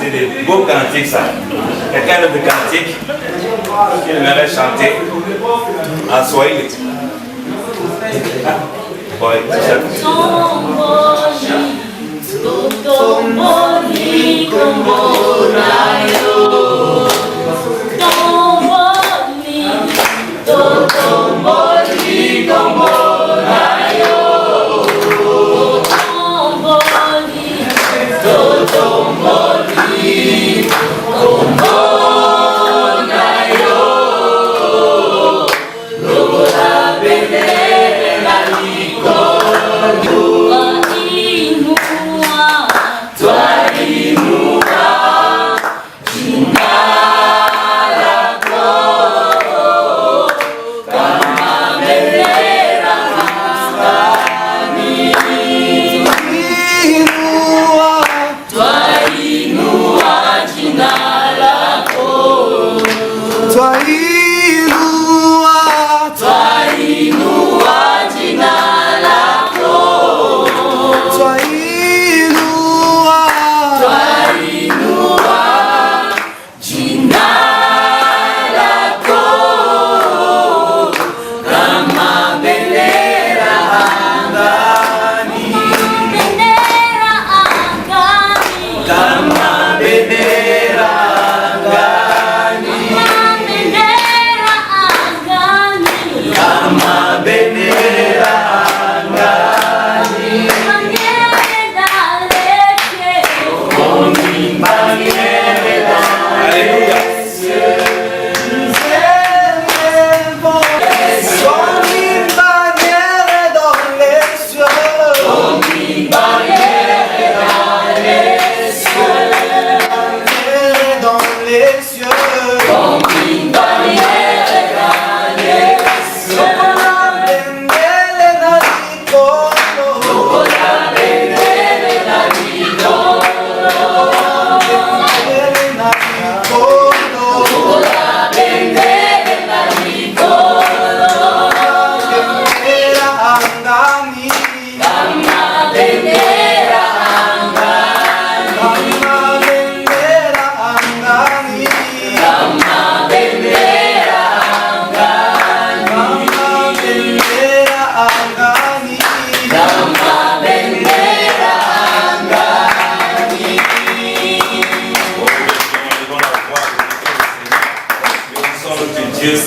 C'est des beaux cantiques, ça. Quelqu'un d'autre de cantique qui aimerait chanter en Swahili.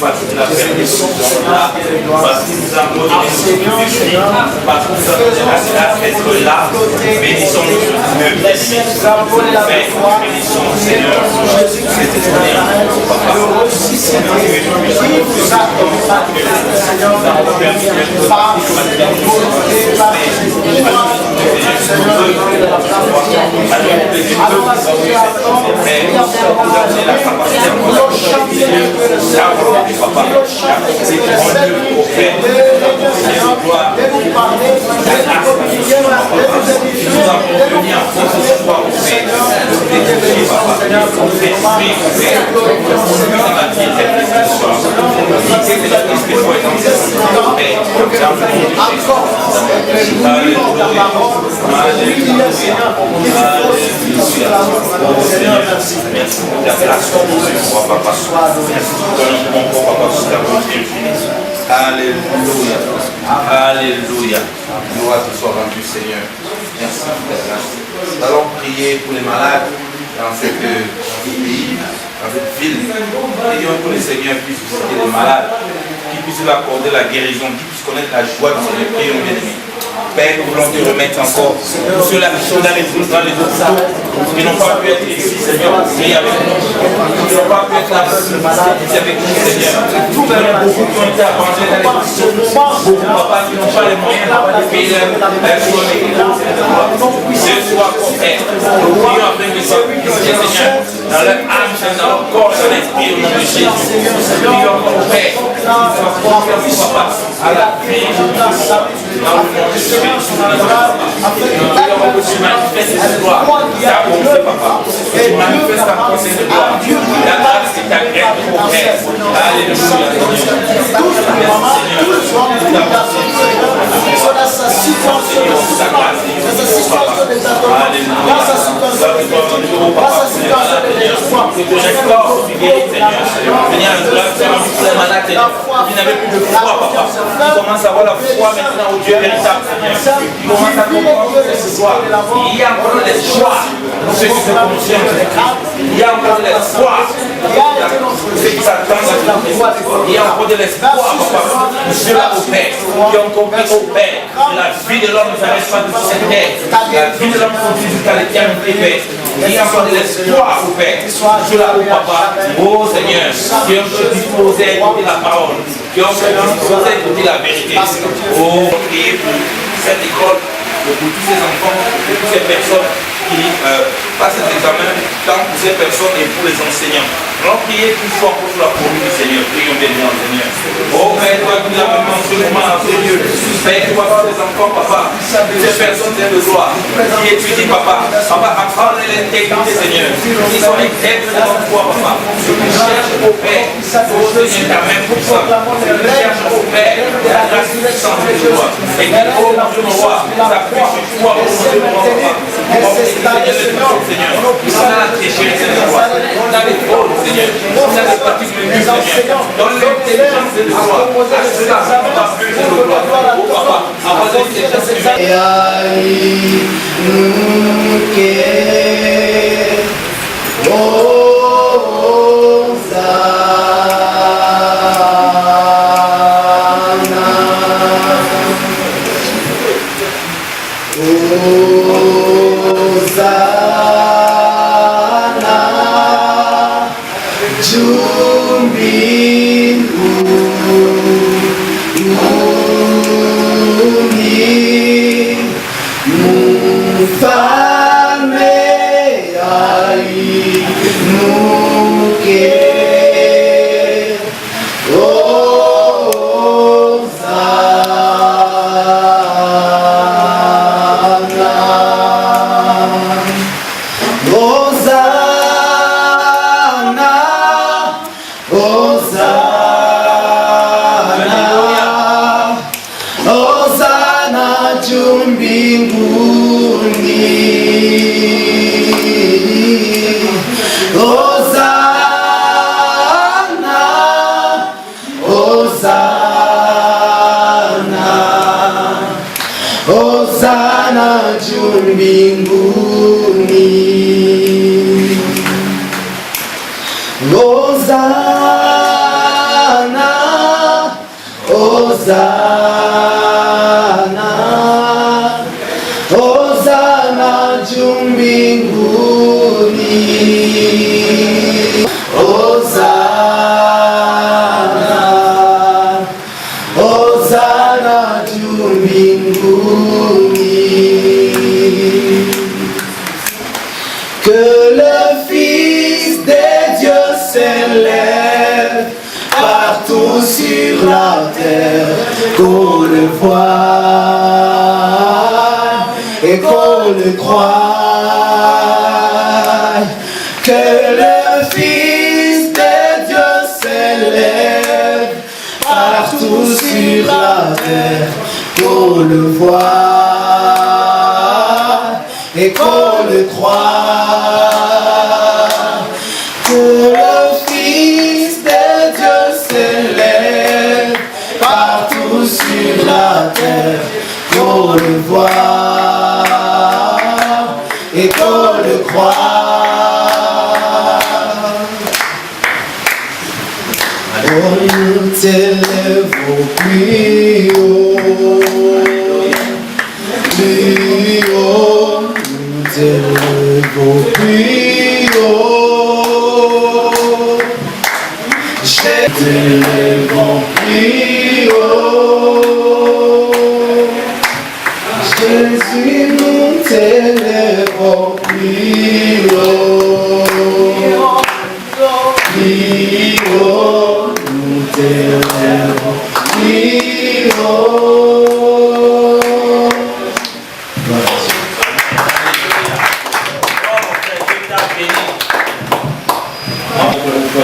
Parce que la permission de cela, parce qu'il nous a donné parce que nous avons d'être là, bénissons le bénissons le Seigneur, Papa, c'est mon Dieu au fait. Nous avons venu en France ce soir au fait. Papa, au fait, Alléluia. Alléluia. Gloire te soit rendue, Seigneur. Merci pour ta grâce. Nous allons prier pour les malades dans ce pays, dans cette ville. Prions pour les Seigneurs qui puissent visiter les malades, qui puissent leur accorder la guérison, qui puissent connaître la joie du Seigneur. Prions, bien-aimés. Père, nous voulons te remettre encore tous ceux-là qui sont dans les hôpitaux, qui n'ont pas pu être ici, Seigneur, prier avec nous, qui n'ont pas pu être là, ici avec nous, Seigneur. Nous avons beaucoup qui ont été abandonnés dans les hôpitaux, beaucoup, papa, qui n'ont pas les moyens, papa, de payer leur soins médicaux, ce soir, Père, nous prions afin qu'ils soient purifiés, Seigneur, dans leur âme, dans leur corps, dans l'esprit, au nom de Jésus. Nous prions encore, Père, qu'ils soient confiants, papa, à la vie, dans le nom de Jésus. Nous prions que tu manifestes cette gloire, ta bonté, papa, que tu manifestes ta bonté de gloire, la grâce et ta grâce, mon Père. Alléluia, qui n'avait plus de foi, papa. Il commence à avoir la foi maintenant au Dieu véritable, Seigneur. Il commence à comprendre que ce soir, il y a encore de l'espoir pour ceux qui se prononcent en Jésus-Christ. Il y a encore de l'espoir pour ceux qui s'attendent à Jésus-Christ. Il y a encore de l'espoir, papa, pour ceux-là au Père, qui ont compris au Père que la vie de l'homme ne s'arrête pas de cette terre. La vie de l'homme continue jusqu'à l'éternité, Père. Il y a encore de l'espoir au Père. Ceux-là au Papa, oh Seigneur, qui ont se disposé à écouter la parole, qui ont se disposé à écouter la vérité. Oh, priez pour cette école, pour tous ces enfants, pour toutes ces personnes qui passent cet examen, tant pour ces personnes et pour les enseignants. Allons prier plus fort pour la commune du Seigneur. Prions bien, Seigneur. Oh Père, toi qui nous as mis en ce moment à ce lieu. Père, tu vas voir les enfants, papa. Ces personnes de gloire qui étudient, papa. Papa, apprends l'intégrité, Seigneur. Ils sont intègres devant toi, papa. Je cherche au Père. Oh Seigneur, ta main pour ça. Je cherche au Père la grâce puissante de toi. Et que, oh mon Dieu, mon roi, ça puisse sur toi, oh mon Dieu, mon roi, papa. Seigneur, on a la tricherie, Seigneur, on a les fraudes, Seigneur, on a les pratiques de Dieu, Seigneur, donne l'intelligence de gloire, à cela, on va plus de gloire, oh papa, avant l'intelligence de qu'on le voie et qu'on le croie, que le Fils de Dieu s'élève partout sur la terre, qu'on le voie et qu'on le croie, que le Fils de Dieu s'élève partout sur la terre, qu'on le voit et qu'on le croit. On t'élève au plus haut, Jésus, nous t'élèvons, prions. Prions, nous t'élèvons, prions.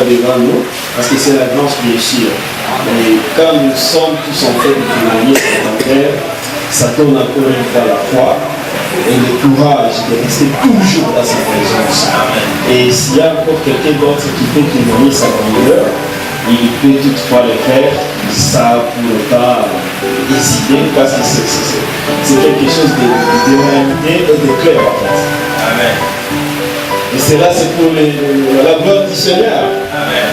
Devant nous, parce que c'est la grande blessure. Et quand nous sommes tous en train de témoigner cette affaire, ça donne encore une fois la foi et le courage de rester toujours dans sa présence. Et s'il y a encore quelqu'un d'autre qui peut témoigner sa grandeur, il peut toutefois le faire sans pour autant hésiter, parce que c'est quelque chose de réalité et de clair en fait. Amen. Et cela, c'est pour la gloire du Seigneur. Amen.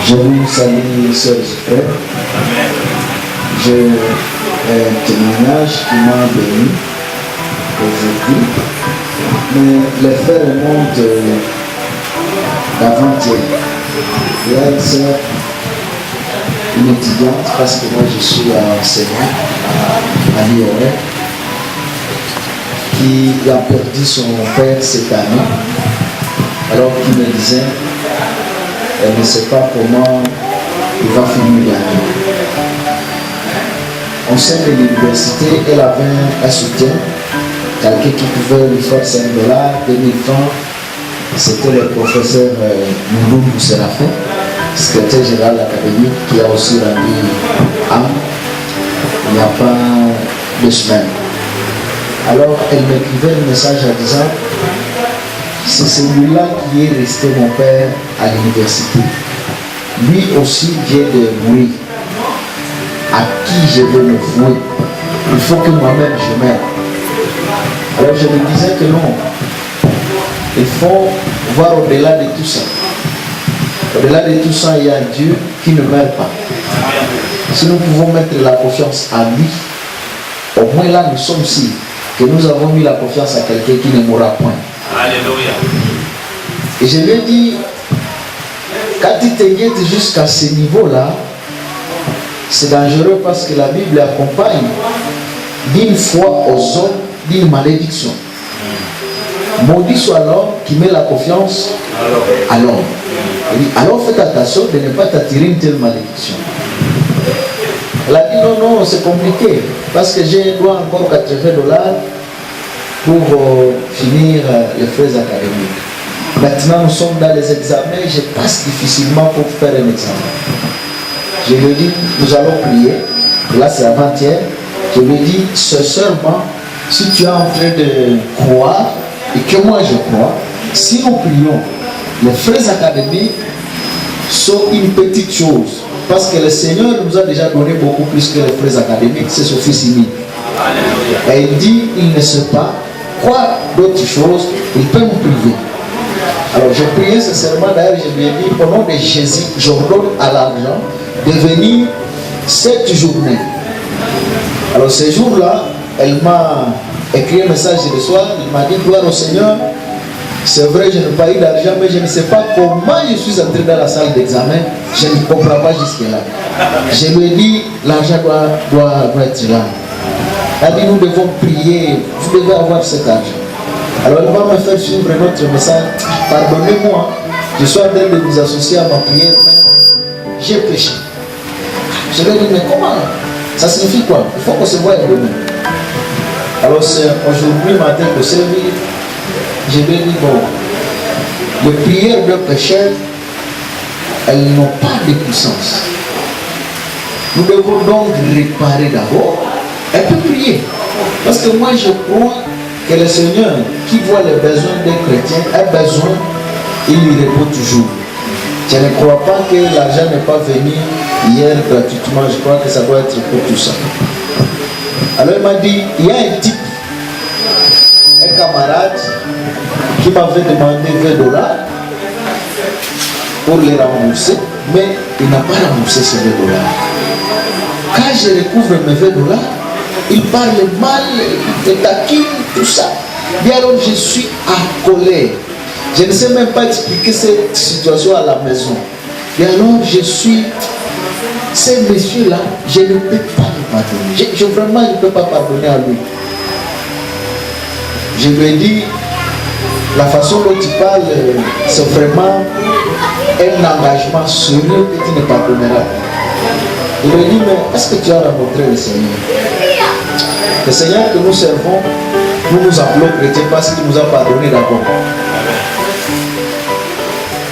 Je vous salue, sœurs et frères. Amen. J'ai un témoignage qui m'a béni aujourd'hui. Mais les frères remontent d'avant-hier. Il y a une sœur, une étudiante, parce que moi je suis enseignant à l'IOR, qui a perdu son père cette année, alors qu'il me disait, elle ne sait pas comment il va finir l'année. Au sein de l'université, elle avait un soutien, quelqu'un qui pouvait lui faire $5, 2000 francs. C'était le professeur Moulou Séraphin, secrétaire général académique, qui a aussi rendu âme il n'y a pas 2 semaines. Alors elle m'écrivait un message en disant, c'est celui-là qui est resté mon père à l'université. Lui aussi vient de mourir. À qui je vais me vouer? Il faut que moi-même je meure. Alors je me disais que non. Il faut voir au-delà de tout ça. Au-delà de tout ça, il y a un Dieu qui ne meurt pas. Si nous pouvons mettre la confiance à lui, au moins là nous sommes sûrs que nous avons mis la confiance à quelqu'un qui ne mourra point. Alléluia. Et je lui ai dit, quand tu te guettes jusqu'à ce niveau-là, c'est dangereux parce que la Bible accompagne d'une foi aux hommes d'une malédiction. Maudit soit l'homme qui met la confiance à l'homme. Alors faites attention de ne pas t'attirer une telle malédiction. Elle a dit non, c'est compliqué parce que j'ai dois encore $80 pour finir les frais académiques. Maintenant nous sommes dans les examens, je passe difficilement pour faire un examen. Je lui ai dit, nous allons prier. Là c'est avant-hier. Je lui ai dit, sincèrement, si tu es en train de croire et que moi je crois, si nous prions, les frais académiques sont une petite chose. Parce que le Seigneur nous a déjà donné beaucoup plus que les frais académiques, c'est son fils unique. Et il dit, il ne sait pas quoi d'autres choses, il peut nous priver. Alors j'ai prié sincèrement, d'ailleurs je lui ai dit, au nom de Jésus, j'ordonne à l'argent de venir cette journée. Alors ce jour-là, elle m'a écrit un message le soir, il m'a dit, gloire au Seigneur, c'est vrai, je n'ai pas eu d'argent, mais je ne sais pas comment je suis entré dans la salle d'examen, je ne comprends pas jusque-là. Je lui ai dit, l'argent doit être là. Elle a dit, nous devons prier, vous devez avoir cet argent. Alors elle va me faire suivre notre message, pardonnez-moi, je suis en train de vous associer à ma prière, mais j'ai péché. Je lui ai dit, mais comment? Ça signifie quoi? Il faut qu'on se voie demain. Alors c'est aujourd'hui matin que c'est lui. Je lui ai dit, bon, les prières de pécheurs, elles n'ont pas de puissance. Nous devons donc réparer d'abord et puis prier. Parce que moi je crois que le Seigneur qui voit les besoins des chrétiens a besoin, il lui répond toujours. Je ne crois pas que l'argent n'est pas venu hier gratuitement, je crois que ça doit être pour tout ça. Alors il m'a dit, il y a un type, un camarade qui m'avait demandé $20 pour les rembourser, mais il n'a pas remboursé ces $20. Quand je recouvre mes $20, il parle mal, il taquine, tout ça. Et alors je suis en colère. Je ne sais même pas expliquer cette situation à la maison. Et alors je suis ces messieurs-là, je ne peux pas le pardonner. Vraiment, je ne peux pas pardonner à lui. Je lui ai dit, la façon dont tu parles, c'est vraiment un engagement sérieux que tu ne pardonneras pas. Il lui a dit, mais est-ce que tu as rencontré le Seigneur? Le Seigneur que nous servons, nous nous appelons chrétiens parce qu'il nous a pardonné d'abord.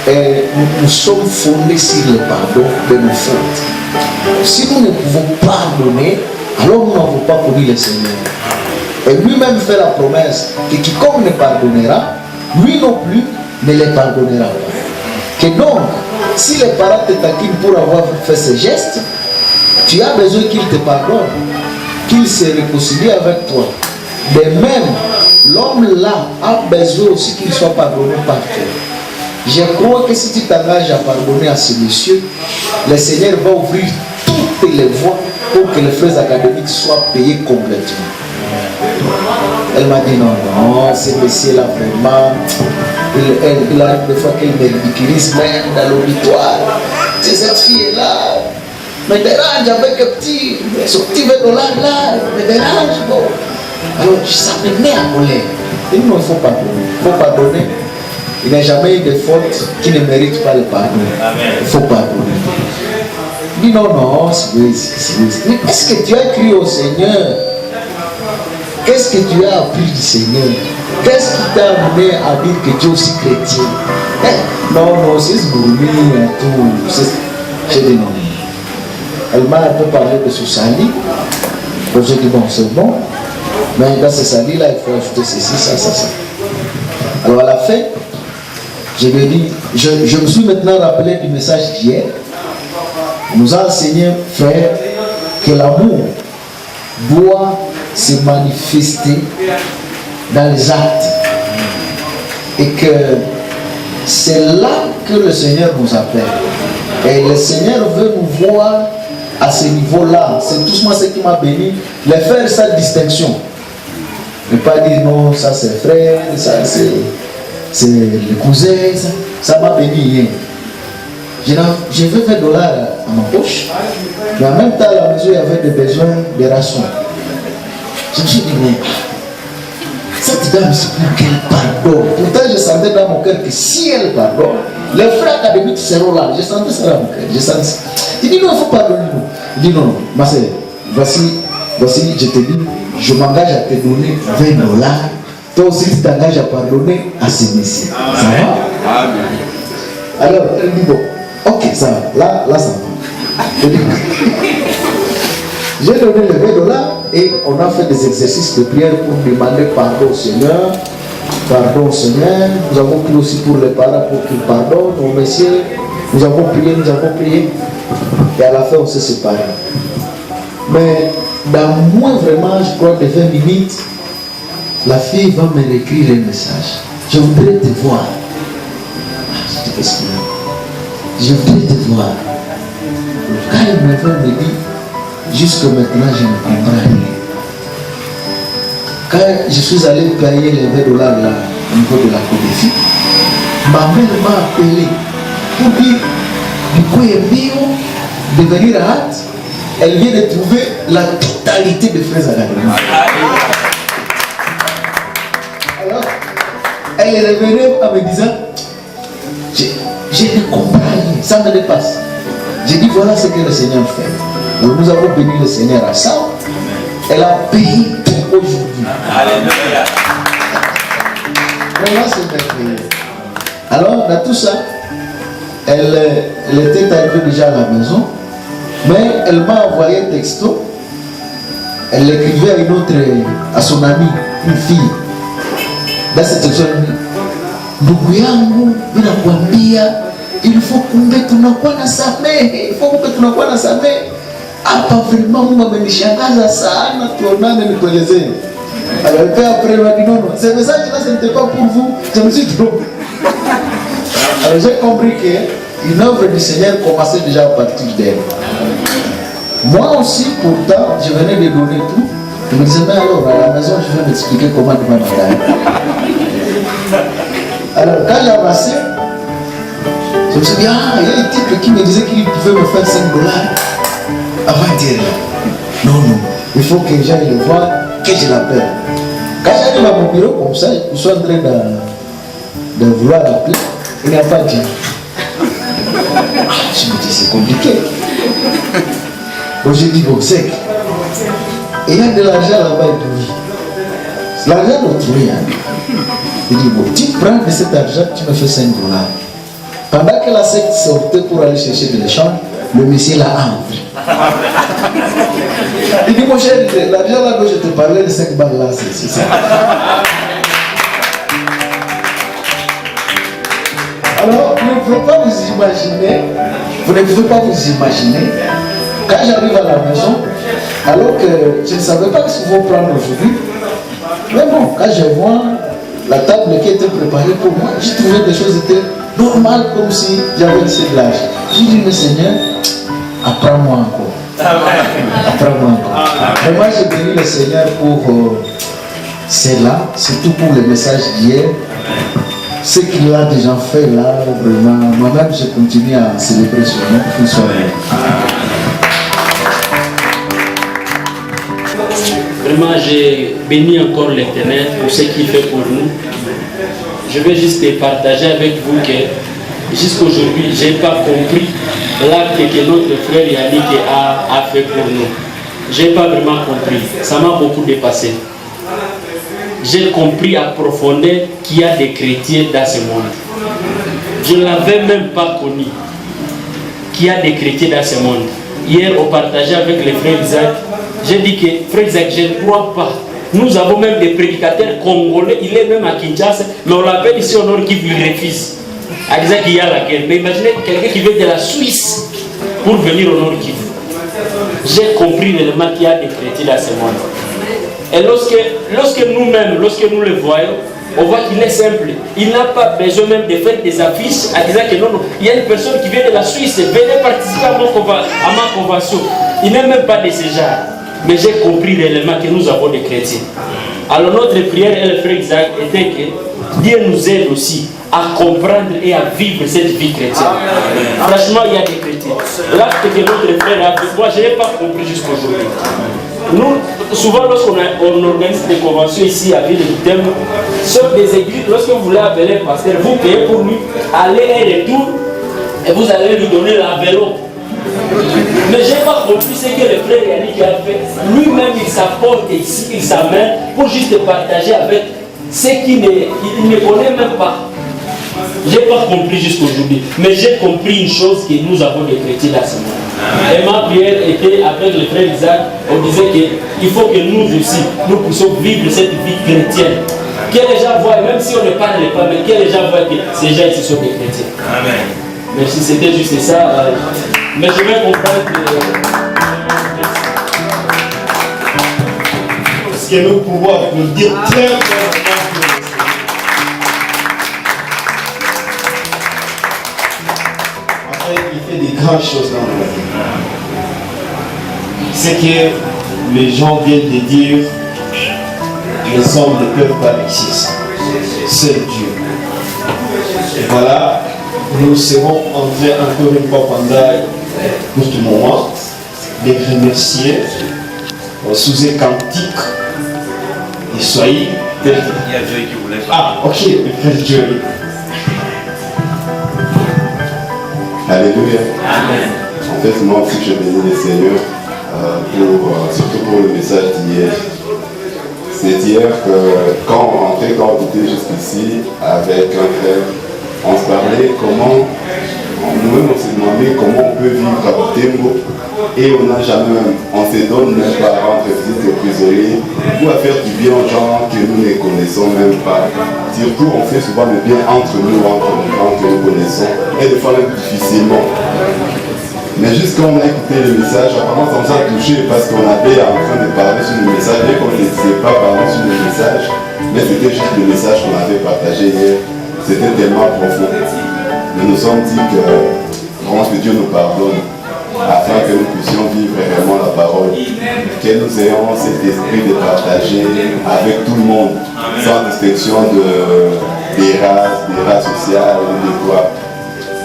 Et nous sommes fondés sur le pardon de nos fautes. Si nous ne pouvons pardonner, alors nous n'avons pas connu le Seigneur. Et lui-même fait la promesse que quiconque ne pardonnera, lui non plus ne les pardonnera pas. Que donc, si les parents te taquinent pour avoir fait ce geste, tu as besoin qu'ils te pardonnent, qu'ils se réconcilient avec toi. De même, l'homme là a besoin aussi qu'il soit pardonné par toi. Je crois que si tu t'engages à pardonner à ce monsieur, le Seigneur va ouvrir toutes les voies pour que les frais académiques soient payés complètement. Elle m'a dit non, ce monsieur-là vraiment, il arrive des fois qu'elle me ridiculise même dans l'auditoire. Cette fille-là me dérange avec un petit $20 là, me dérange. Bon. Alors ça me met en colère. Et nous, il faut pardonner. Il faut pardonner. Il n'y a jamais eu de faute qui ne mérite pas le pardon. Il faut pardonner. Il dit non, c'est vrai. Mais est-ce que tu as cru au Seigneur? Qu'est-ce que tu as appris du Seigneur? Qu'est-ce qui t'a amené à dire que tu es aussi chrétien? Non, c'est ce gourmet et tout. J'ai dit non. Elle m'a un peu parlé de ce sali. Donc j'ai dit bon, c'est bon. Mais dans ce sali-là, il faut ajouter ceci, ça. Alors à la fin, je lui ai dit, je me suis maintenant rappelé du message d'hier. On nous a enseigné, frère, que l'amour doit se manifester dans les actes. Et que c'est là que le Seigneur nous appelle. Et le Seigneur veut nous voir à ce niveau-là. C'est tout ce qui m'a béni. De faire cette distinction. Ne pas dire non, ça c'est frère, ça c'est le cousin, ça m'a béni hier. Je veux $20 à ma poche, mais en même temps, à la maison, il y avait des besoins de rations. Je me suis dit, mais cette dame, c'est pour qu'elle pardonne. Pourtant, je sentais dans mon cœur que si elle pardonne, les frères académiques seront là. Je sentais ça dans mon cœur. Il dit, non, il faut pardonner. Il dit, non, ma soeur, voici, je te dis, je m'engage à te donner $20. Toi aussi, tu t'engages à pardonner à ces messieurs. Ça va? Amen. Alors, elle dit, bon, ok, ça va. Là, ça va. J'ai donné les $20 et on a fait des exercices de prière pour demander pardon au Seigneur. Pardon au Seigneur. Nous avons prié aussi pour les parents pour qu'ils pardonnent aux messieurs. Nous avons prié. Et à la fin, on s'est séparés. Mais dans moins vraiment, je crois, de 20 minutes, la fille va me réécrire un message. Je voudrais te voir. Je dis, qu'est-ce qu'il y a? Je voudrais te voir. Quand elle me dit, jusque maintenant, je ne comprends rien. Quand je suis allé payer les $20 là, au niveau de la Codéfi, ma mère m'a appelé pour dire, du coup, il est bio de venir à Hâte. Elle vient de trouver la totalité des frères académiques. Alors, elle est revenue en me disant, je ne comprends rien, ça me dépasse. J'ai dit, voilà ce que le Seigneur fait. Donc, nous avons béni le Seigneur à ça. Elle a payé tout aujourd'hui. Alléluia. Voilà, c'est merveilleux. Alors, dans tout ça, elle était arrivée déjà à la maison. Mais elle m'a envoyé un texto. Elle l'écrivait à son amie, une fille. Dans cette texto, elle dit, ndugu yangu, ninakwambia, kumbe tunakuwa na samehe. Hapa vraiment Mungu amenishangaza sana, tuonane nikuelezee. Alors après, elle m'a dit non, ce message là, ce n'était pas pour vous, je me suis trompé. Alors j'ai compris qu'une œuvre du Seigneur commençait déjà à partir d'elle. Moi aussi, pourtant, je venais de donner tout. Je me disais, mais alors, à la maison, je vais m'expliquer comment tu vas m'attaquer. Alors, quand j'ai avancé, je me suis dit, il y a un type qui me disait qu'il pouvait me faire $5. faut que j'aille le voir, que je l'appelle. Quand j'arrive à mon bureau comme ça, je suis en train de vouloir l'appeler, il n'a pas dit. Je me dis, c'est compliqué. Donc j'ai dit, bon, c'est que il y a de l'argent là-bas et tout. L'argent d'autrui. Il dit, bon, tu prends de cet argent, tu me fais 5 $. Pendant que la secte sortait pour aller chercher de l'échange, le monsieur l'a enlevé. Il dit, mon cher, l'argent là dont je te parlais de 5 balles là, c'est ça. Alors, vous ne pouvez pas vous imaginer, quand j'arrive à la maison, alors que je ne savais pas ce qu'ils vont prendre aujourd'hui, mais bon, quand je vois la table qui était préparée pour moi, j'ai trouvé des choses qui étaient normales, comme si j'avais laissé de l'argent. J'ai dit, mais Seigneur, apprends-moi encore. Apprends-moi encore. Et moi, j'ai béni le Seigneur pour cela, surtout pour le message d'hier. Ce qu'il a déjà fait là, vraiment, moi-même, je continue à célébrer son nom, qu'il soit là. Vraiment, j'ai béni encore l'Éternel pour ce qu'il fait pour nous. Je vais juste partager avec vous que jusqu'aujourd'hui, je n'ai pas compris l'acte que notre frère Yannick a fait pour nous. Je n'ai pas vraiment compris. Ça m'a beaucoup dépassé. J'ai compris à profondeur qu'il y a des chrétiens dans ce monde. Je ne l'avais même pas connu qu'il y a des chrétiens dans ce monde. Hier, on partageait avec le frère Isaac. J'ai dit que, frère Isaac, je ne crois pas. Nous avons même des prédicateurs congolais, il est même à Kinshasa, mais on l'appelle ici au Nord Kivu, il refuse. À Isaac, il y a la guerre. Mais imaginez quelqu'un qui vient de la Suisse pour venir au Nord Kivu. J'ai compris réellement qu'il y a des chrétiens dans ce monde. Et lorsque nous-mêmes, lorsque nous le voyons, on voit qu'il est simple. Il n'a pas besoin même de faire des affiches à disant que non, il y a une personne qui vient de la Suisse, venez participer à ma convention. Il n'est même pas de ce genre. Mais j'ai compris réellement que nous avons des chrétiens. Alors notre prière et le frère Isaac était que Dieu nous aide aussi à comprendre et à vivre cette vie chrétienne. Franchement, il y a des chrétiens. L'acte que notre frère a fait, moi je n'ai pas compris jusqu'aujourd'hui. Nous, souvent lorsqu'on organise des conventions ici à Ville du Thème, sauf des églises, lorsque vous voulez appeler un pasteur, vous payez pour lui, aller et retour, et vous allez lui donner l'enveloppe. Mais je n'ai pas compris ce que le frère Yannick a fait. Lui-même, il s'apporte ici, il s'amène pour juste partager avec ceux qui ne connaissent même pas. Je n'ai pas compris jusqu'aujourd'hui. Mais j'ai compris une chose, que nous avons des chrétiens dans ce monde. Et ma prière était avec le frère Isaac, on disait qu'il faut que nous aussi, nous puissions vivre cette vie chrétienne. Que les gens voient, même si on ne parle pas, mais que les gens voient que ces gens ici sont des chrétiens. Amen. Merci, c'était juste ça. Mais je vais comprendre que... Est-ce que nous pouvons applaudir très fort? En fait, il fait des grandes choses dans la vie. C'est que les gens viennent de dire les hommes ne peuvent pas réussir. Seul Dieu. Et voilà. Nous serons en train encore une fois pendant un court moment de remercier sous un cantique et soyez. Il y a Joey qui voulait. Ah, ok, le frère Joey. Alléluia. Amen. En fait, moi aussi, je bénis le Seigneur, surtout pour le message d'hier. C'est dire que quand on était jusqu'ici avec un frère, on se parlait comment, nous-mêmes on s'est demandé comment on peut vivre à Butembo et on n'a jamais, on se donne même pas à rendre visite aux prisonniers ou à faire du bien aux gens que nous ne connaissons même pas. Surtout on fait souvent le bien entre nous, entre que nous connaissons et des fois même difficilement. Mais juste quand on a écouté le message, apparemment ça nous a touché parce qu'on avait en train de parler sur le message et qu'on ne disait pas parler sur le message, mais c'était juste le message qu'on avait partagé hier. C'était tellement profond. Nous nous sommes dit que vraiment que Dieu nous pardonne afin que nous puissions vivre vraiment la parole. Que nous ayons cet esprit de partager avec tout le monde, sans distinction des races sociales ou de quoi.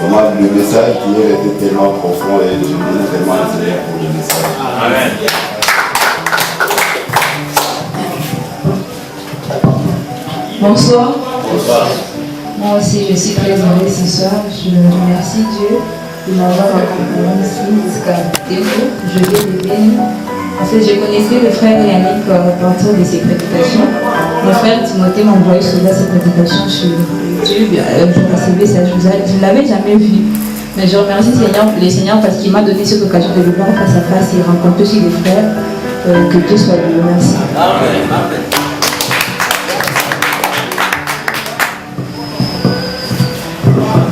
Vraiment, le message d'hier était tellement profond et je bénis tellement le Seigneur pour le message. Amen. Bonsoir. Moi aussi, je suis très heureuse ce soir. Je remercie Dieu de m'avoir accompagné ici jusqu'à Démo. Je vais le bénir. Parce que je connaissais le frère Yannick à partir de ses prédications. Mon frère Timothée m'a envoyé souvent ses prédications sur YouTube. Je recevais ça, je ne l'avais jamais vu. Mais je remercie le Seigneur parce qu'il m'a donné cette occasion de le voir face à face et rencontrer aussi les frères. Que Dieu soit loué. Merci. Amen.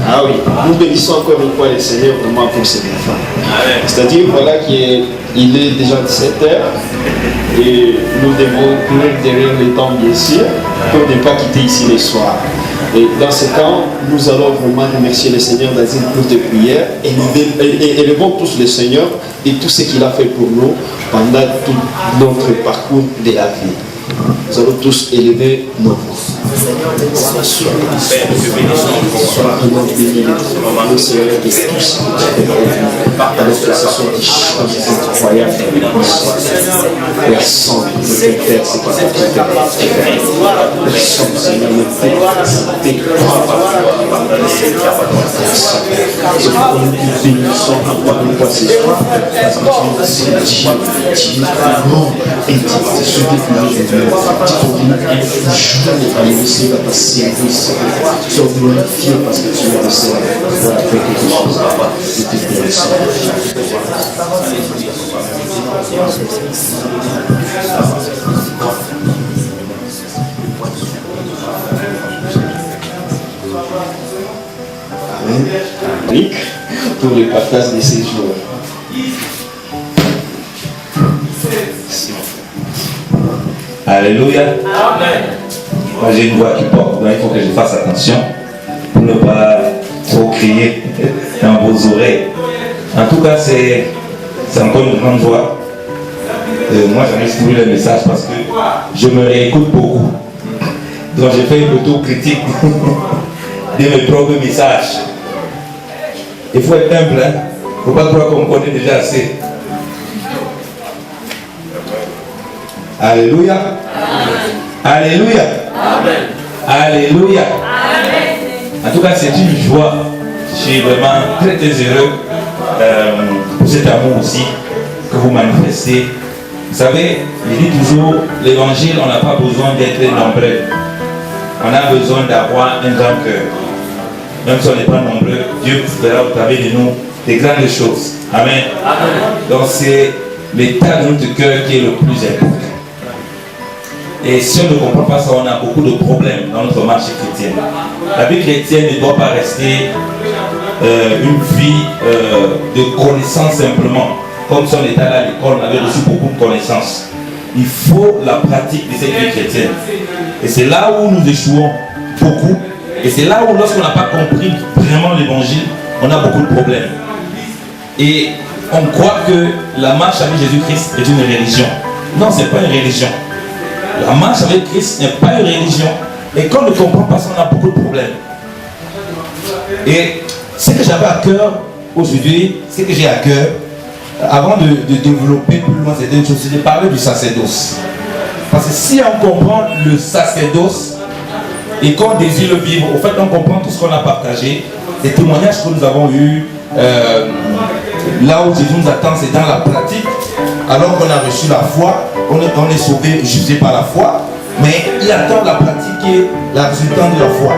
Ah oui, nous bénissons encore une fois le Seigneur vraiment pour ces enfants. C'est-à-dire, voilà qu'il est déjà 17h et nous devons courir derrière le temps, bien sûr, pour ne pas quitter ici le soir. Et dans ce temps, nous allons vraiment remercier le Seigneur dans une course de prière et élevons tous le Seigneur et tout ce qu'il a fait pour nous pendant tout notre parcours de la vie. Nous allons tous élever nos voix. Sois vraiment béni, le Seigneur de tous, alors que ce sont des choses incroyables. Personne ne peut faire ce que tu fais. Personne, Seigneur, ne peut accepter. C'est pourquoi nous te bénissons encore une fois ce soir, parce que tu es Dieu, tu es grand et tu es celui qui nous aide. Tu continues toujours à laisser ta service. Tu sois glorifié parce que tu es le Seigneur. Voilà, fais quelque chose. Je te bénisse. Amen. Pour le partage de ces jours. Alléluia. Amen. Moi j'ai une voix qui porte, donc il faut que je fasse attention pour ne pas trop crier dans vos oreilles. En tout cas, c'est encore une grande joie. Moi j'en ai suivi le message parce que je me réécoute beaucoup. Donc j'ai fait une auto-critique de mes propres messages. Il faut être humble, hein. Il ne faut pas croire qu'on me connaît déjà assez. Alléluia. Amen. Alléluia. Amen. Alléluia. Amen. En tout cas, c'est une joie. Je suis vraiment très très heureux pour cet amour aussi que vous manifestez. Vous savez, je dis toujours, l'évangile, on n'a pas besoin d'être nombreux. On a besoin d'avoir un grand cœur. Même si on n'est pas nombreux, Dieu fera au travers de nous des grandes choses. Amen. Amen. Donc c'est l'état de notre cœur qui est le plus important. Et si on ne comprend pas ça, on a beaucoup de problèmes dans notre marche chrétienne. La vie chrétienne ne doit pas rester une vie de connaissance simplement. Comme si on était à l'école, on avait reçu beaucoup de connaissances. Il faut la pratique de cette vie chrétienne. Et c'est là où nous échouons beaucoup. Et c'est là où, lorsqu'on n'a pas compris vraiment l'évangile, on a beaucoup de problèmes. Et on croit que la marche avec Jésus-Christ est une religion. Non, ce n'est pas une religion. La marche avec Christ n'est pas une religion. Et quand on ne comprend pas ça, on a beaucoup de problèmes. Et ce que j'avais à cœur aujourd'hui, ce que j'ai à cœur, avant de développer plus loin cette chose, c'est de parler du sacerdoce. Parce que si on comprend le sacerdoce et qu'on désire le vivre, au fait on comprend tout ce qu'on a partagé, les témoignages que nous avons eus, là où Jésus nous attend, c'est dans la pratique. Alors qu'on a reçu la foi, on est sauvé, jugé par la foi, mais il attend la pratique et la résultante de la foi.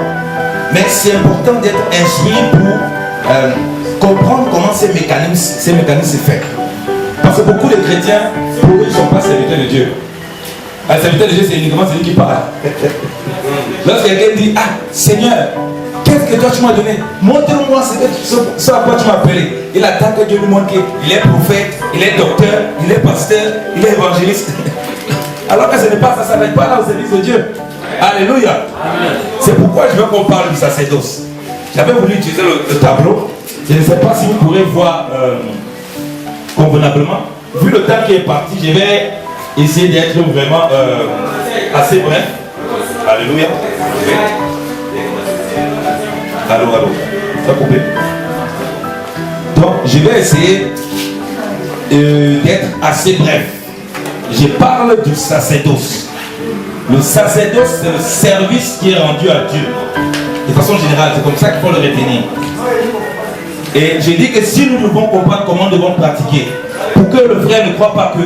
Mais c'est important d'être instruit pour comprendre comment ces mécanismes se font. Parce que beaucoup de chrétiens, pour eux, ils ne sont pas serviteurs de Dieu. Un serviteur de Dieu, c'est uniquement celui qui parle. Lorsque quelqu'un dit, ah, Seigneur, qu'est-ce que toi tu m'as donné? Montre-moi ce à quoi tu m'as appelé. Il attend que Dieu lui montre qu'il est prophète, il est docteur, il est pasteur, il est évangéliste. Alors que ce n'est pas ça, ça n'est pas là au service de Dieu. Alléluia. C'est pourquoi je veux qu'on parle du sacerdoce. J'avais voulu utiliser le tableau. Je ne sais pas si vous pourrez voir convenablement. Vu le temps qui est parti, je vais essayer d'être vraiment assez bref. Alléluia. Allô. Ça a coupé. Donc, je vais essayer d'être assez bref. Je parle du sacerdoce. Le sacerdoce, c'est le service qui est rendu à Dieu. De façon générale, c'est comme ça qu'il faut le retenir. Et je dis que si nous devons comprendre comment nous devons pratiquer, pour que le frère ne croit pas que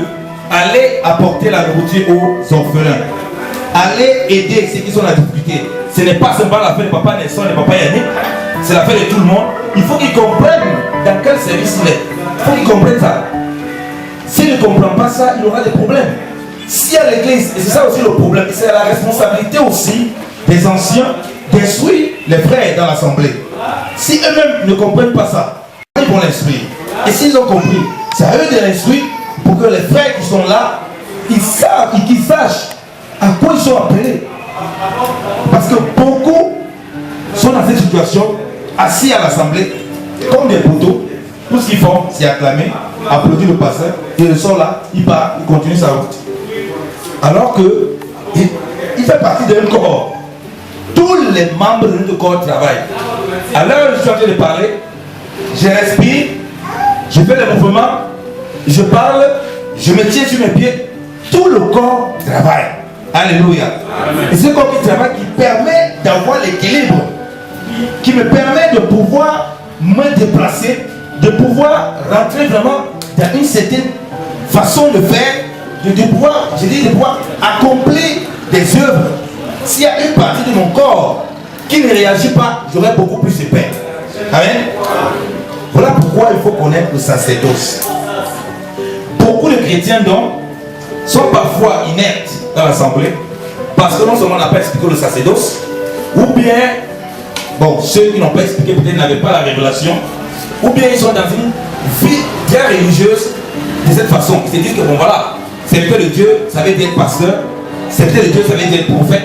aller apporter la nourriture aux orphelins, aller aider ceux qui sont dans la difficulté, ce n'est pas seulement l'affaire de papa Nelson et papa Yannick, c'est l'affaire de tout le monde. Il faut qu'ils comprennent dans quel service il est. Il faut qu'ils comprennent ça. S'il ne comprend pas ça, il aura des problèmes. Si à l'église, et c'est ça aussi le problème, c'est la responsabilité aussi des anciens d'instruire les frères dans l'assemblée. Si eux-mêmes ne comprennent pas ça, ils vont l'instruire. Et s'ils ont compris, c'est à eux de l'instruire pour que les frères qui sont là, ils savent et qu'ils sachent à quoi ils sont appelés. Parce que beaucoup sont dans cette situation, assis à l'assemblée, comme des poteaux. Tout ce qu'ils font, c'est acclamer, applaudir le pasteur, et ils sont là, ils partent, ils continuent sa route. Alors que il fait partie d'un corps. Tous les membres de notre corps travaillent. À l'heure où je suis en train de parler, je respire, je fais les mouvements, je parle, je me tiens sur mes pieds. Tout le corps travaille. Alléluia. Et ce corps qui travaille qui permet d'avoir l'équilibre, qui me permet de pouvoir me déplacer, de pouvoir rentrer vraiment dans une certaine façon de faire, de pouvoir, je dis, de pouvoir accomplir des œuvres. S'il y a une partie de mon corps qui ne réagit pas, j'aurai beaucoup plus de peine. Amen. Voilà pourquoi il faut connaître le sacerdoce. Beaucoup de chrétiens donc sont parfois inertes dans l'assemblée parce que non seulement on n'a pas expliqué le sacerdoce, ou bien, bon, ceux qui n'ont pas expliqué peut-être n'avaient pas la révélation, ou bien ils sont dans une vie bien religieuse de cette façon. Ils se disent que bon voilà, serviteur de Dieu, ça veut dire pasteur, serviteur de Dieu, ça veut dire prophète,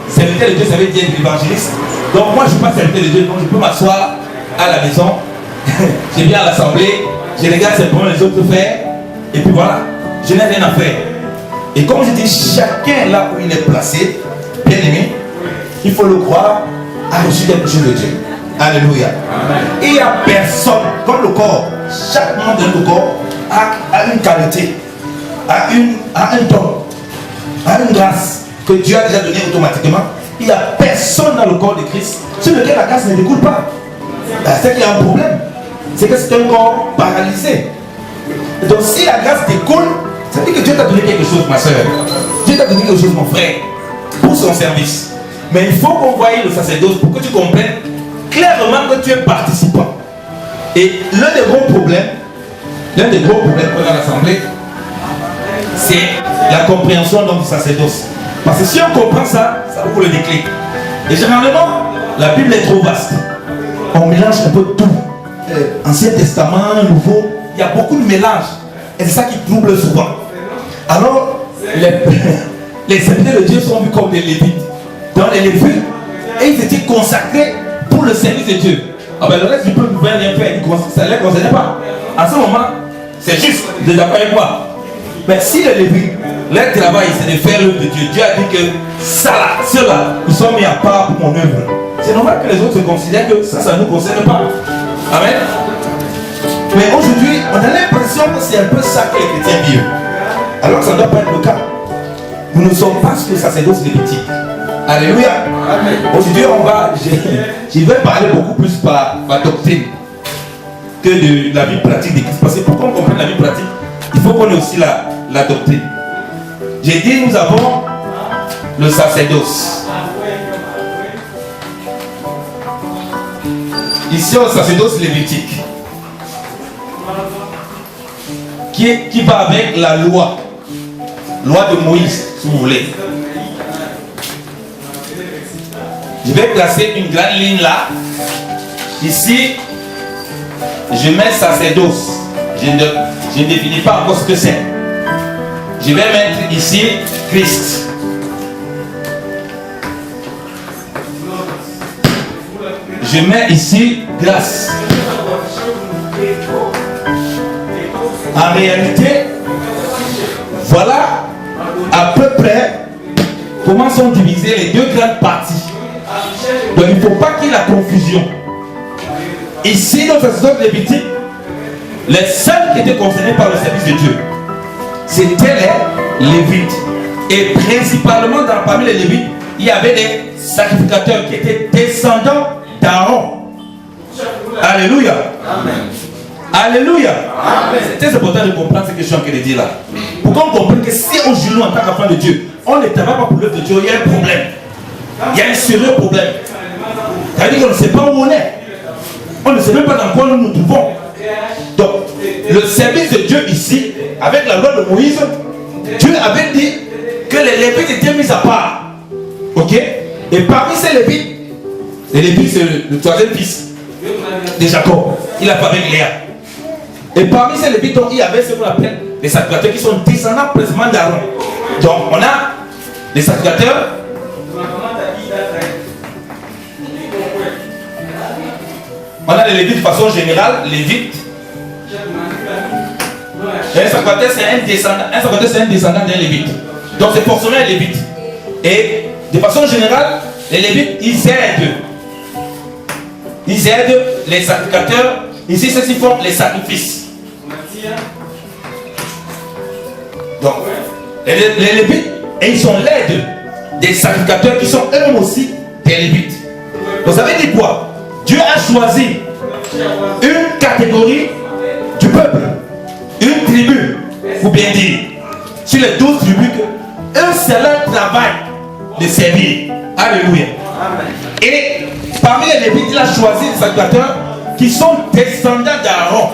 serviteur de Dieu, ça veut dire évangéliste. Donc moi je ne suis pas serviteur de Dieu, donc je peux m'asseoir à la maison, je viens à l'assemblée, je regarde simplement les autres faire, et puis voilà, je n'ai rien à faire. Et comme je dis, chacun là où il est placé, bien aimé, il faut le croire, a reçu quelque chose de Dieu. Alléluia. Et il n'y a personne, comme le corps, chaque membre de notre corps a une qualité, a un don, a une grâce que Dieu a déjà donnée automatiquement. Il n'y a personne dans le corps de Christ sur lequel la grâce ne découle pas. C'est qu'il y a un problème. C'est que c'est un corps paralysé. Donc si la grâce découle, ça veut dire que Dieu t'a donné quelque chose, ma soeur. Dieu t'a donné quelque chose, mon frère, pour son service. Mais il faut qu'on voie le sacerdoce pour que tu comprennes clairement que tu es participant. Et l'un des gros problèmes qu'on a à l'assemblée, c'est la compréhension donc, du sacerdoce. Parce que si on comprend ça, ça ouvre le déclic. Et généralement, la Bible est trop vaste. On mélange un peu tout. Ancien Testament, Nouveau, il y a beaucoup de mélanges. Et c'est ça qui trouble souvent. Alors, les serviteurs de Dieu sont vus comme des Lévites. Dans les Lévites, et ils étaient consacrés pour le service de Dieu. Ah ben le reste du peuple ne pouvait rien faire, ça ne les concernait pas. À ce moment, c'est juste de d'accord avec moi. Mais si les Lévites, leur travail c'est de faire l'œuvre de Dieu, Dieu a dit que ça là, ceux-là, ils sont mis à part pour mon œuvre. C'est normal que les autres se considèrent que ça ne nous concerne pas. Amen. Mais aujourd'hui, on a l'impression que c'est un peu ça que les chrétiens vivent. Alors que ça ne doit pas être le cas. Nous ne sommes pas ce que sacerdoce lévitique. Alléluia. Aujourd'hui, je vais parler beaucoup plus par doctrine que de la vie pratique de Christ. Parce que pour qu'on comprenne la vie pratique, il faut qu'on ait aussi la doctrine. J'ai dit, nous avons le sacerdoce. Ici, on a le sacerdoce lévitique. Qui va avec la loi de Moïse, si vous voulez. Je vais placer une grande ligne là. Ici, je mets sacerdoce. Je ne définis pas encore ce que c'est. Je vais mettre ici Christ. Je mets ici grâce. En réalité, voilà à peu près comment sont divisées les deux grandes parties. Donc il ne faut pas qu'il y ait la confusion. Ici, dans le sacerdoce lévitique, les seuls qui étaient concernés par le service de Dieu, c'était les Lévites. Et principalement parmi les Lévites, il y avait des sacrificateurs qui étaient descendants d'Aaron. Alléluia. Amen. Alléluia. Amen. C'est très important de comprendre ce que je suis en train de dire là. Pour qu'on comprenne que si aujourd'hui, en tant qu'enfant de Dieu, on ne travaille pas pour l'œuvre de Dieu, il y a un problème. Il y a un sérieux problème. C'est-à-dire qu'on ne sait pas où on est. On ne sait même pas dans quoi nous nous trouvons. Donc, le service de Dieu ici, avec la loi de Moïse, Dieu avait dit que les Lévites étaient mis à part. Ok? Et parmi ces Lévites, les Lévites c'est le troisième fils de Jacob. Il a parlé avec Léa. Et parmi ces Lévites, il y avait ce qu'on appelle les sacrificateurs qui sont descendants précisément d'Aaron. Donc, on a les sacrificateurs. On a les Lévites de façon générale, Lévites. Un sacrificateur, c'est un descendant d'un Lévite. Donc c'est forcément un Lévite. Et de façon générale, les Lévites, ils aident les sacrificateurs. Ici, ceux-ci font les sacrifices. Donc, les Lévites, et ils sont l'aide des sacrificateurs qui sont eux aussi des Lévites. Vous savez dit quoi? Dieu a choisi une catégorie du peuple, une tribu, ou bien dire, sur les 12 tribus, un seul travail de servir. Alléluia. Et parmi les Lévites, il a choisi des sacrificateurs qui sont descendants d'Aaron.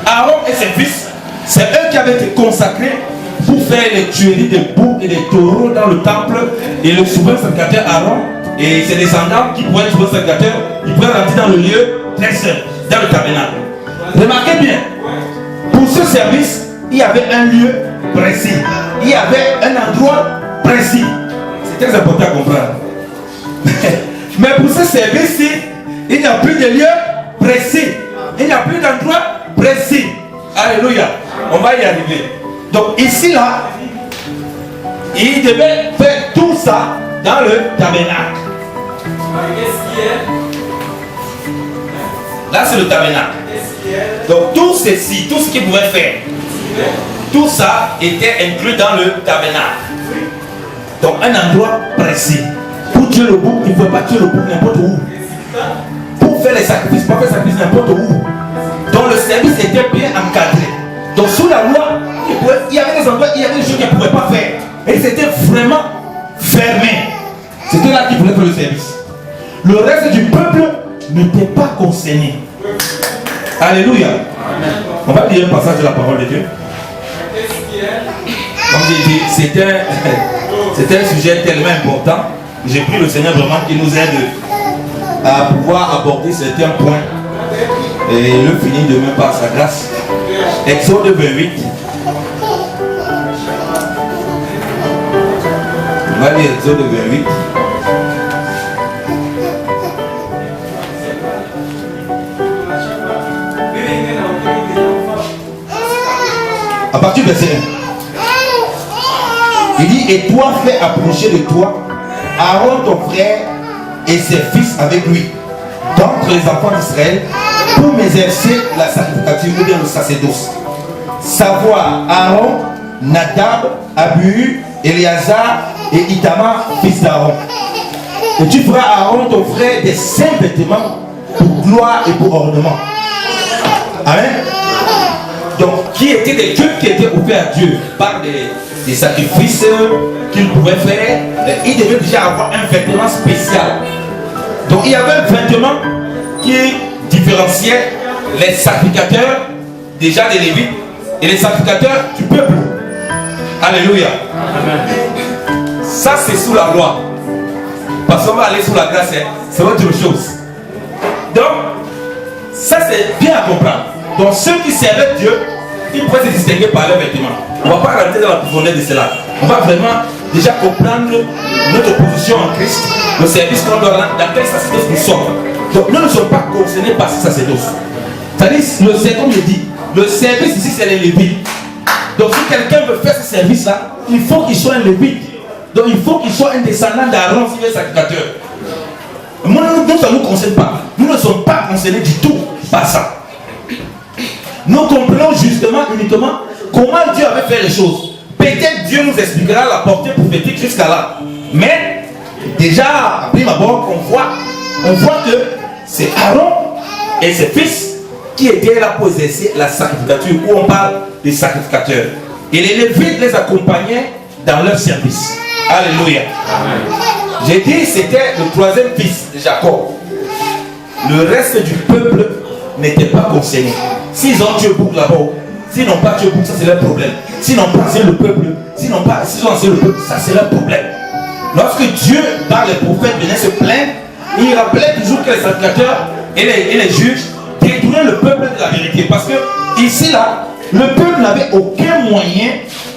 Aaron et ses fils, c'est eux qui avaient été consacrés pour faire les tueries des boucs et des taureaux dans le temple. Et le souverain sacrificateur Aaron et ses descendants qui pourraient être souverain sacrificateur, ils pourraient rentrer dans le lieu très saint, dans le tabernacle. Remarquez bien, pour ce service, il y avait un lieu précis. Il y avait un endroit précis. C'est très important à comprendre. Mais pour ce service-ci, il n'y a plus de lieu précis. Il n'y a plus d'endroit précis. Alléluia. On va y arriver. Donc ici, là, il devait faire tout ça dans le tabernacle. Là, c'est le tabernacle. Donc tout ceci, tout ce qu'il pouvait faire, tout ça était inclus dans le tabernacle. Donc un endroit précis. Pour tuer le bouc, il ne pouvait pas tuer le bouc n'importe où. Pour faire les sacrifices, pas faire les sacrifices n'importe où. Donc le service était bien encadré. Donc sous la loi, il y avait des endroits, il y avait des choses qu'il ne pouvait pas faire. Et c'était vraiment fermé. C'était là qu'il voulait faire le service. Le reste du peuple n'était pas concerné. Alléluia. Amen. On va lire un passage de la parole de Dieu. Comme j'ai dit, c'était un sujet tellement important. J'ai pris le Seigneur vraiment qui nous aide à pouvoir aborder certains points et le finir demain par sa grâce. Exode 28. On va lire Exode 28. À partir du verset 1. Il dit, et toi fais approcher de toi Aaron ton frère et ses fils avec lui, d'entre les enfants d'Israël, pour m'exercer la sacrificature ou bien le sacerdoce. Savoir Aaron, Nadab, Abihu, Éléazar et Itamar, fils d'Aaron. Et tu feras à Aaron ton frère des saints vêtements pour gloire et pour ornement. Amen. Donc, qui étaient des dieux qui étaient offerts à Dieu par des sacrifices qu'il pouvait faire, il devait déjà avoir un vêtement spécial. Donc, il y avait un vêtement qui différenciait les sacrificateurs, déjà des Lévites, et les sacrificateurs du peuple. Alléluia. Amen. Ça, c'est sous la loi. Parce qu'on va aller sous la grâce, c'est autre chose. Donc, ça, c'est bien à comprendre. Donc ceux qui servaient Dieu, ils pouvaient se distinguer par leurs vêtements. On ne va pas rentrer dans la profondeur de cela. On va vraiment déjà comprendre notre position en Christ, le service qu'on doit rendre, dans quel sacerdoce nous sommes. Donc nous ne sommes pas concernés par ce sacerdoce. C'est-à-dire, comme je dis, le service ici c'est les Lévites. Donc si quelqu'un veut faire ce service-là, il faut qu'il soit un Lévite. Donc il faut qu'il soit un descendant d'Aaron s'il est sacrificateur. Nous, ça ne nous concerne pas. Nous ne sommes pas concernés du tout par ça. Nous comprenons justement, uniquement, comment Dieu avait fait les choses. Peut-être Dieu nous expliquera la portée prophétique jusqu'à là. Mais déjà, à prime abord, on voit que c'est Aaron et ses fils qui étaient là pour exercer la sacrificature, où on parle des sacrificateurs. Et les Lévites les accompagnaient dans leur service. Alléluia. J'ai dit c'était le troisième fils de Jacob. Le reste du peuple n'était pas concerné. S'ils ont tué bouc là-bas, s'ils n'ont pas tué bouc, ça c'est leur problème. S'ils n'ont pas enseigné le peuple, s'ils ont enseigné le peuple, ça c'est leur problème. Lorsque Dieu, par les prophètes, venait se plaindre, il rappelait toujours que les sacrificateurs et les juges détournaient le peuple de la vérité. Parce que ici là, le peuple n'avait aucun moyen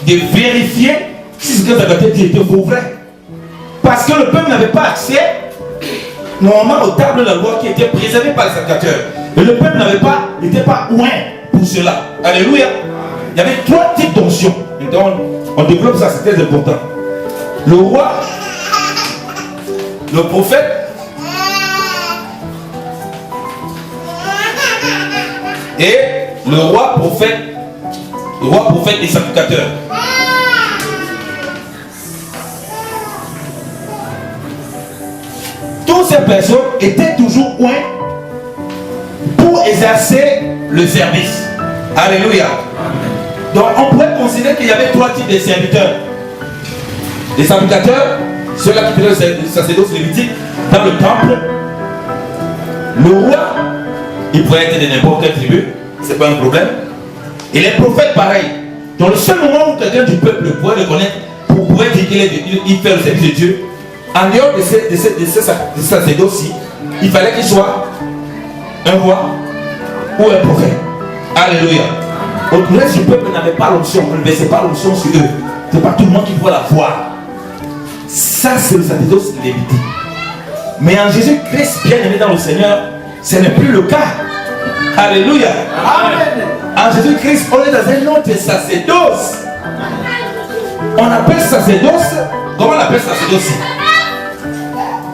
de vérifier si ce que les sacrificateurs disaient était faux ou vrai. Parce que le peuple n'avait pas accès normalement aux tables de la loi qui étaient préservées par les sacrificateurs. Et le peuple n'était pas loin pour cela. Alléluia. Il y avait 3 types d'onction. Maintenant, on développe ça, c'est très important. Le roi, le prophète, et le roi prophète et sacrificateur. Toutes ces personnes étaient toujours loin pour exercer le service. Alléluia. Donc on pourrait considérer qu'il y avait 3 types de serviteurs. Les sacrificateurs, ceux-là qui faisaient le sacerdoce lévitique dans le temple. Le roi, il pourrait être de n'importe quelle tribu, c'est pas un problème. Et les prophètes, pareil. Dans le seul moment où quelqu'un du peuple pourrait reconnaître, pourrait dire qu'il fait le service de Dieu, en dehors de ces sacerdoces-ci, il fallait qu'il soit un roi ou un prophète. Alléluia. Le reste du peuple n'avait pas l'onction, on ne versait pas l'onction sur eux. Ce n'est pas tout le monde qui pouvait la voir. Ça, c'est le sacerdoce lévitique. Mais en Jésus-Christ, bien aimé dans le Seigneur, ce n'est plus le cas. Alléluia. Amen. En Jésus-Christ, on est dans un autre sacerdoce. On appelle sacerdoce. Comment on appelle sacerdoce?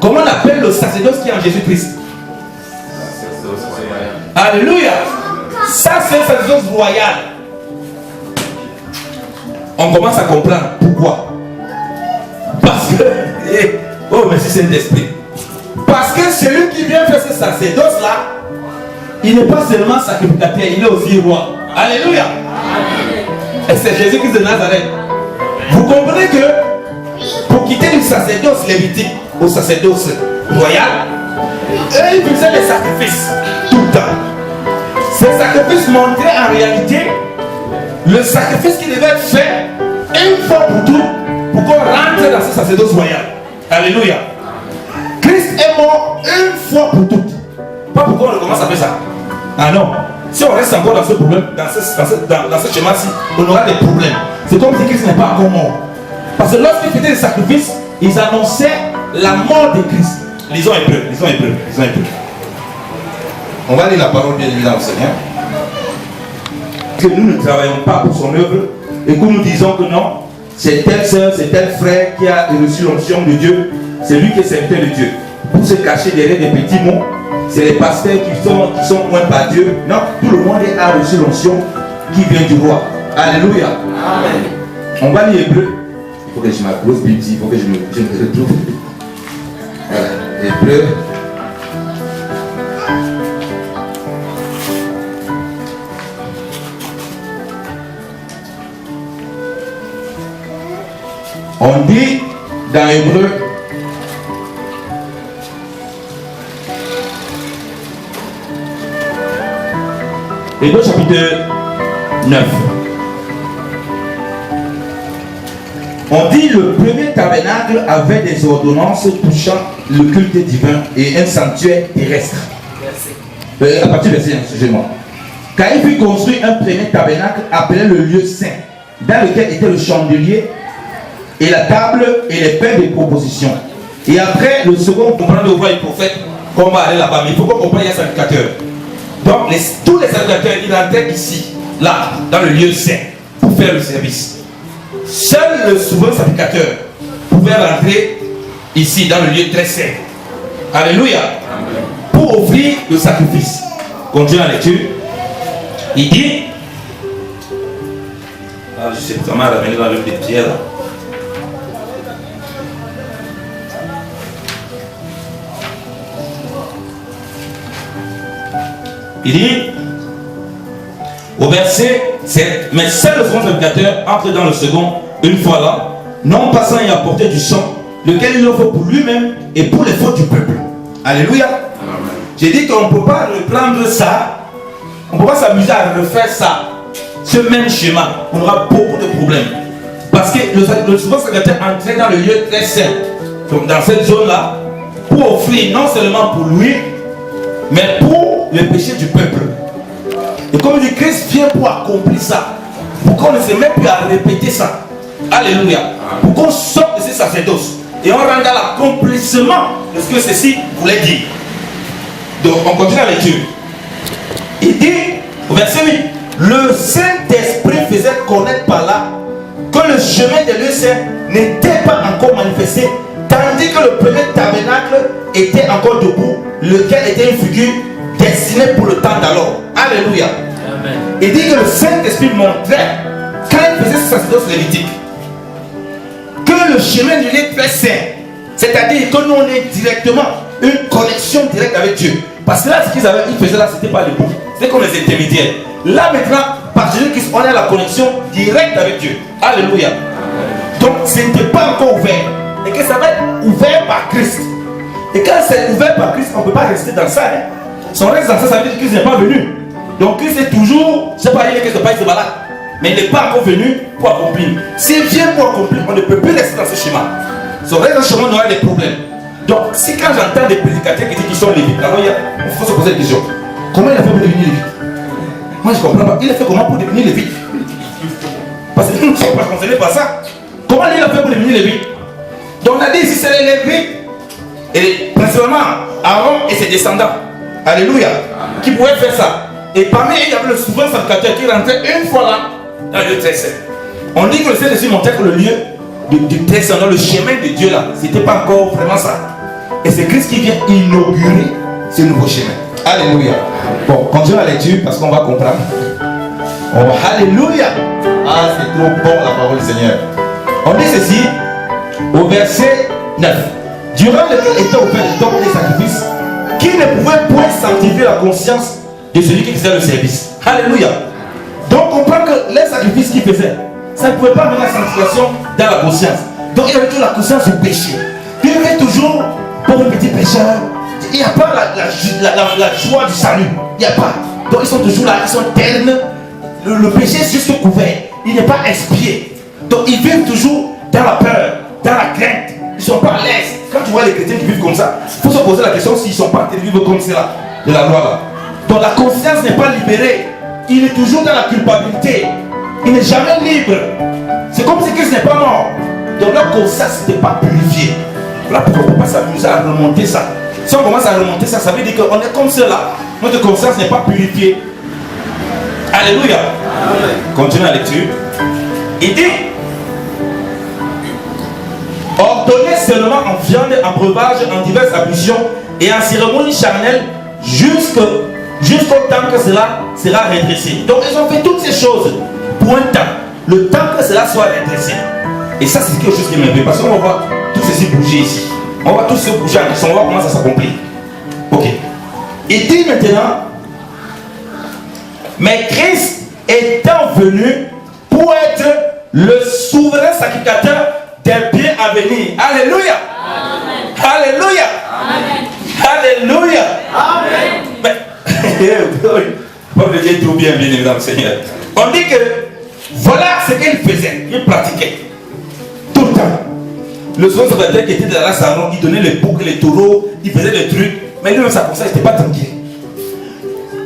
Comment on appelle le sacerdoce qui est en Jésus-Christ? Alléluia. Ça, c'est un sacerdoce royal. On commence à comprendre pourquoi. Parce que, oh merci Saint-Esprit. Parce que celui qui vient faire ce sacerdoce-là, il n'est pas seulement sacrificateur, il est aussi roi. Alléluia. Et c'est Jésus-Christ de Nazareth. Vous comprenez que pour quitter le sacerdoce lévitique au sacerdoce royal, eux ils faisaient des sacrifices tout le temps. Ces sacrifices montraient en réalité le sacrifice qui devait être fait une fois pour toutes pour qu'on rentre dans ce sacerdoce royal. Alléluia. Christ est mort une fois pour toutes. Pas pourquoi on recommence à faire ça. Ah non. Si on reste encore dans ce problème, dans ce schéma-ci, on aura des problèmes. C'est comme si Christ n'est pas encore mort. Parce que lorsqu'ils faisaient des sacrifices, ils annonçaient la mort de Christ. Lisons un peu. On va lire la parole bien évidemment au Seigneur. Que nous ne travaillons pas pour son œuvre et que nous disons que non, c'est telle soeur, c'est tel frère qui a reçu l'onction de Dieu, c'est lui qui est serviteur de Dieu. Pour se cacher derrière des petits mots, c'est les pasteurs qui sont moins par Dieu. Non, tout le monde a reçu l'onction qui vient du roi. Alléluia. Amen. On va lire Hébreu. Il faut que je m'accroche, il faut que je me retrouve. Voilà, Hébreu. On dit dans Hébreu, Hébreu chapitre 9. On dit le premier tabernacle avait des ordonnances touchant le culte divin et un sanctuaire terrestre. À partir du verset, excusez-moi. Car il fut construit un premier tabernacle appelé le lieu saint, dans lequel était le chandelier et la table et les pains de proposition. Et après, le second, on comprend de voir les prophètes, qu'on va aller là-bas. Mais il faut qu'on comprenne, il y a un sacrificateur. Donc, tous les sacrificateurs, ils entraient ici, là, dans le lieu saint, pour faire le service. Seul le souverain sacrificateur pouvait rentrer ici, dans le lieu très saint. Alléluia. Pour offrir le sacrifice. Continuez la lecture. Il dit, Ah, je sais comment ramener dans le des pierres. Il dit, au verset 7, mais seul le grand sacrificateur entre dans le second, une fois là, non passant et apporter du sang, lequel il offre pour lui-même et pour les fautes du peuple. Alléluia. J'ai dit qu'on ne peut pas reprendre ça, on ne peut pas s'amuser à refaire ça, ce même schéma. On aura beaucoup de problèmes. Parce que le grand sacrificateur entrait dans le lieu très saint, donc dans cette zone-là, pour offrir non seulement pour lui, mais pour le péché du peuple. Et comme le Christ vient pour accomplir ça, pour qu'on ne se mette plus à répéter ça. Alléluia. Pour qu'on sorte de ces sacerdoces et on rende à l'accomplissement de ce que ceci voulait dire. Donc on continue avec Dieu. Il dit au verset 8, le Saint-Esprit faisait connaître par là que le chemin de lieu saint n'était pas encore manifesté, tandis que le premier tabernacle était encore debout, lequel était une figure destinée pour le temps d'alors. Alléluia. Amen. Il dit que le Saint-Esprit montrait, quand il faisait ce sacerdoce lévitique, que le chemin du lieu très saint, c'est-à-dire que nous on est directement une connexion directe avec Dieu. Parce que là, ce qu'ils faisaient là, c'était pas les bouts, c'était comme les intermédiaires. Là maintenant, par Jésus-Christ, on a la connexion directe avec Dieu. Alléluia. Donc, ce n'était pas encore ouvert. Et que ça va être ouvert par Christ. Et quand c'est ouvert par Christ, on ne peut pas rester dans ça. Hein. Si on reste dans ça, ça veut dire que Christ n'est pas venu. Donc Christ est toujours, je ne sais pas, il est quelque part, il se balade. Mais il n'est pas encore venu pour accomplir. S'il vient pour accomplir, on ne peut plus rester dans ce schéma. Si on reste dans ce schéma, on aura des problèmes. Donc, si quand j'entends des prédicateurs qui disent qu'ils sont lévites, alors il faut se poser la question. Comment il a fait pour devenir lévite? Moi, je ne comprends pas. Il a fait comment pour devenir lévite? Parce que nous ne sommes pas concernés par ça. Comment il a fait pour devenir lévite? Donc, on a dit ici, c'est les lévites. Et principalement, Aaron et ses descendants. Alléluia. Qui pouvaient faire ça. Et parmi eux, il y avait le souverain sacrificateur qui rentrait une fois là dans le lieu très saint. On dit que le Saint-Esprit montrait que le lieu du très saint, dans le chemin de Dieu là, c'était pas encore vraiment ça. Et c'est Christ qui vient inaugurer ce nouveau chemin. Alléluia. Bon, continuons la lecture parce qu'on va comprendre. Oh, alléluia. Ah, c'est trop bon la parole du Seigneur. On dit ceci au verset 9. Durant lequel était offert le temple des sacrifices, qui ne pouvait point sanctifier la conscience de celui qui faisait le service. Alléluia. Donc on comprend que les sacrifices qu'il faisait, ça ne pouvait pas amener la sanctification dans la conscience. Donc il avait toujours la conscience du péché. Il avait toujours, pour un petit pécheur, il n'y a pas la joie du salut. Il n'y a pas. Donc ils sont toujours là, ils sont ternes. Le péché est juste couvert. Il n'est pas expié. Donc ils vivent toujours dans la peur, dans la crainte. Ils ne sont pas à l'aise. Quand tu vois les chrétiens qui vivent comme ça, il faut se poser la question s'ils ne sont pas en train de vivre comme cela, de la loi là. Donc la conscience n'est pas libérée. Il est toujours dans la culpabilité. Il n'est jamais libre. C'est comme si Christ n'est pas mort. Donc la conscience n'était pas purifiée. Voilà pourquoi on ne peut pas s'amuser à remonter ça. Si on commence à remonter ça, ça veut dire qu'on est comme cela. Notre conscience n'est pas purifiée. Alléluia. Amen. Continue la lecture. Il dit, ordonnez seulement en viande, en breuvage, en diverses ablutions et en cérémonie charnelle jusqu'au temps que cela sera redressé. Donc ils ont fait toutes ces choses pour un temps. Le temps que cela soit redressé. Et ça c'est quelque chose qui m'éveille. Parce qu'on va voir tout ceci bouger ici. On va tous se bouger en action. On va voir comment ça s'accomplit. Ok. Il dit maintenant, mais Christ étant venu pour être le souverain sacrificateur des biens à venir. Alléluia. Amen. Alléluia. Amen. Alléluia. Amen. Mais, Dieu est trop bien, bien évidemment, Seigneur. On dit que voilà ce qu'il faisait. Il pratiquait tout le temps. Le souverain sacrificateur qui était dans la salon, il donnait les boucs, les taureaux, il faisait des trucs, mais lui-même, sa conscience n'était pas tranquille.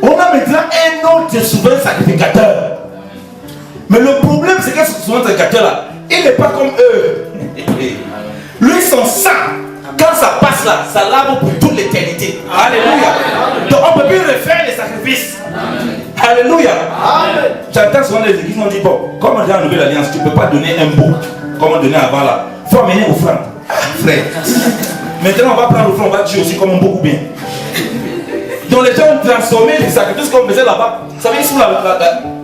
On a maintenant un autre souverain sacrificateur. Mais le problème, c'est que ce souverain sacrificateur-là, il n'est pas comme eux. Lui, son sang, quand ça passe là, ça lave pour toute l'éternité. Alléluia. Donc on ne peut plus refaire les sacrifices. Alléluia. J'entends souvent les églises, on dit, bon, comme on est en nouvelle alliance, tu ne peux pas donner un bouc comme on donnait avant là. Il faut amener offrande. Frère. Maintenant, on va prendre l'offrande, on va tuer aussi comme on beaucoup bien. Donc les gens ont transformé les sacrifices qu'on faisait là-bas. Vous savez, sous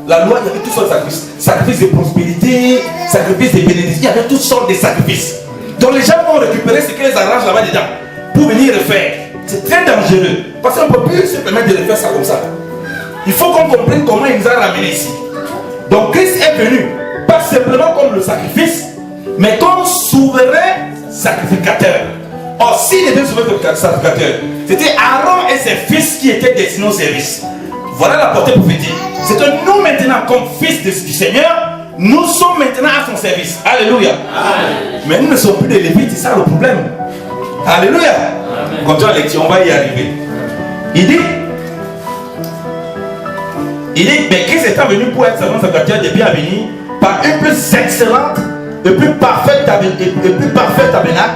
la loi, il y avait toutes sortes de sacrifices. Sacrifices de prospérité, sacrifices de bénédiction, il y avait toutes sortes de sacrifices. Donc les gens vont récupérer ce qui les arrange là-bas dedans pour venir refaire. C'est très dangereux. Parce qu'on ne peut plus se permettre de refaire ça comme ça. Il faut qu'on comprenne comment il nous a ramenés ici. Donc Christ est venu, pas simplement comme le sacrifice, mais comme souverain sacrificateur. Or, s'il était souverain sacrificateur, c'était Aaron et ses fils qui étaient destinés au service. Voilà la portée prophétique. C'est que nous maintenant, comme fils du Seigneur, nous sommes maintenant à son service. Alléluia. Amen. Mais nous ne sommes plus des Lévites, c'est ça le problème. Alléluia. Comme tu as lecture, on va y arriver. Il dit, mais Christ est venu pour être servant sacrificateur de bien à venir par une plus excellente et plus parfaite tabernacle,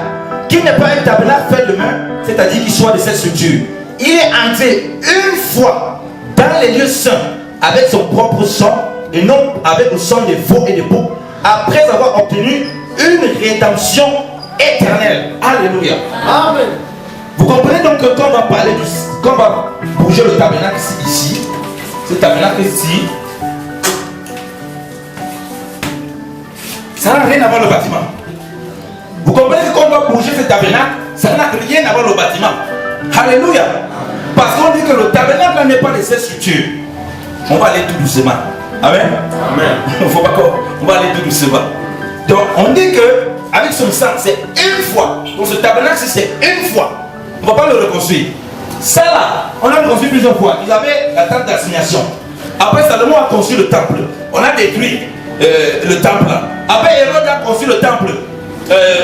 qui n'est pas un tabernacle fait de main, c'est-à-dire qu'il soit de cette structure. Il est entré une fois dans les lieux saints avec son propre sang et non avec le sang des veaux et des boucs, après avoir obtenu une rédemption éternelle. Alléluia. Amen. Vous comprenez donc que quand on va parler quand on va bouger le tabernacle ici, ce tabernacle ici, ça n'a rien à voir avec le bâtiment. Vous comprenez que quand on va bouger ce tabernacle, ça n'a rien à voir avec le bâtiment. Alléluia. Parce qu'on dit que le tabernacle n'est pas de cette structure. On va aller tout doucement. Amen. Amen. Faut pas on va aller tout doucement. Donc on dit que avec son sang, c'est une fois. Donc ce tabernacle, c'est une fois. On ne va pas le reconstruire. Ça là, on l'a reconstruit plusieurs fois. Ils avaient la tente d'assignation. Après, Salomon a construit le temple. On a détruit le temple. Après, Hérode a construit le temple.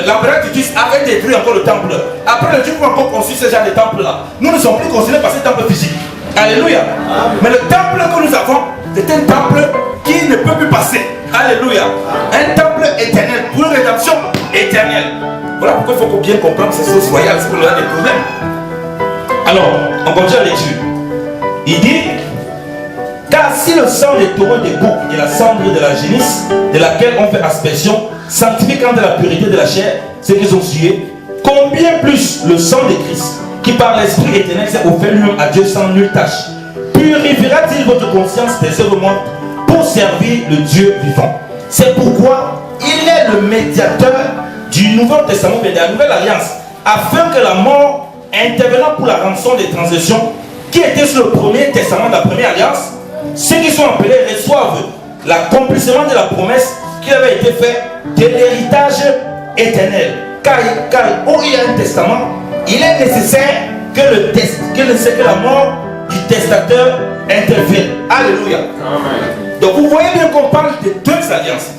L'empereur Titus avait détruit encore le temple. Après, le Dieu peut encore construire ce genre de temple là. Nous ne sommes plus considérés par ce temple physique. Alléluia. Amen. Mais le temple que nous avons, c'est un temple qui ne peut plus passer. Alléluia. Un temple éternel pour une rédemption éternelle. Voilà pourquoi il faut bien comprendre ces choses royales, c'est qu'on a des problèmes. Alors, on continue la lecture. Il dit, car si le sang des taureaux des boucs et la cendre de la génisse, de laquelle on fait aspersion, sanctifie quant à la pureté de la chair, ceux qui sont tués, combien plus le sang de Christ, qui par l'Esprit éternel s'est offert lui-même à Dieu sans nulle tâche, purifiera-t-il votre conscience des œuvres mortes pour servir le Dieu vivant. C'est pourquoi il est le médiateur du Nouveau Testament et de la Nouvelle Alliance, afin que la mort intervenant pour la rançon des transgressions qui étaient sur le premier testament de la première alliance, ceux qui sont appelés reçoivent l'accomplissement de la promesse qui avait été faite de l'héritage éternel. Car où il y a un testament, il est nécessaire que la mort du testateur intervienne. Alléluia. Amen. Donc vous voyez bien qu'on parle de deux alliances.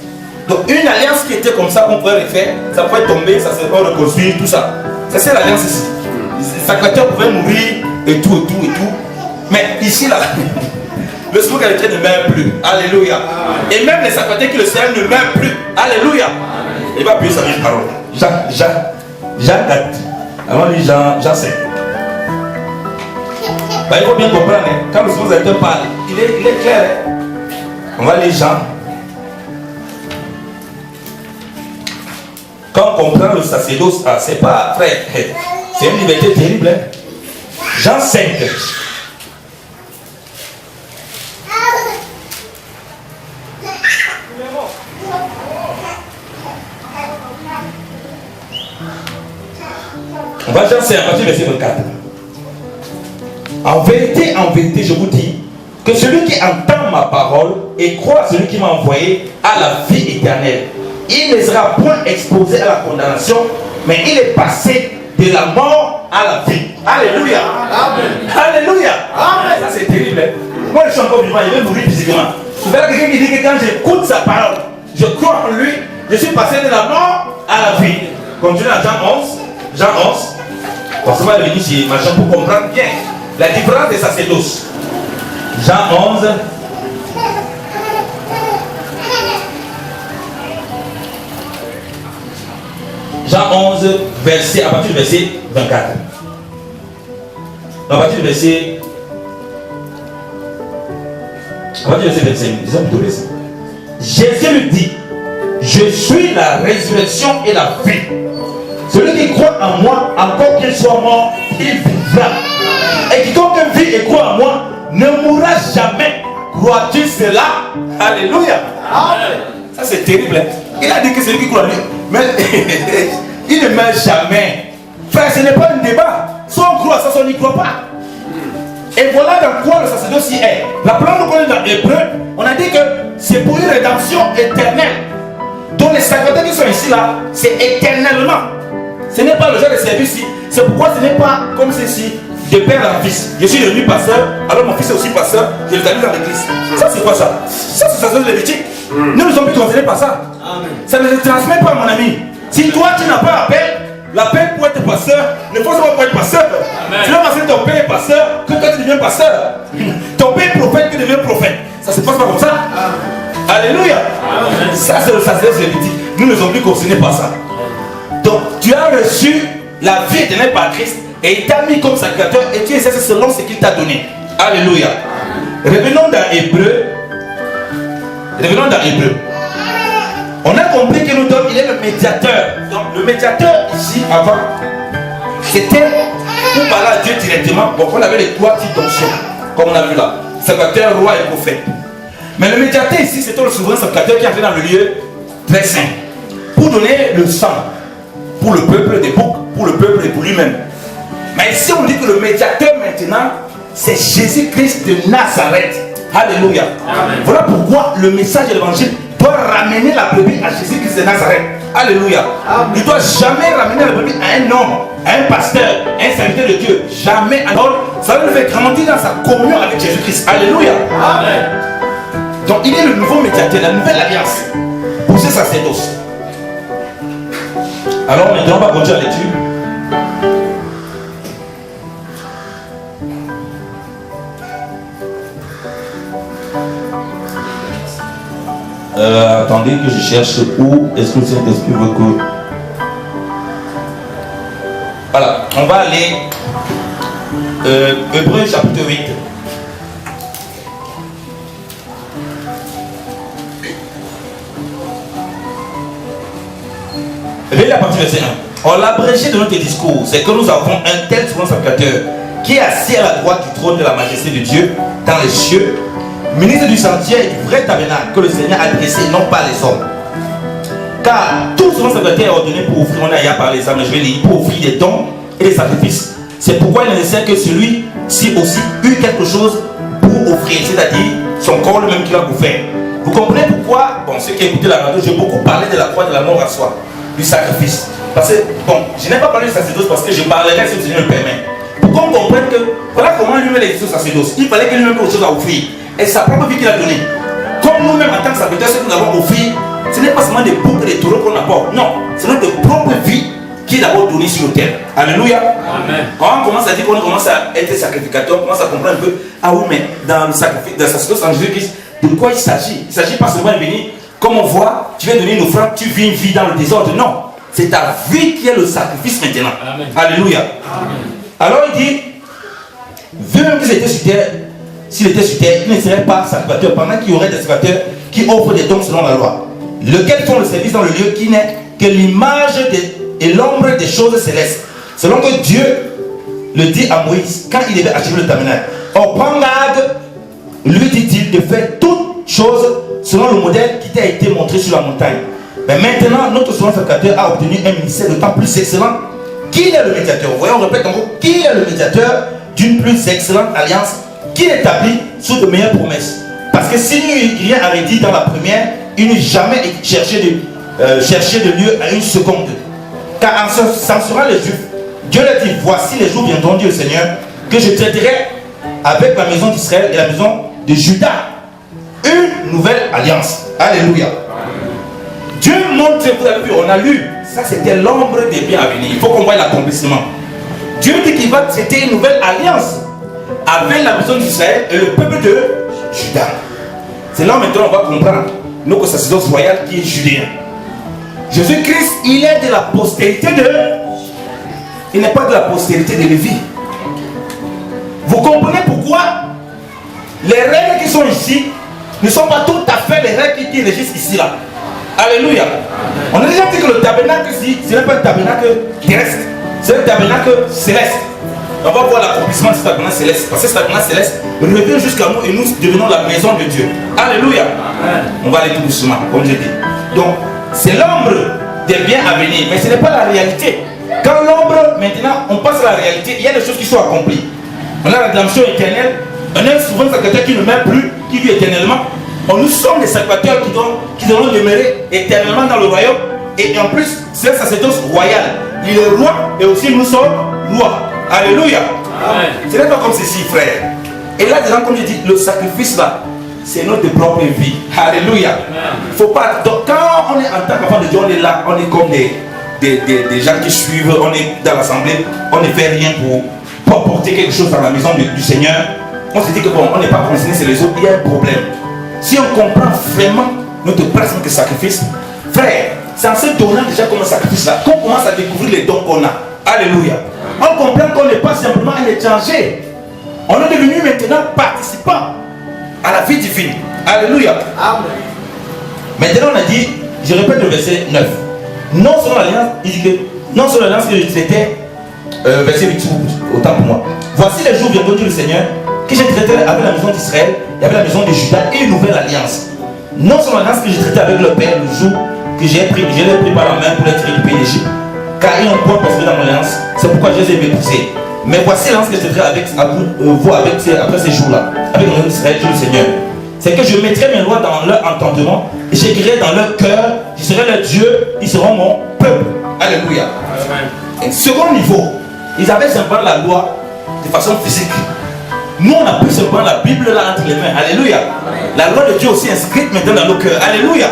Donc une alliance qui était comme ça, on pourrait refaire, ça pourrait tomber, ça se peut reconstruire, tout ça. Ça c'est l'alliance ici. Les sacrificateurs pouvaient mourir et tout. Mais ici là, le Seigneur chrétien ne meurt plus. Alléluia. Amen. Et même les sacrificateurs qui le Seigneur ne meurent plus. Alléluia. Amen. Il va appuyer sa vie parole. Jean 4. Avant lui, Jean 5. Bah, il faut bien comprendre, hein. Quand le Seigneur chrétien parle, il est clair. Hein. On va lire Jean. Quand on comprend le sacerdoce, c'est pas frère. C'est une liberté terrible. Hein. Jean 5. On va Jean 5 à partir du verset 24. En vérité, je vous dis que celui qui entend ma parole et croit à celui qui m'a envoyé a la vie éternelle. Il ne sera point exposé à la condamnation, mais il est passé de la mort à la vie. Alléluia. Amen. Alléluia. Amen. Ça c'est terrible. Hein? Moi je suis encore vivant, il veut mourir physiquement. Il y a quelqu'un qui dit que quand j'écoute sa parole, je crois en lui, je suis passé de la mort à la vie. Continuez à Jean 11. Jean 11. Parce qu'on va venir chez Machin pour comprendre bien la différence des sacerdoces. Jean 11. Jean 11, à partir du verset 24. À partir du verset 25. Disons plutôt verset. Jésus lui dit, je suis la résurrection et la vie. Celui qui croit en moi, encore qu'il soit mort, il vivra. Et quiconque vit et croit en moi, ne mourra jamais. crois-tu cela? Alléluia. Ça c'est terrible. Hein? Il a dit que c'est lui qui croit. Mais il ne meurt jamais. Frère, ce n'est pas un débat. Soit on croit, soit on n'y croit pas. Et voilà dans quoi le sacerdoce est. La parole qu'on est dans l'hébreu, on a dit que c'est pour une rédemption éternelle. Donc les sacerdotales qui sont ici là, c'est éternellement. Ce n'est pas le genre de service-ci. C'est pourquoi ce n'est pas comme ceci, de père en fils. Je suis devenu pasteur, alors mon fils est aussi pasteur, je les ai mis dans l'église. Ça c'est quoi ça? Ça c'est sacerdoce lévitique. Nous ne sommes plus concernés par ça. Ça ne se transmet pas, mon ami. Si toi tu n'as pas appel, l'appel pour être pasteur, ne faut pas être pasteur. Tu dois passer ton père est pasteur, que toi tu deviens pasteur. Ton père est prophète, que tu deviens prophète. Ça se passe pas comme ça. Alléluia. Ça c'est le sacerdoce lévitique. Nous ne sommes plus concernés par ça. Donc tu as reçu la vie éternelle par Christ et il t'a mis comme sacrificateur et tu es selon ce qu'il t'a donné. Alléluia. Revenons dans Hébreu. On a compris que nous sommes, il est le médiateur. Donc le médiateur ici avant, c'était pour parler à Dieu directement. Bon, on avait les trois types d'onction, comme on a vu là. Sacrificateur, roi et prophète. Mais le médiateur ici, c'était le souverain sacrificateur qui est entré dans le lieu très saint. Pour donner le sang. Pour le peuple des boucs, pour le peuple et pour lui-même. Mais ici on dit que le médiateur maintenant, c'est Jésus-Christ de Nazareth. Alléluia. Amen. Voilà pourquoi le message de l'évangile doit ramener la brebis à Jésus-Christ de Nazareth. Alléluia. Amen. Il ne doit jamais ramener la brebis à un homme, à un pasteur, à un serviteur de Dieu. Jamais. Alors, ça va le faire grandir dans sa communion avec Jésus-Christ. Alléluia. Amen. Donc il est le nouveau médiateur, la nouvelle alliance pour ce sacerdoce. Alors maintenant on va continuer la lecture. Attendez que je cherche où est-ce que le Saint-Esprit veut que... Voilà, on va aller Hébreux chapitre 8. Regardez la partie verset 1. Or, l'abrégé de notre discours, c'est que nous avons un tel souverain sacrificateur qui est assis à la droite du trône de la majesté de Dieu dans les cieux, ministre du sanctuaire et du vrai tabernacle que le Seigneur a dressé, non pas les hommes. Car tout souverain sacrificateur est ordonné pour offrir, on a déjà parlé ça, mais je vais lire, pour offrir des dons et des sacrifices. C'est pourquoi il est nécessaire que celui-ci aussi eut quelque chose pour offrir, c'est-à-dire son corps le même qu'il a pour faire. Vous comprenez pourquoi, bon, ceux qui écoutaient la radio, j'ai beaucoup parlé de la croix de la mort à soi. Du sacrifice. Parce que, bon, je n'ai pas parlé du sacerdoce parce que je parlerai si le Seigneur le permet. Pour qu'on comprenne que, voilà comment lui-même est au sacerdoce. Il fallait qu'il lui-même ait autre chose à offrir. Et sa propre vie qu'il a donnée. Comme nous-mêmes, en tant que sacrificateurs, ce que nous avons offert, ce n'est pas seulement des boucs et des taureaux qu'on apporte. Non, c'est notre propre vie qui est d'abord donnée sur l'autel. Alléluia. Amen. Quand on commence à dire qu'on commence à être sacrificateur, on commence à comprendre un peu, ah oui, mais dans le sacrifice, dans le sacerdoce en Jésus-Christ, de quoi il s'agit? Il ne s'agit pas seulement de venir. Comme on voit, tu viens donner une offrande, tu vis une vie dans le désordre. Non, c'est ta vie qui est le sacrifice maintenant. Amen. Alléluia. Amen. Alors il dit, vu même qu'il était sur terre, s'il était sur terre, il ne serait pas sacrificateur pendant qu'il y aurait des sacrificateurs qui offrent des dons selon la loi, lesquels font le service dans le lieu qui n'est que l'image et l'ombre des choses célestes. Selon que Dieu le dit à Moïse quand il devait achever le tabernacle. Or, prends garde, lui dit-il, de faire toutes choses selon le modèle qui t'a été montré sur la montagne. Mais maintenant, notre souverain sacrificateur a obtenu un ministère d'autant plus excellent. Qui est le médiateur? Voyons, on répète en gros, qui est le médiateur d'une plus excellente alliance qui est établie sous de meilleures promesses? Parce que s'il n'y a rien à redire dans la première, il n'a jamais cherché de lieu à une seconde. Car en censurant les Juifs, Dieu leur dit, voici les jours viendront, dit le Seigneur, que je traiterai avec la maison d'Israël et la maison de Juda une nouvelle alliance. Alléluia. Dieu montre, vous avez vu, on a lu, ça c'était l'ombre des biens à venir. Il faut qu'on voie l'accomplissement. Dieu dit qu'il va traiter une nouvelle alliance avec la maison d'Israël et le peuple de Juda. C'est là maintenant on va comprendre notre sacerdoce royal qui est judéen. Jésus-Christ, il est de la postérité de... Il n'est pas de la postérité de Lévi. Vous comprenez pourquoi les règles qui sont ici ne sont pas tout à fait les règles qui régissent ici là. Alléluia. On a déjà dit que le tabernacle ici, ce n'est pas un tabernacle terrestre, c'est un tabernacle céleste. on va voir l'accomplissement de cette tabernacle céleste. Parce que cette tabernacle céleste revient jusqu'à nous et nous devenons la maison de Dieu. Alléluia. Amen. On va aller tout doucement, comme je dis. Donc, c'est l'ombre des biens à venir, mais ce n'est pas la réalité. Quand l'ombre, maintenant, on passe à la réalité, il y a des choses qui sont accomplies. On a la rédemption éternelle. On est souvent des sacrificateurs qui ne meurent plus, qui vivent éternellement. Nous sommes des sacrificateurs qui devront demeurer éternellement dans le royaume. Et en plus, c'est un sacerdoce royal. Il est roi et aussi nous sommes rois. Alléluia. Amen. Ce n'est pas comme ceci, frère. Et là, déjà, comme je dis, le sacrifice là, c'est notre propre vie. Alléluia. Il faut pas. Donc, quand on est en tant qu'enfant de Dieu, on est là, on est comme des gens qui suivent, on est dans l'assemblée, on ne fait rien pour apporter quelque chose dans la maison du Seigneur. On se dit que bon, on n'est pas concerné sur les autres, il y a un problème. Si on comprend vraiment notre place en tant que sacrifice, frère, c'est en se donnant déjà comme un sacrifice là qu'on commence à découvrir les dons qu'on a. Alléluia. On comprend qu'on n'est pas simplement un étranger. On est devenu maintenant participant à la vie divine. Alléluia. Amen. Maintenant on a dit, je répète le verset 9. Non selon l'alliance, il dit que non selon l'alliance que je traitais, verset 8, autant pour moi. Voici les jours viendront, dit le Seigneur, que je traiterai avec la maison d'Israël et avec la maison de Juda et une nouvelle alliance. Non selon l'alliance que je traitais avec le Père le jour que je l'ai pris par la main pour les tirer du pays d'Égypte. Car ils n'ont point prospéré dans mon alliance, c'est pourquoi je les ai méprisés. Mais voici l'alliance que je traiterai avec vous après ces jours-là, avec la maison d'Israël, dit le Seigneur. C'est que je mettrai mes lois dans leur entendement et j'écrirai dans leur cœur, je serai leur Dieu, ils seront mon peuple. Alléluia. Et second niveau, ils avaient simplement la loi de façon physique. Nous, on a pris simplement la Bible là entre les mains. Alléluia. La loi de Dieu aussi inscrite maintenant dans nos cœurs. Alléluia.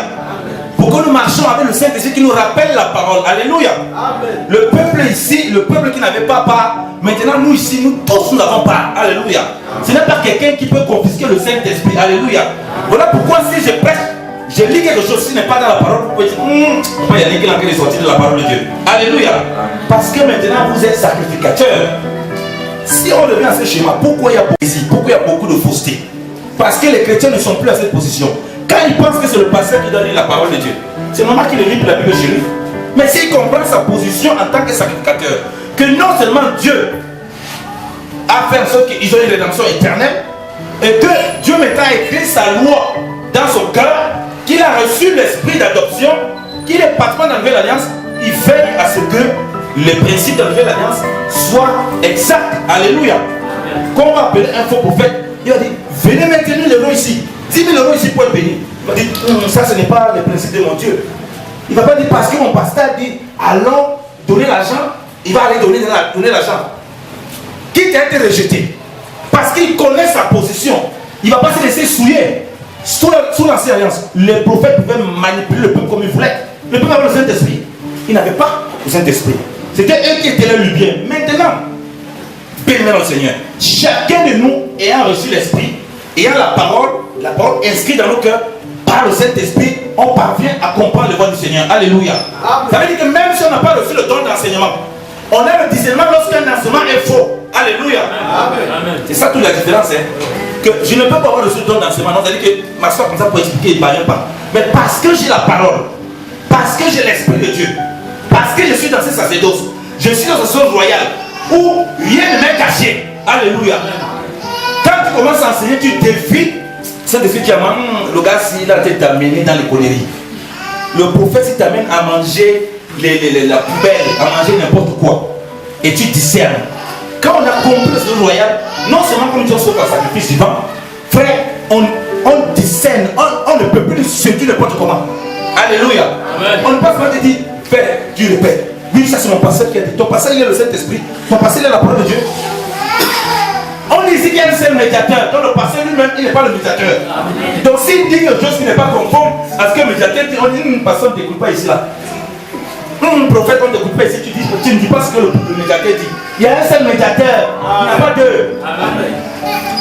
Pour que nous marchions avec le Saint-Esprit qui nous rappelle la parole. Alléluia. Amen. Le peuple ici, le peuple qui n'avait pas part, maintenant nous ici, nous tous nous avons part. Alléluia. Ce n'est pas quelqu'un qui peut confisquer le Saint-Esprit. Alléluia. Voilà pourquoi si je prêche, je lis quelque chose qui n'est pas dans la parole, vous pouvez dire, il y a quelqu'un qui est sorti de la parole de Dieu. Alléluia. Parce que maintenant vous êtes sacrificateur. Si on revient à ce schéma, pourquoi il y a poésie, pourquoi il y a beaucoup de fausseté? Parce que les chrétiens ne sont plus à cette position. Quand ils pensent que c'est le pasteur qui donne la parole de Dieu, c'est normal qu'il lit la Bible chez lui. Mais s'il comprend sa position en tant que sacrificateur, que non seulement Dieu a fait en sorte qu'ils ont une rédemption éternelle, et que Dieu maintenant a écrit sa loi dans son cœur, qu'il a reçu l'esprit d'adoption, qu'il est participant dans la nouvelle alliance, il veille à ce que les principes de la nouvelle alliance soient exacts. Alléluia. Quand on va appeler un faux prophète, il va dire, venez maintenir l'euro ici. 10 000 euros ici pour être béni. Il va dire, ça ce n'est pas le principe de mon Dieu. Il ne va pas dire parce que mon pasteur dit, allons donner l'argent, il va aller donner l'argent. Quitte à être rejeté. Parce qu'il connaît sa position. Il ne va pas se laisser souiller. Sous l'ancienne alliance, les prophètes pouvaient manipuler le peuple comme ils voulaient. Le peuple avait le Saint-Esprit. Il n'avait pas le Saint-Esprit. C'était eux qui étaient là le bien. Maintenant, béni dans le Seigneur. Chacun de nous ayant reçu l'Esprit, ayant la parole inscrite dans nos cœurs, par le Saint-Esprit, on parvient à comprendre le voix du Seigneur. Alléluia. Amen. Ça veut dire que même si on n'a pas reçu le don d'enseignement, on a le discernement lorsqu'un enseignement est faux. Alléluia. Amen. C'est ça toute la différence. Hein? Que je ne peux pas avoir reçu le don d'enseignement. C'est-à-dire que ma soeur comme ça pour expliquer, il ne parvient pas. Mais parce que j'ai la parole, parce que j'ai l'Esprit de Dieu, parce que je suis dans ce sacerdoce, je suis dans ce sacerdoce royal où rien ne m'est caché. Alléluia. Quand tu commences à enseigner, tu défies Saint-Esprit qui amène le gars s'il a été amené dans les conneries. Le prophète s'il t'amène à manger la poubelle, à manger n'importe quoi. Et tu discernes. Quand on a compris le sacerdoce royal, non seulement comme Dieu sauve un sacrifice vivant, frère, on discerne, on ne peut plus se dire n'importe comment. Alléluia. Amen. On ne peut pas te dire, frère, tu répètes. Oui, ça c'est mon pasteur qui a dit. Ton pasteur il est le Saint-Esprit. Ton pasteur il est la parole de Dieu. On dit ici qu'il y a un seul médiateur. Donc le pasteur lui-même, il n'est pas le médiateur. Amen. Donc s'il dit quelque chose qui n'est pas conforme à ce que le médiateur dit, on dit une personne ne t'écoute pas ici là. Un prophète, on ne t'écoute pas ici, tu ne dis pas ce que le médiateur dit. Il y a un seul médiateur. Il n'y a pas deux.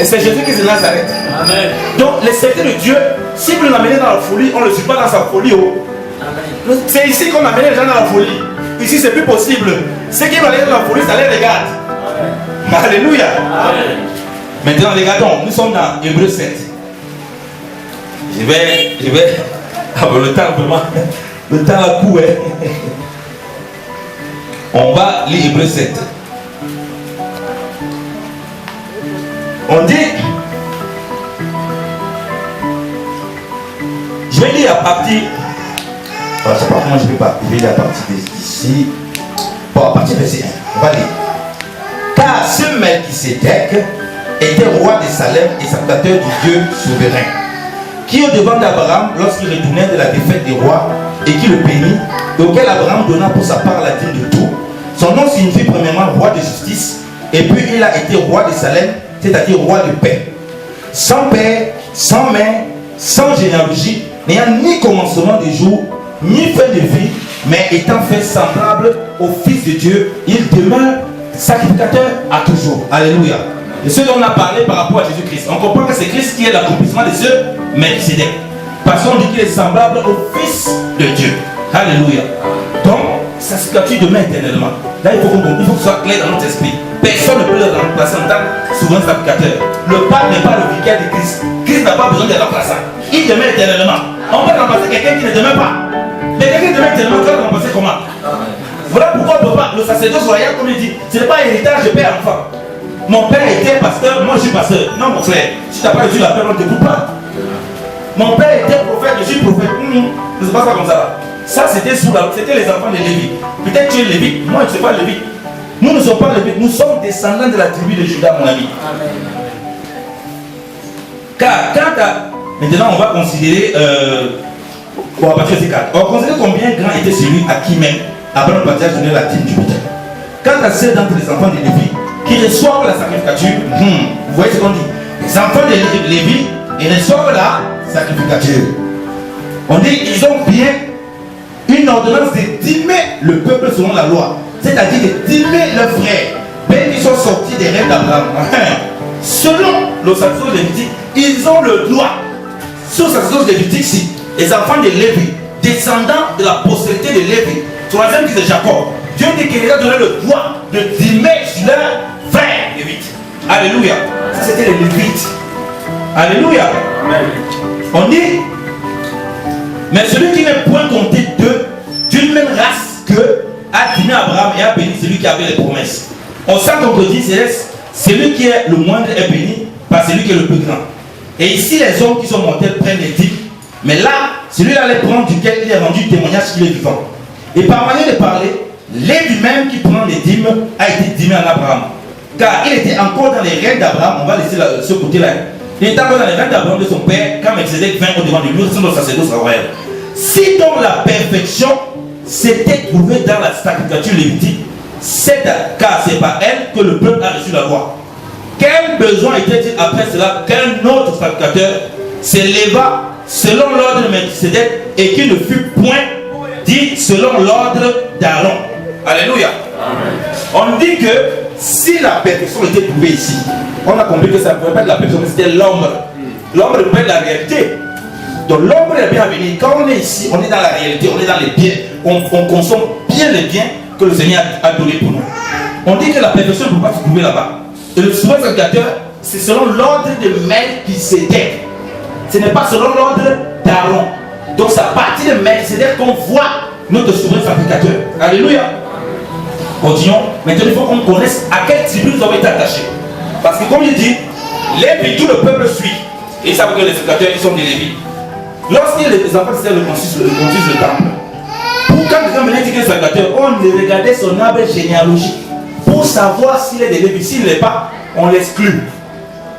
Et c'est Jésus qui est de Nazareth. Amen. Donc les secrets de Dieu, si vous l'amenez dans la folie, on ne le suit pas dans sa folie. Oh. C'est ici qu'on amène les gens dans la folie. Ici c'est plus possible. Ceux qui vont aller dans la folie, ça les regarde. Amen. Alléluia. Amen. Maintenant regardons, nous sommes dans Hébreux 7. Je vais avoir le temps vraiment. Le temps à coup. On va lire Hébreux 7. On dit, je vais lire à partir, je ne sais pas comment je vais pas, je vais lire à partir d'ici, bon, à partir de verset 1, on va lire. Car ce Melchisédek était roi de Salem et sacrificateur du Dieu souverain, qui au devant d'Abraham, lorsqu'il retournait de la défaite des rois, et qui le bénit, et auquel Abraham donna pour sa part la dîme de tout. Son nom signifie premièrement roi de justice, et puis il a été roi de Salem, c'est-à-dire roi de paix. Sans père, sans mère, sans généalogie, n'ayant ni commencement de jour, ni fin de vie, mais étant fait semblable au Fils de Dieu, il demeure sacrificateur à toujours. Alléluia. Et ce dont on a parlé par rapport à Jésus-Christ, on comprend que c'est Christ qui est l'accomplissement de ce Melchisédek. Parce qu'on dit qu'il est semblable au Fils de Dieu. Alléluia. Donc, sa sacrificature demeure éternellement. Là, il faut que ce soit clair dans notre esprit. Personne ne peut le remplacer en tant que souverain sacrificateur. Le pape n'est pas le vicaire de Christ. Christ n'a pas besoin de remplacer. Il demeure éternellement. On peut remplacer quelqu'un qui ne demeure pas. Mais quelqu'un qui demeure éternellement, tu vas le remplacer comment? Voilà pourquoi on peut pas. Le sacerdoce royal, comme il dit, ce n'est pas héritage de père enfant. Mon père était pasteur, moi je suis pasteur. Non, mon frère, si tu n'as pas reçu la paix, on ne te coupe pas. Mon père était prophète, je suis prophète. Ne se passe pas comme ça. Ça, c'était les enfants de Lévi. Peut-être tu es Lévite, moi je ne suis pas Lévite. Nous ne sommes pas Lévites, nous sommes descendants de la tribu de Juda, mon ami. Amen. Car maintenant, on va considérer. On va partir de ces 4. On va considérer combien grand était celui à qui même Abraham partage donné la dîme du butin. Quant à ceux d'entre les enfants de Lévi qui reçoivent la sacrificature, vous voyez ce qu'on dit? Les enfants de Lévi, ils reçoivent la sacrificature. On dit ils ont bien une ordonnance de dîmer le peuple selon la loi, c'est-à-dire de dîmer leurs frères, même qu'ils sont sortis des rêves d'Abraham. Selon le sacerdoce lévitique, ils ont le droit. Sur le sacerdoce lévitique, si les enfants de Lévi, descendants de la postérité de Lévi, troisième fils de Jacob, Dieu dit qu'il a donné le droit de dîmer sur leurs frères lévites. Alléluia. Ça c'était les lévites. Alléluia. Amen. On dit, mais celui qui n'est point compté d'une même race que a dîmé Abraham et a béni celui qui avait les promesses. On sent qu'on dit, celui qui est le moindre est béni par celui qui est le plus grand. Et ici, les hommes qui sont mortels prennent les dîmes. Mais là, celui-là les prend duquel il est rendu témoignage qu'il est vivant. Et par manière de parler, Lévi même qui prend les dîmes a été dîmé en Abraham. Car il était encore dans les rênes d'Abraham. On va laisser ce côté-là. Il était encore dans les rênes d'Abraham de son père quand Melchisédek vint au devant de lui, sans le sacerdoce royal. Si donc la perfection s'était trouvée dans la sacrificature lévitique, car c'est par elle que le peuple a reçu la loi. Quel besoin était-il après cela qu'un autre sacrificateur s'éleva selon l'ordre de Melchisédek et qui ne fut point dit selon l'ordre d'Aaron? Alléluia. Amen. On dit que si la perfection était trouvée ici, on a compris que ça ne pouvait pas être la perfection, mais c'était l'ombre. L'ombre représente la réalité. Donc l'ombre est bien à venir. Quand on est ici, on est dans la réalité, on est dans les biens, on consomme bien les biens que le Seigneur a donnés pour nous. On dit que la perfection ne peut pas se trouver là-bas. Et le souverain sacrificateur, c'est selon l'ordre de Melchisédek. Ce n'est pas selon l'ordre d'Aaron. Donc c'est à partir de Melchisédek qu'on voit notre souverain sacrificateur. Alléluia. Continuons. Maintenant il faut qu'on connaisse à quelle tribu nous avons été attachés. Parce que comme il dit, Lévi, tout le peuple suit. Et ils savent que les sacrificateurs, ils sont des Lévis. Lorsque les enfants étaient le temple, pour quand quelqu'un venait dire que c'est sacrificateur, on regardait son arbre généalogique pour savoir s'il est des Lévis. S'il ne l'est pas, on l'exclut.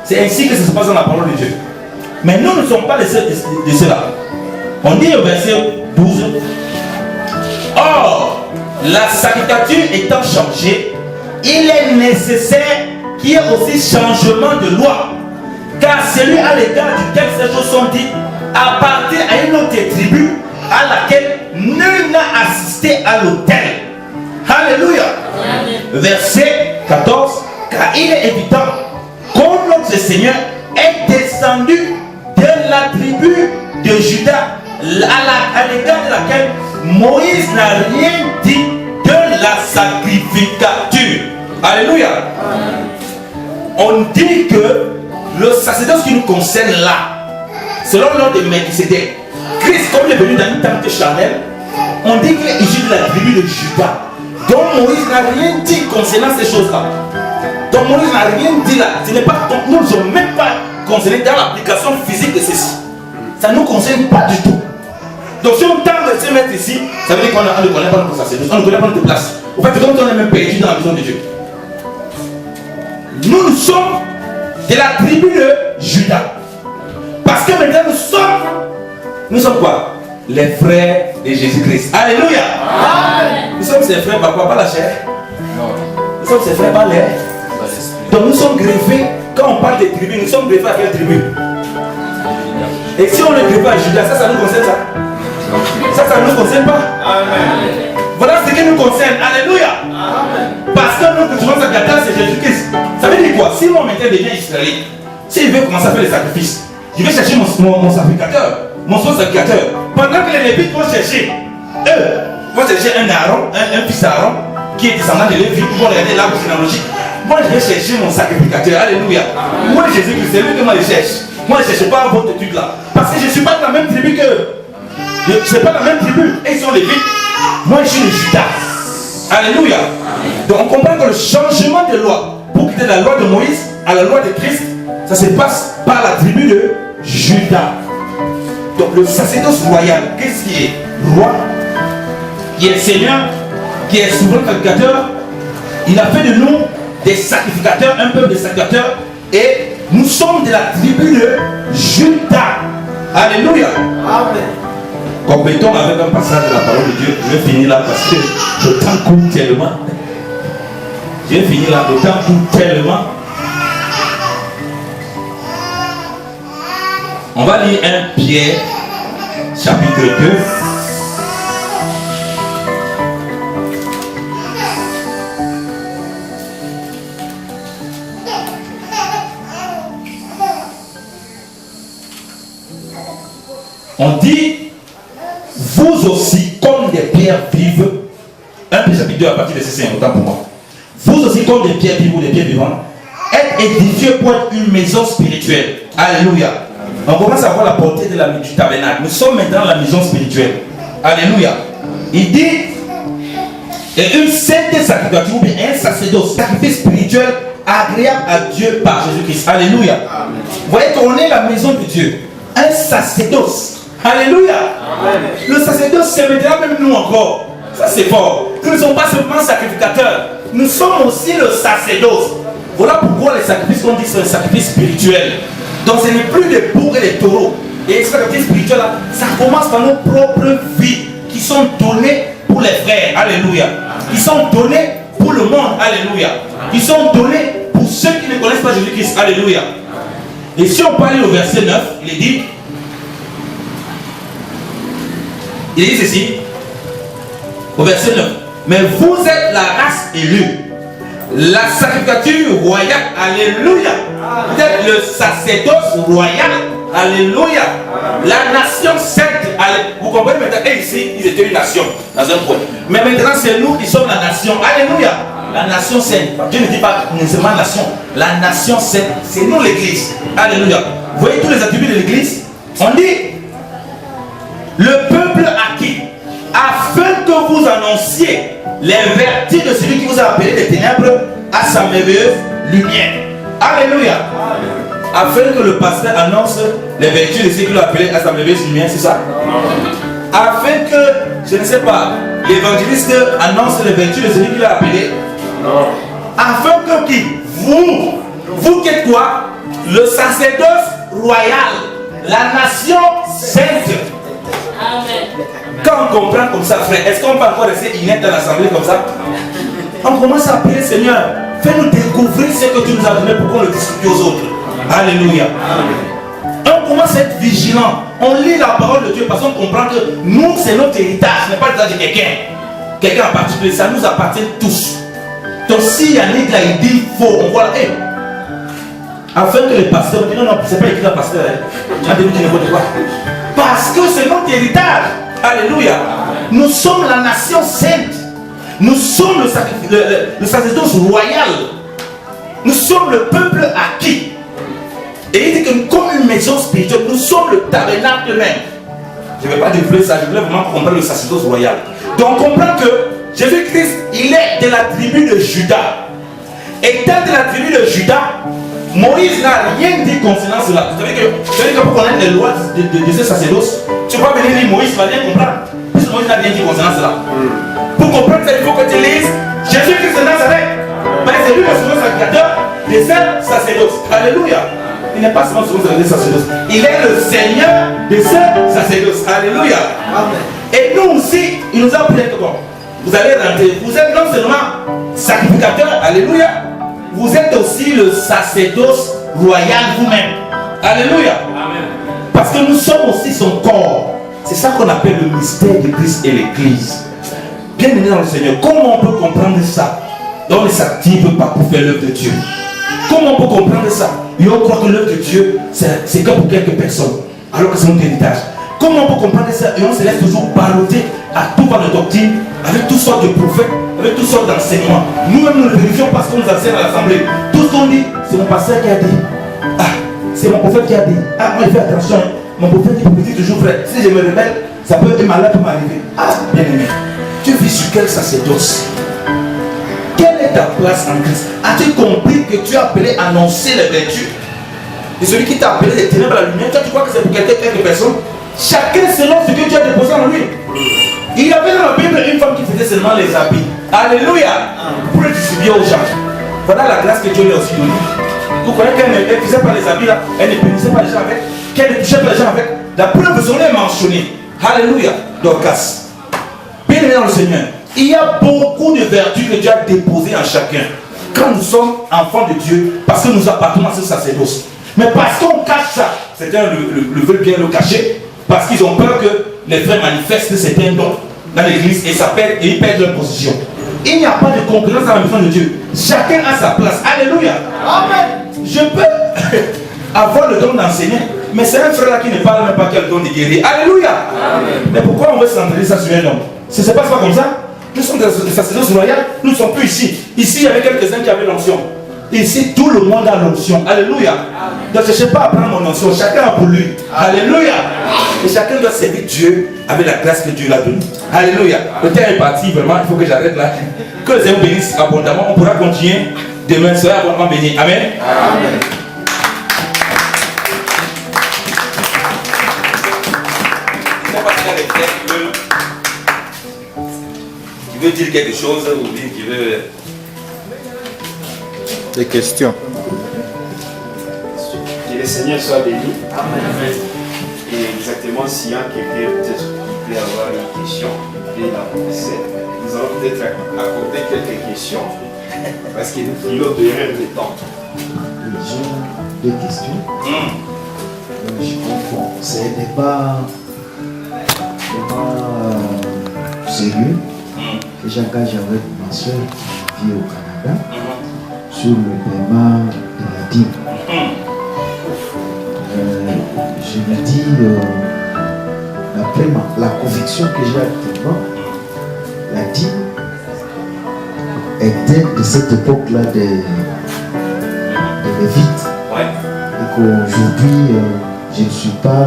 C'est ainsi que ça se passe dans la parole de Dieu. Mais nous ne sommes pas de cela. On dit au verset 12. Or, la sacrificature étant changée, il est nécessaire qu'il y ait aussi changement de loi. Car celui à l'égard duquel ces choses sont dites appartient à une autre tribu à laquelle nul n'a assisté à l'autel. Alléluia. Verset 14. Car il est évident que notre Seigneur est descendu de la tribu de Juda à l'égard de laquelle Moïse n'a rien dit de la sacrificature. Alléluia. On dit que le sacerdoce qui nous concerne là, selon l'ordre de Melchisédek, Christ, comme il est venu dans une tente charnelle, on dit qu'il est issu de la tribu de Juda. Donc Moïse n'a rien dit concernant ces choses-là. Donc Moïse n'a rien dit là. Ce n'est pas, donc, nous ne sommes même pas concernés dans l'application physique de ceci. Ça ne nous concerne pas du tout. Donc si on tente de se mettre ici, ça veut dire qu'on ne connaît pas notre sacerdoce, on ne connaît pas notre place. Au fait, c'est comme si on est même perdu dans la maison de Dieu. Nous sommes de la tribu de Juda. Parce que maintenant nous sommes quoi? Les frères de Jésus-Christ. Alléluia. Amen. Nous sommes ses frères par quoi? Pas la chair. Nous sommes ses frères par l'air. Donc nous sommes greffés. Quand on parle des tribus, nous sommes greffés à quelle tribu? Et si on est greffé à Juda, ça nous concerne ça? Ça ne nous concerne pas. Amen. Voilà ce qui nous concerne. Alléluia. Amen. Parce que notre souvent sacrificateur, c'est Jésus-Christ. Ça veut dire quoi? Si moi maintenant devient israélite, s'il veut commencer à faire les sacrifices, je vais chercher mon sacrificateur, mon son sacrificateur. Pendant que les Lévites vont chercher, eux, vont chercher un Aaron, un fils d'Aaron, qui est descendant de Lévi, pour regarder l'arbre généalogique. Moi, je vais chercher mon sacrificateur. Alléluia. Amen. Moi, Jésus-Christ, c'est lui que moi je cherche. Moi, je ne cherche pas votre truc là. Parce que je ne suis pas de la même tribu qu'eux. Je ne suis pas de la même tribu. Et ils sont Lévites. Moi, je suis le Judas. Alléluia. Donc, on comprend que le changement de loi, pour quitter la loi de Moïse à la loi de Christ, ça se passe par la tribu de Judas. Donc, le sacerdoce royal, qu'est-ce qui est roi, qui est Seigneur, qui est souverain sacrificateur, il a fait de nous des sacrificateurs, un peuple de sacrificateurs, et nous sommes de la tribu de Judas. Alléluia. Amen. Complétons avec un passage de la parole de Dieu. Je vais finir là parce que le temps court tellement. Je vais finir là, le temps court tellement. On va lire 1 Pierre, chapitre 2. On dit, vous aussi, comme des pierres vives, 1 Pierre chapitre 2 à partir de c'est important pour moi. Vous aussi, comme des pierres vives ou des pierres vivantes, êtes édifiés pour être une maison spirituelle. Alléluia. On commence à voir la portée de du tabernacle. Nous sommes maintenant dans la maison spirituelle. Alléluia. Il dit, et une sainte sacrificature, ou bien un sacerdoce, sacrifice spirituel agréable à Dieu par Jésus-Christ. Alléluia. Vous voyez qu'on est la maison de Dieu. Un sacerdoce. Alléluia. Amen. Le sacerdoce, c'est maintenant même nous encore. Ça c'est fort. Nous ne sommes pas seulement sacrificateurs. Nous sommes aussi le sacerdoce. Voilà pourquoi les sacrifices qu'on dit c'est un sacrifice spirituel. Donc ce n'est plus des boucs et des taureaux. Et les sacrifices spirituels là, ça commence par nos propres vies qui sont données pour les frères. Alléluia. Qui sont données pour le monde. Alléluia. Qui sont données pour ceux qui ne connaissent pas Jésus-Christ. Alléluia. Et si on parle au verset 9, il dit ceci, au verset 9, mais vous êtes la race élue, la sacrificature royale, alléluia. Vous êtes le sacerdoce royal, alléluia. La nation sainte, vous comprenez maintenant, et ici, ils étaient une nation, dans un point. Mais maintenant, c'est nous qui sommes la nation, alléluia. La nation sainte, Dieu ne dit pas nécessairement nation, la nation sainte, c'est nous l'église, alléluia. Vous voyez tous les attributs de l'église? On dit, le peuple acquis, afin que vous annonciez les vertus de celui qui vous a appelé des ténèbres à sa merveilleuse lumière. Alléluia. Afin que le pasteur annonce les vertus de celui qui l'a appelé à sa merveilleuse lumière, c'est ça? Afin que, je ne sais pas, l'évangéliste annonce les vertus de celui qui l'a appelé. Non. Afin que qui? Vous qui êtes quoi? Le sacerdoce royal, la nation sainte. Amen. Quand on comprend comme ça, frère, est-ce qu'on peut encore rester inerte dans l'assemblée comme ça? On commence à prier, Seigneur, fais-nous découvrir ce que tu nous as donné pour qu'on le distribue aux autres. Alléluia. Amen. On commence à être vigilant. On lit la parole de Dieu parce qu'on comprend que nous, c'est notre héritage. Ce n'est pas l'héritage de quelqu'un en particulier. Ça nous appartient tous. Donc si Yannick là, il dit faux, on voit là, hey, afin que les pasteurs, non, c'est pas écrit le pasteur, tu as dit n'importe quoi. Parce que c'est notre héritage. Alléluia. Nous sommes la nation sainte. Nous sommes le sacerdoce royal. Nous sommes le peuple acquis. Et il dit que comme une maison spirituelle, nous sommes le tabernacle même. Je ne vais pas développer ça, je voulais vraiment comprendre le sacerdoce royal. Donc on comprend que Jésus-Christ, il est de la tribu de Judas. Étant de la tribu de Judas, Moïse n'a rien dit concernant cela. Vous savez que pour connaître les lois de ce sacerdoce, tu ne peux pas venir dire Moïse, tu vas rien comprendre. Puisque Moïse n'a rien dit concernant cela. Pour comprendre ça, il faut que tu lises Jésus-Christ de Nazareth. C'est lui le second sacrificateur de ce sacerdoce. Alléluia. Il n'est pas seulement le second sacrificateur de sacerdoce. Il est le Seigneur de ce sacerdoce. Alléluia. Et nous aussi, il nous a appris comment. Vous allez rentrer. Vous êtes non seulement sacrificateur, alléluia, vous êtes aussi le sacerdoce royal vous-même. Alléluia. Amen. Parce que nous sommes aussi son corps. C'est ça qu'on appelle le mystère de Christ et l'Église. Bien-aimés dans le Seigneur, comment on peut comprendre ça? On ne s'active pas pour faire l'œuvre de Dieu. Comment on peut comprendre ça? Et on croit que l'œuvre de Dieu, c'est que pour quelques personnes, alors que c'est notre héritage. Comment on peut comprendre ça? Et on se laisse toujours balloter à tout par de doctrine, avec toutes sortes de prophètes, avec toutes sortes d'enseignements. Nous-mêmes, nous le vérifions parce qu'on nous enseigne à l'assemblée. Tout ce qu'on dit, c'est mon pasteur qui a dit. Ah, c'est mon prophète qui a dit. Ah, moi, il fait attention. Mon prophète dit, petit toujours frère. Si je me rebelle, ça peut, un malheur peut m'arriver. Ah, bien aimé. Tu vis sur quel sacerdoce? Quelle est ta place en Christ? As-tu compris que tu es appelé à annoncer les vertus? Et celui qui t'a appelé des ténèbres à la lumière, toi tu crois que c'est pour quelques personnes? Chacun selon ce que tu as déposé en lui. Il y avait dans la Bible une femme qui faisait seulement les habits. Alléluia. Pour le distribuer aux gens. Voilà la grâce que Dieu lui a aussi donnée. Vous croyez qu'elle ne faisait pas les habits là? Elle ne bénissait pas les gens avec? Qu'elle ne touchait pas les gens avec? La preuve de son est mentionnée. Alléluia. Dorcas. Bien aimé dans le Seigneur. Il y a beaucoup de vertus que Dieu a déposées en chacun. Quand nous sommes enfants de Dieu, parce que nous appartenons à ce sacerdoce. Mais parce qu'on cache ça, certains le veulent bien le cacher, parce qu'ils ont peur que les frères manifestent certains dons dans l'église et ça perd, et ils perdent leur position. Il n'y a pas de concurrence dans la maison de Dieu. Chacun a sa place. Alléluia. Amen. Je peux avoir le don d'enseigner, mais c'est un frère là qui ne parle même pas qui a le don de guérir. Alléluia. Amen. Mais pourquoi on veut centraliser ça sur un homme? Ce n'est pas comme ça. Nous sommes des sacerdoces royales, nous ne sommes plus ici. Ici, il y avait quelques-uns qui avaient l'onction. Ici, tout le monde a l'onction. Alléluia. Ne cherchez pas à prendre mon onction. Chacun a pour lui. Alléluia. Et chacun doit servir Dieu avec la grâce que Dieu l'a donnée. Alléluia. Le temps est parti, vraiment, il faut que j'arrête là. Que les hommes bénissent abondamment. On pourra continuer demain. Soyez abondamment bénis. Amen. Amen. Qui veut dire quelque chose ou bien qui veut... Des questions. Que le Seigneur soit béni. Amen. Et exactement, s'il y a quelqu'un peut-être qui peut avoir une question, il peut la poser. Nous allons peut-être accorder quelques questions parce que nous voulons donner le temps. J'ai deux questions. Je comprends. C'est un débat sérieux que j'engage avec ma soeur qui vit au Canada sur le paiement de la dîme. Je me dis, d'après la conviction que j'ai actuellement, la dîme était de cette époque-là des Lévites. Et qu'aujourd'hui, je ne suis pas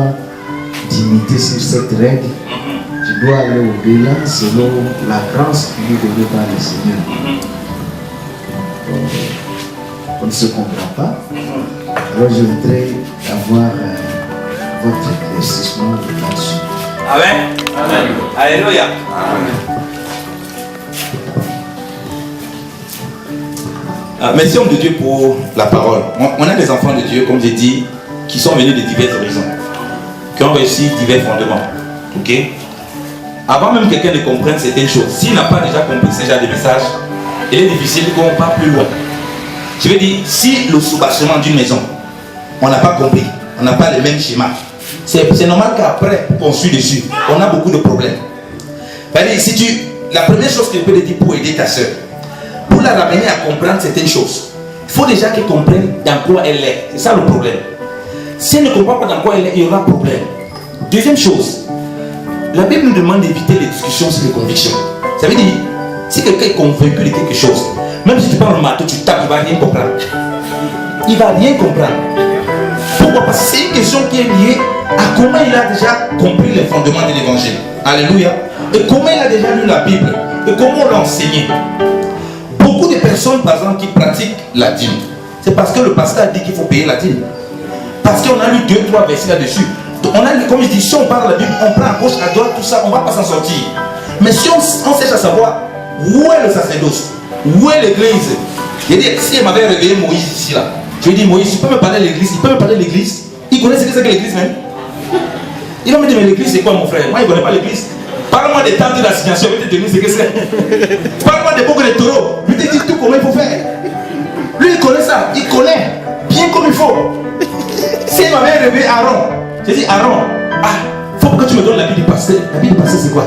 limité sur cette règle. Je dois aller au-delà selon la grâce qui nous est donnée par le Seigneur. On ne se comprend pas. Alors je voudrais avoir votre éclaircissement là-dessus. Amen. Amen. Alléluia. Amen. Merci homme de Dieu pour la parole. On a des enfants de Dieu, comme j'ai dit, qui sont venus de divers horizons, qui ont reçu divers fondements. Ok? Avant même que quelqu'un ne comprenne certaines choses, s'il n'a pas déjà compris ce genre de message, il est difficile qu'on parte plus loin. Je veux dire, si le soubassement d'une maison, on n'a pas compris, on n'a pas les mêmes schémas, c'est normal qu'après, pour construire dessus, on a beaucoup de problèmes. La première chose que je peux te dire pour aider ta soeur, pour la ramener à comprendre certaines choses, il faut déjà qu'elle comprenne dans quoi elle est. C'est ça le problème. Si elle ne comprend pas dans quoi elle est, il y aura problème. Deuxième chose, la Bible nous demande d'éviter les discussions sur les convictions. Ça veut dire, si quelqu'un est convaincu de quelque chose, même si tu prends le marteau, tu tapes, il ne va rien comprendre. Il ne va rien comprendre. Pourquoi? Parce que c'est une question qui est liée à comment il a déjà compris les fondements de l'évangile. Alléluia. Et comment il a déjà lu la Bible. Et comment on l'a enseigné. Beaucoup de personnes personne, par exemple, qui pratique la dîme, c'est parce que le pasteur a dit qu'il faut payer la dîme. Parce qu'on a lu 2-3 versets là-dessus. On a, comme je dis, si on parle de la Bible, on prend à gauche, à droite, tout ça, on ne va pas s'en sortir. Mais si on cherche à savoir où est le sacerdoce, où est l'église, je dis, si elle m'avait réveillé Moïse ici, là, je lui dis, Moïse, tu peux me parler de l'église, il peut me parler de l'église. Il connaît ce que c'est que l'église même. Il va me dire, mais l'église c'est quoi mon frère? Moi, il ne connaît pas l'église. Parle-moi des temps de l'assignation, je vais te dire ce que c'est. Parle-moi des boucles de taureaux, je vais te dire tout comment il faut faire. Lui, il connaît ça, il connaît bien comme il faut. S'il m'avait réveillé Aaron, j'ai dit, Aaron, il faut que tu me donnes l'habit du pasteur. L'habit du pasteur, c'est quoi?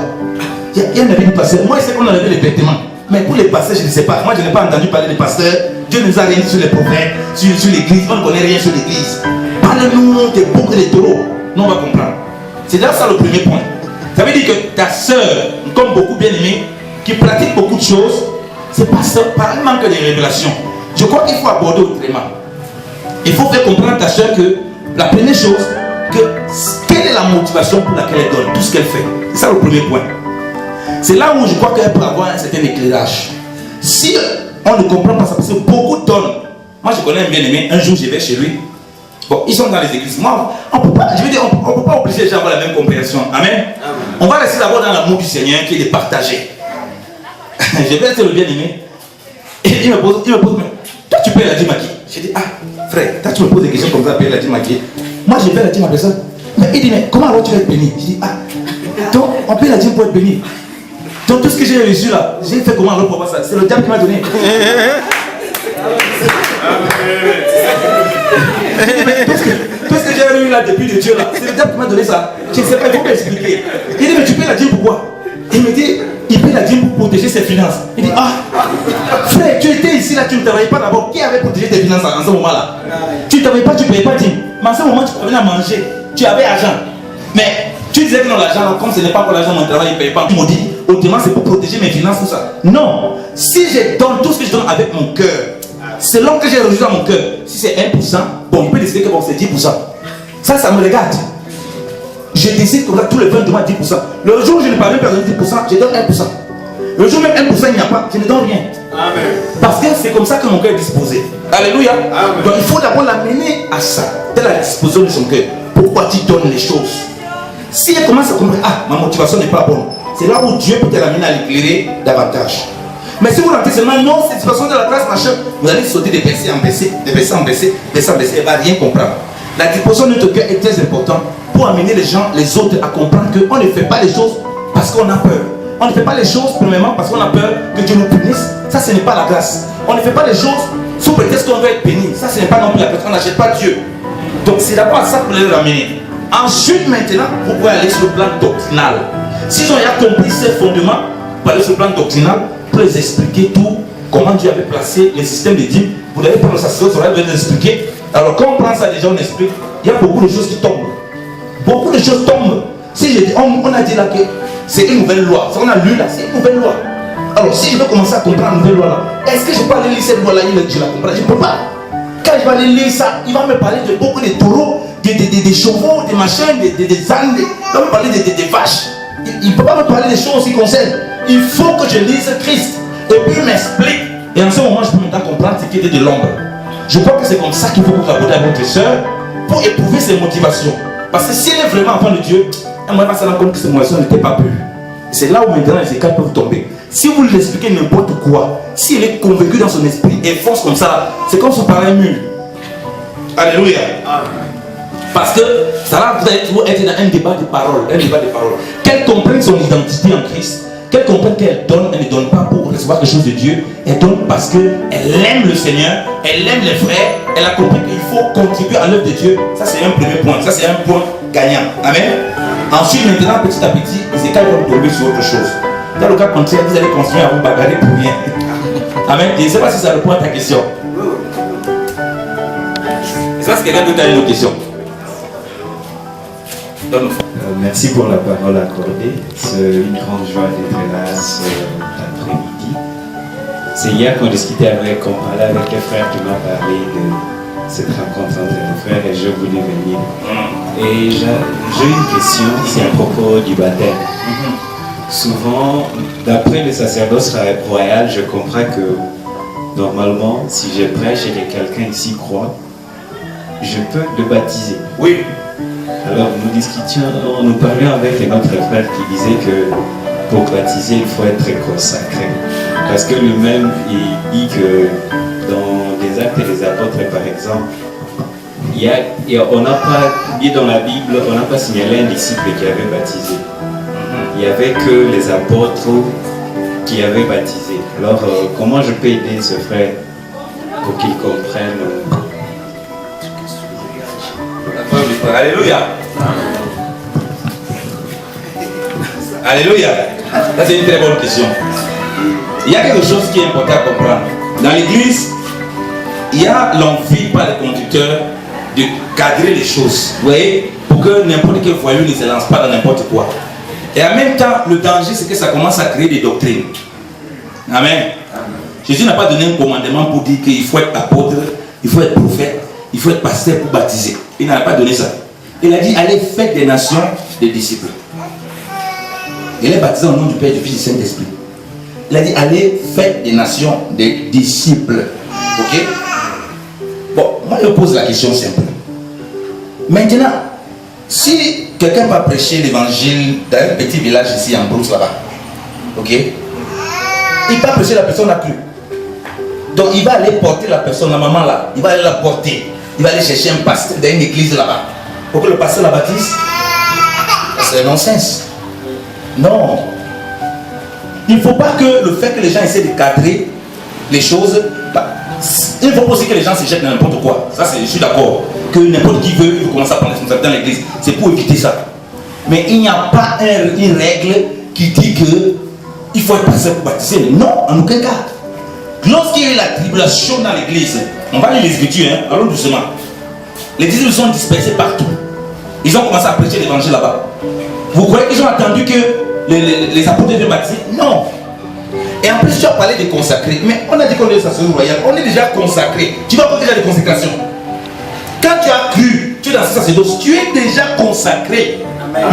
Il y a un habit du pasteur. Moi, je sais qu'on a levé les vêtements. Mais pour les pasteurs, je ne sais pas. Moi, je n'ai pas entendu parler des pasteurs. Dieu ne nous a rien dit sur les prophètes, sur l'église. On ne connaît rien sur l'église. Parle-nous des boucles de taureaux. Nous, on va comprendre. C'est là ça le premier point. Ça veut dire que ta soeur, comme beaucoup bien-aimés, qui pratique beaucoup de choses, c'est pas ça, par un manque de révélation. Je crois qu'il faut aborder autrement. Il faut faire comprendre à ta soeur que la première chose, quelle est la motivation pour laquelle elle donne tout ce qu'elle fait. C'est ça le premier point. C'est là où je crois qu'elle peut avoir un certain éclairage. Si on ne comprend pas ça, parce que beaucoup donnent. Moi je connais un bien-aimé, un jour je vais chez lui. Bon, ils sont dans les églises. Moi, on peut pas, je veux dire, on ne peut pas obliger les gens à avoir la même compréhension. Amen. Amen. On va rester d'abord dans l'amour du Seigneur qui est de partager. Je vais être le bien-aimé. Et il me pose, toi tu payes la dîme à qui? Je dis, frère, toi tu me poses des questions comme ça, payer la dîme à qui? Moi je paye la dîme à personne. Mais il dit, mais comment alors tu vas être béni? Je dis, donc on paye la dîme pour être béni. Donc tout ce que j'ai reçu là, j'ai fait comment alors pour avoir ça? C'est le diable qui m'a donné. Tout ce que j'ai eu là depuis de Dieu là, c'est le diable qui m'a donné ça. Je ne sais pas, il faut m'expliquer. Il dit, mais tu payes la dîme pourquoi? Il me dit, il paye la dîme pour protéger ses finances. Il dit, frère, tu étais ici là, tu ne travaillais pas d'abord. Qui avait protégé tes finances en ce moment là? Tu ne travaillais pas, tu ne payais pas dîme. Mais en ce moment, tu venais à manger. Tu avais argent. Mais tu disais que non, l'argent, comme ce n'est pas pour l'argent, mon travail, il ne paye pas. Tu m'as dit, autrement, c'est pour protéger mes finances, tout ça. Non. Si je donne tout ce que je donne avec mon cœur, selon que j'ai reçu dans mon cœur, si c'est 1%, bon, il peut décider que bon, c'est 10%. Ça me regarde. Je décide comme ça, tous les 20 mois, 10%. Le jour où je ne parle même pas de 10%, je donne 1%. Le jour où même 1% il n'y a pas, je ne donne rien. Amen. Parce que c'est comme ça que mon cœur est disposé. Alléluia. Amen. Donc il faut d'abord l'amener à ça, de la disposition de son cœur. Pourquoi tu donnes les choses? Si elle commence à comprendre, ma motivation n'est pas bonne, c'est là où Dieu peut te l'amener à l'éclairer davantage. Mais si vous rentrez seulement, non, c'est une situation de la grâce, machin, vous allez sauter des versets en versets, des versets en versets, des versets en versets, elle ne va rien comprendre. La disposition de notre cœur est très importante pour amener les gens, les autres à comprendre qu'on ne fait pas les choses parce qu'on a peur. On ne fait pas les choses premièrement parce qu'on a peur que Dieu nous punisse. Ça, ce n'est pas la grâce. On ne fait pas les choses sous prétexte qu'on veut être béni. Ça, ce n'est pas non plus la grâce. On n'achète pas Dieu. Donc, c'est d'abord ça pour les ramener. Ensuite, maintenant, vous pouvez aller sur le plan doctrinal. S'ils ont compris ces fondements, pour aller sur le plan doctrinal, pour les expliquer tout, comment Dieu avait placé les systèmes de dîmes. Vous l'avez prendre le sacerdoce, on va les expliquer. Alors, quand on prend ça déjà, on explique. Il y a beaucoup de choses qui tombent. Beaucoup de choses tombent. Si je dis, on a dit là que c'est une nouvelle loi. On a lu là, c'est une nouvelle loi. Alors, si je veux commencer à comprendre la nouvelle loi là, est-ce que je peux aller lire cette loi là, je la comprends? Je ne peux pas. Quand je vais aller lire ça, il va me parler de beaucoup de taureaux, des chevaux, des machins, des ânes, il va me parler des vaches. Il ne peut pas me parler des choses qui concernent. Il faut que je lise Christ. Et puis il m'explique. Et en ce moment, je peux maintenant comprendre ce qui était de l'ombre. Je crois que c'est comme ça qu'il faut que vous abordez à votre soeur pour éprouver ses motivations. Parce que s'il est vraiment enfant de Dieu, elle ne va pas se rendre compte que ses motivations n'étaient pas pures. C'est là où maintenant les écarts peuvent tomber. Si vous lui expliquez n'importe quoi, si elle est convaincue dans son esprit et fonce comme ça, c'est comme son pareil mur. Alléluia. Parce que ça va, vous allez toujours être dans un débat de paroles. Qu'elle comprenne son identité en Christ, qu'elle comprenne qu'elle donne, elle ne donne pas pour recevoir quelque chose de Dieu, elle donne parce qu'elle aime le Seigneur, elle aime les frères, elle a compris qu'il faut contribuer à l'œuvre de Dieu. Ça c'est un premier point, ça c'est un point gagnant. Amen. Ensuite, maintenant, petit à petit, les écarts vont tomber sur autre chose. Dans le cas contraire, vous allez continuer à vous bagarrer pour rien. Amen. Je ne sais pas si ça répond à ta question. Je sais pas si quelqu'un d'autre a une autre question. Merci pour la parole accordée. C'est une grande joie d'être là cet après-midi. C'est hier qu'on discutait qu'on parlait avec les frères qui m'ont parlé de cette rencontre entre les frères et je voulais venir. Et j'ai une question, c'est à propos du baptême. Souvent, d'après le sacerdoce royal, je comprends que normalement, si je prêche et que quelqu'un ici croit, je peux le baptiser. Oui. Alors nous discutions, nous parlions avec notre frère qui disait que pour baptiser, il faut être consacré. Parce que lui-même, il dit que dans les Actes des Apôtres, par exemple, on n'a pas dit dans la Bible, on n'a pas signalé un disciple qui avait baptisé. Il n'y avait que les apôtres qui avaient baptisé. Alors, comment je peux aider ce frère pour qu'il comprenne Alléluia. Alléluia. Ça, c'est une très bonne question. Il y a quelque chose qui est important à comprendre. Dans l'église, il y a l'envie par les conducteurs de cadrer les choses. Vous voyez, pour que n'importe quel voyou ne se lance pas dans n'importe quoi. Et en même temps, le danger, c'est que ça commence à créer des doctrines. Amen. Jésus n'a pas donné un commandement pour dire qu'il faut être apôtre, il faut être prophète, il faut être pasteur pour baptiser. Il n'a pas donné ça. Il a dit, allez faire des nations des disciples. Il est baptisé au nom du Père, du Fils et du Saint-Esprit. Il a dit, allez faire des nations des disciples. Ok? Bon, moi je pose la question simple. Maintenant, si quelqu'un va prêcher l'évangile dans un petit village ici en Brousse là-bas, ok? Il va prêcher, la personne n'a cru. Donc il va aller porter la personne, la maman là, il va aller la porter. Il va aller chercher un pasteur dans une église là-bas. Pour que le pasteur la baptise. C'est un non-sens. Non. Il ne faut pas que le fait que les gens essaient de cadrer les choses. Il ne faut pas aussi que les gens se jettent dans n'importe quoi. Ça, je suis d'accord. Que n'importe qui veut, il faut commencer à prendre responsabilité dans l'église. C'est pour éviter ça. Mais il n'y a pas une règle qui dit que il faut être pasteur pour baptiser. Non, en aucun cas. Lorsqu'il y a eu la tribulation dans l'église, on va lire les Écritures, hein, allons doucement. Les disciples sont dispersés partout. Ils ont commencé à prêcher l'évangile là-bas. Vous croyez qu'ils ont attendu que les apôtres devaient baptiser? Non. Et en plus, tu as parlé de consacré. Mais on a dit qu'on est sacerdoce royal. On est déjà consacré. Tu vas avoir déjà des consécrations. Quand tu as cru, tu es dans ce sacerdoce, tu es déjà consacré.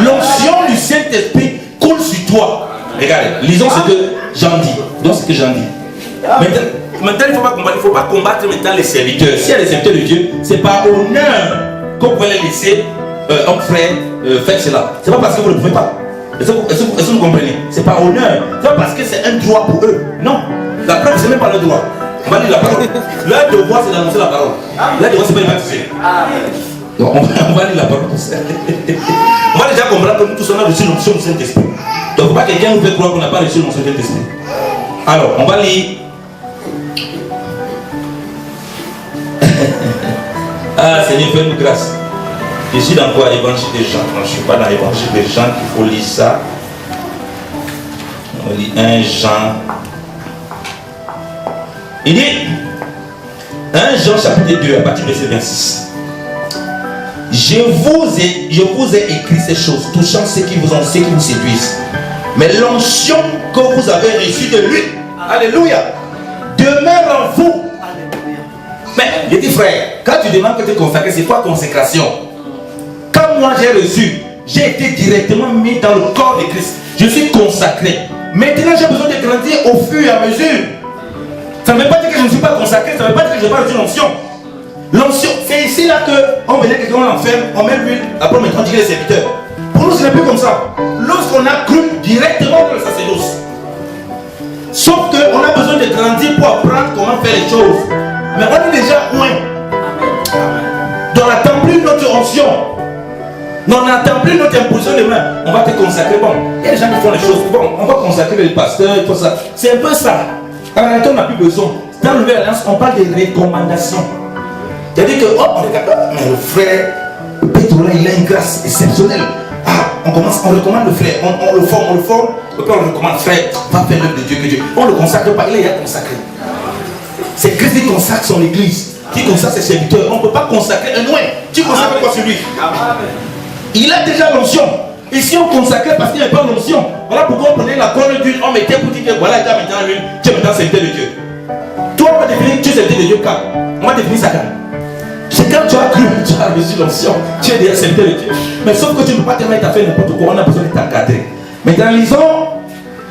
L'onction du Saint-Esprit coule sur toi. Regardez, lisons ce que Jean dit. Donc ce que Jean dit. Maintenant, il ne faut pas combattre maintenant les serviteurs. Si il y a des serviteurs de Dieu, c'est par honneur qu'on peut les laisser un frère faire cela. C'est pas parce que vous ne pouvez pas. Est-ce que vous comprenez? C'est par honneur. C'est pas parce que c'est un droit pour eux. Non. La preuve, c'est même pas le droit. On va lire la parole. Leur devoir, c'est d'annoncer la parole. Leur devoir, c'est pas de baptiser. Donc, on va lire la parole pour ça. On va déjà comprendre que nous tous on a reçu l'onction du Saint-Esprit. Donc, il ne faut pas que quelqu'un nous fait croire qu'on n'a pas reçu l'onction du Saint-Esprit. Alors, on va lire. Ah, Seigneur, fais-nous grâce. Je suis dans quoi? Évangile de Jean. Non, je ne suis pas dans l'évangile de Jean, qu'il faut lire ça. On lit 1 Jean. Il dit 1 Jean chapitre 2 à partir de verset 26. Je vous ai écrit ces choses touchant ceux qui vous séduisent. Mais l'onction que vous avez reçue de lui, alléluia, demeure en vous. Mais je dis frère, quand tu demandes que tu es consacré, c'est quoi consécration? Quand moi j'ai reçu, j'ai été directement mis dans le corps de Christ. Je suis consacré. Maintenant j'ai besoin de grandir au fur et à mesure. Ça ne veut pas dire que je ne suis pas consacré, ça ne veut pas dire que je n'ai pas reçu l'onction. L'onction, c'est ici là qu'on venait quelqu'un, on l'enferme, on met l'huile, après on dit les serviteurs. Pour nous, ce n'est plus comme ça. Lorsqu'on a cru directement dans le sacerdoce. Sauf qu'on a besoin de grandir pour apprendre comment faire les choses. Mais on est déjà loin. Donc on n'attend plus notre onction. On n'attend plus notre imposition de main. On va te consacrer. Bon, il y a des gens qui font les choses. Bon, on va consacrer le pasteur, tout ça. C'est un peu ça. En réalité, on n'a plus besoin. Dans le Nouvelle Alliance, on parle de recommandations. C'est-à-dire que, oh, on regarde, mais le frère Pétrola, il a une grâce exceptionnelle. Ah, on recommande le frère, on le forme, et puis on le recommande, frère, va faire l'œuvre de Dieu que Dieu. On ne le consacre pas, il est déjà consacré. C'est Christ qui consacre son église, qui consacre ses serviteurs. On ne peut pas consacrer un loin. Tu consacres quoi sur lui? Il a déjà l'onction. Ici, on consacrait parce qu'il n'y avait pas l'onction. Voilà pourquoi on prenait la corne d'huile, on mettait pour dire que voilà, il y a maintenant l'huile, tu es maintenant serviteur de Dieu. Toi, on va définir que tu es serviteur de Dieu quand? On va définir ça quand? C'est quand tu as cru, tu as reçu l'onction, tu es déjà serviteur de Dieu. Mais sauf que tu ne peux pas te mettre à faire n'importe quoi, on a besoin de t'encadrer. Maintenant,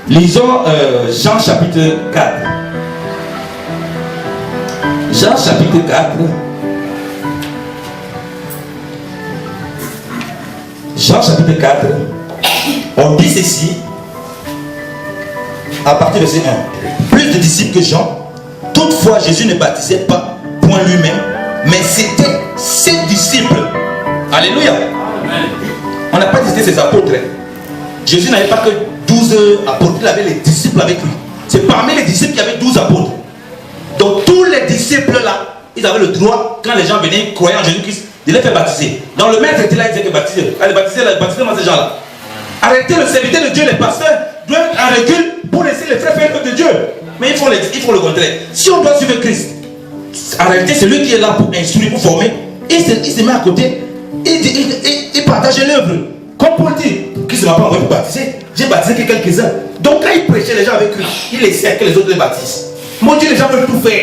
lisons Jean chapitre 4. Jean chapitre 4. Jean chapitre 4. On dit ceci à partir de verset 1. Plus de disciples que Jean. Toutefois, Jésus ne baptisait pas point lui-même, mais c'était ses disciples. Alléluia. Amen. On n'a pas dit ses apôtres. Jésus n'avait pas que 12 apôtres, il avait les disciples avec lui. C'est parmi les disciples qu'il y avait 12 apôtres. Donc tous les disciples là, ils avaient le droit, quand les gens venaient croire en Jésus-Christ, de les faire baptiser. Dans le maître était là, il disait que baptiser. Allez, baptisez-moi ces gens-là. Arrêtez le serviteur de Dieu, les pasteurs doivent être en recul pour laisser les frères faire l'œuvre de Dieu. Mais il faut le contraire. Si on doit suivre Christ, en réalité, c'est lui qui est là pour instruire, pour former. Il se met à côté, il partage l'œuvre. Comme Paul dit, Christ ne m'a pas envoyé pour baptiser, j'ai baptisé que quelques-uns. Donc quand il prêchait les gens avec lui, il laissait que les autres les baptisent. Mon Dieu, les gens veulent tout faire.